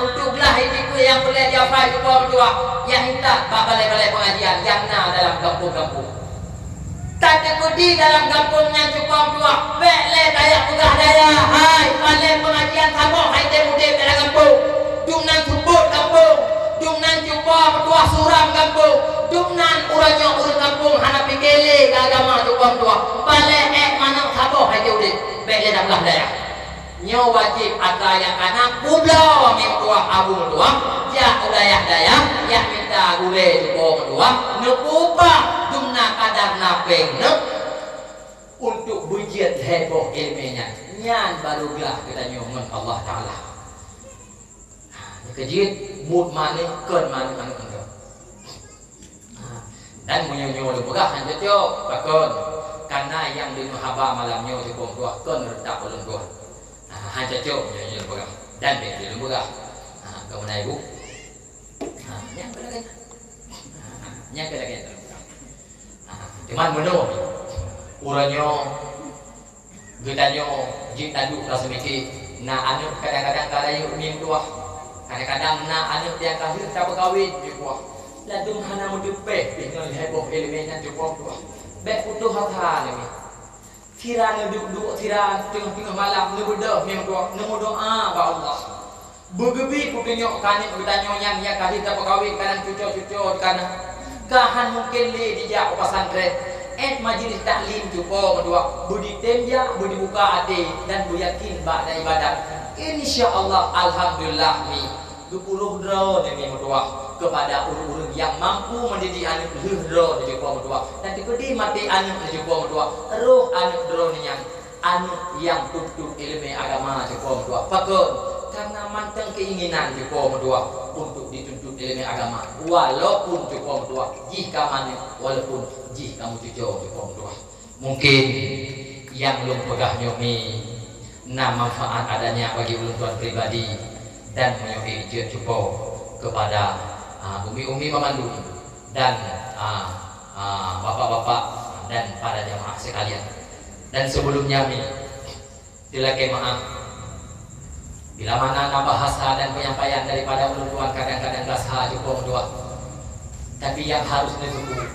untuk belah itu yang boleh diapai cuba berdua yang tak balik pengajian yang nak dalam kampung-kampung tak kedi dalam kampungnya cuba berdua bele daya pegah daya hai balik pengajian sabok hai temudip dalam kampung dumnan subut kampung dumnan jumpa bertuah suram kampung dumnan urang kampung hana agama tu pun tua balik mana sabar hai jauh deh balik dah belah daya nyo wajib ada yang kana pulau min tua abu tua ja udayah daya ya minta gule tu pun tua nukupa dumna kadar napeng untuk bujiat heboh ilminya nyan barulah kita nyoman Allah Ta'ala kejit mood mana ken mana enggak dan menyo-nyo lu begah han cocok bakon karena yang di mahaba malamnya di pom dua ken redak ulun dua han cocok menyo-nyo begah dan be lu begah kau naik bu yang kena yang kena cuman menurut uranyo gedanyo jik taduk rasa mikir na anu kadang-kadang karayu min tua kadang-kadang na anu yang kahir tak berkawin di buah ladung hana mudepe dengan heboh elemennya cukup tua bek utuh hata ni kira duduk kira tengah-tengah malam ni berdoa min tua nemu doa ba Allah begebi ku penyok kanik gedanyo yang kahir tak berkawin kadang cucu-cucu kana kahan mungkin li dijak pesantren majlis taklim cukup kedua budi temja budi buka hati dan bu yakin ba'da ibadat insyaallah alhamdulillah mi 20 dro demi kedua kepada urang-urang yang mampu mendidik anak dro cukup kedua dan dikedi mati anak cukup kedua roh anak dro yang tuntut ilmu agama cukup kedua pakon karena manteng keinginan cukup kedua untuk dituntut ilmu agama walaupun cukup kedua jika mana walaupun kamu cucu dua mungkin yang belum pegah nyomi na manfaat adanya bagi ulun tuan pribadi dan menyohi cucu kepada umi-umi memandu dan bapak-bapak dan para jamaah sekalian dan sebelumnya mi dilake maaf bila mana bahasa dan penyampaian daripada ulun tuan kadang-kadang gasa cukup dua tapi yang harus ditutup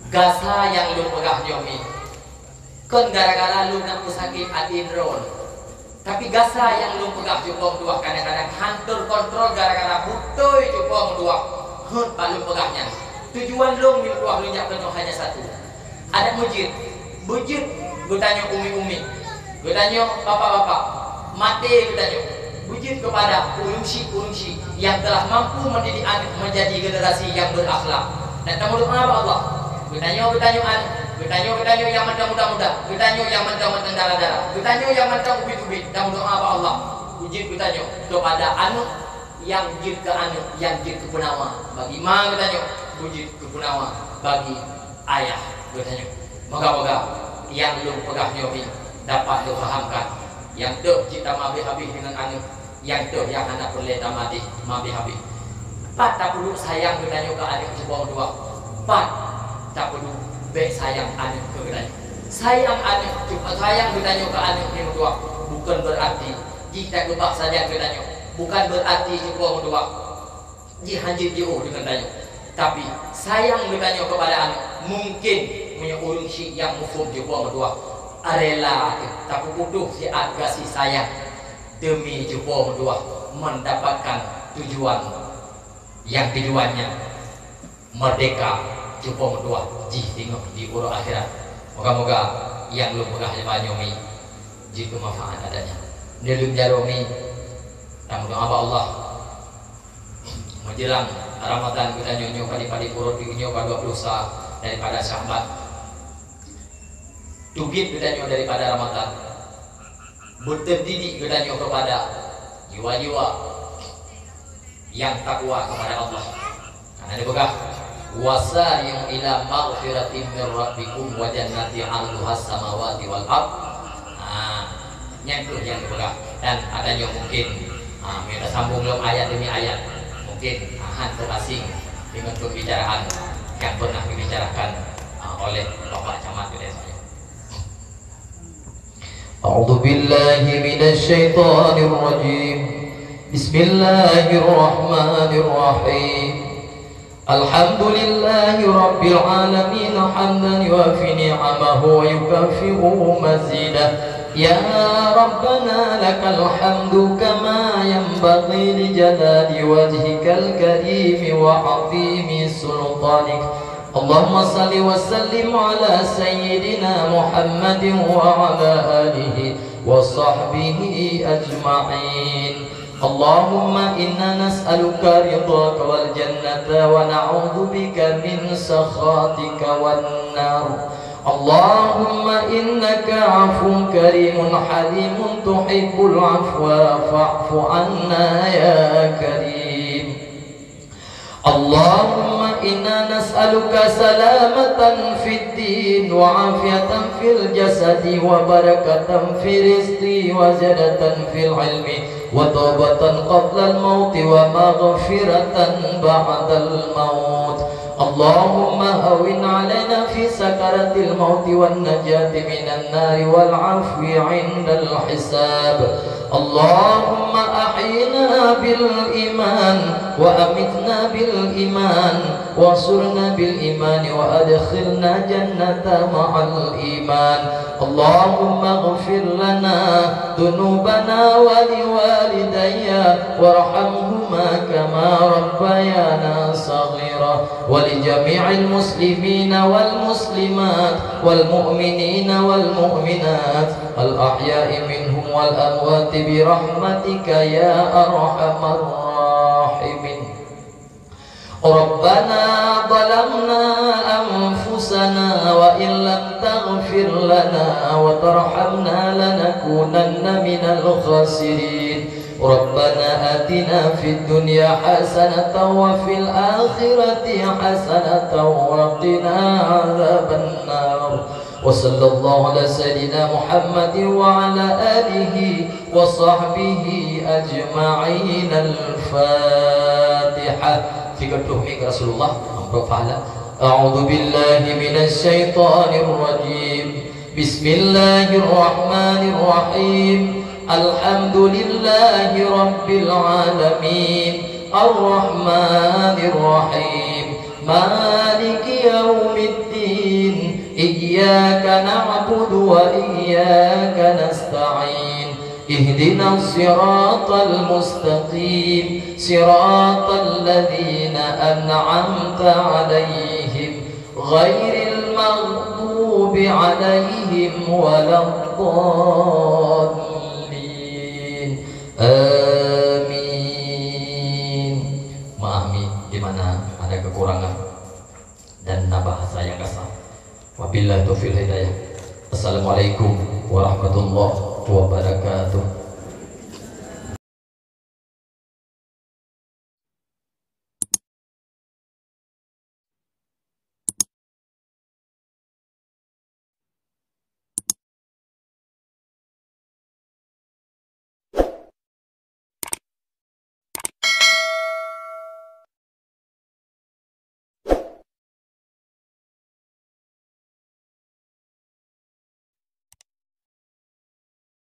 gasa yang lu pegah nyomi kon gara-gara lu nak sakit hati drone tapi gasa yang lu pegah cukup dua kadang-kadang hantur kontrol gara-gara butuh cukup dua balu pegahnya tujuan lu min dua lu nyak penuh hanya satu ada mujid gue tanya umi-umi gue tanya bapak-bapak mati gue tanya mujid kepada urungsi yang telah mampu mendidik anak menjadi generasi yang berakhlak dan tamu doa Allah bertanya yang mentang muda-muda, bertanya yang mentang darah-darah, bertanya yang mentang ubit-ubit, dan doa apa Allah. Ujir bertanya kepada anu yang jir ke anu, yang jir ke penawa. Bagi ma bertanya, ujir ke penawa bagi ayah bertanya. Moga-moga yang lu pegah nyobi dapat lu fahamkan. Yang tu kita mabi habis dengan anu, yang tu yang anak perleta mati mabi habis. Pat tak perlu sayang bertanya ke adik sebuah dua. Pat tak perlu baik sayang anak ke gedanya sayang anak cuma sayang gedanya ke anak yang kedua bukan berarti jika gebak saja gedanya bukan berarti cukup kedua jihanjit jauh dengan gedanya tapi sayang gedanya kepada anak mungkin punya urungsi yang mufum cukup kedua rela tapi butuh si kasih sayang demi cukup kedua mendapatkan tujuan yang tujuannya merdeka cukup dua tengok di urut akhirat moga-moga yang belum pernah nyomi jika manfaat adanya nelum jaromi dan doa Allah menjelang Ramadan kita nyonyo padi-padi urut nyonyo pada dosa daripada sahabat tubit kita nyonyo daripada Ramadan berterdidik kita nyonyo kepada jiwa-jiwa yang takwa kepada Allah karena dibegah wasari'u ila maghfiratin min rabbikum wa jannati 'arduha as-samawati wal ard. Nyentuh yang dipegang dan adanya mungkin kita sambung dalam ayat demi ayat mungkin hantar asing dengan pembicaraan yang pernah dibicarakan oleh Bapak Camat di desa. A'udzu billahi minasy syaithanir rajim. Bismillahirrahmanirrahim. Alhamdulillahi Rabbil Alamin hamdan yuafi ni'amahu wa yukafi'u mazidah. Ya Rabbana lakal hamdu kama yanbaghi li jalali wajhikal karim wa 'azimi sultanik. اللهم صل وسلم على سيدنا محمد وعلى آله وصحبه أجمعين. اللهم إنا نسألك رضاك والجنة ونعوذ بك من سخطك والنار. اللهم إنك عفو كريم حليم تحب العفو فاعف عنا يا كريم. اللهم إنا نسألك سلامة في الدين وعافية في الجسد وبركة في الرزق وزيادة في العلم وتوبة قبل الموت ومغفرة بعد الموت. اللهم هون علينا في سكرات الموت والنجاة من النار والعفو عند الحساب. اللهم أحينا بالإيمان وأمتنا بالإيمان وانصرنا بالإيمان وأدخلنا جنة مع الإيمان. اللهم اغفر لنا ذنوبنا ولوالدي وارحمهما كما ربيانا صغيرا ولجميع المسلمين والمسلمات والمؤمنين والمؤمنات الأحياء منهم والأموات برحمتك يا أرحم الراحمين. ربنا ظلمنا أنفسنا وإن لم تغفر لنا وترحمنا لنكونن من الخاسرين. ربنا آتنا في الدنيا حسنة وفي الآخرة حسنة وقنا عذاب النار. وصلى الله على سيدنا محمد وعلى آله وصحبه أجمعين. الفاتحة. Fikirtuhi Rasulullah Rasulullah. A'udzu billahi minasy syaithanir rajim. Bismillahirrahmanirrahim. Alhamdulillahi rabbil alamin. Arrahmanir rahim. Maliki yaumiddin. Iyyaka na'budu wa iyyaka nasta'in. اهدنا الصراط المستقيم صراط الذين أنعمت عليهم غير المغضوب عليهم ولا الضالين. Amin. Memahami di mana ada kekurangan dan bahasa yang kasar. Wabillahi taufiq hidayah. Assalamualaikum warahmatullahi wabarakatuh.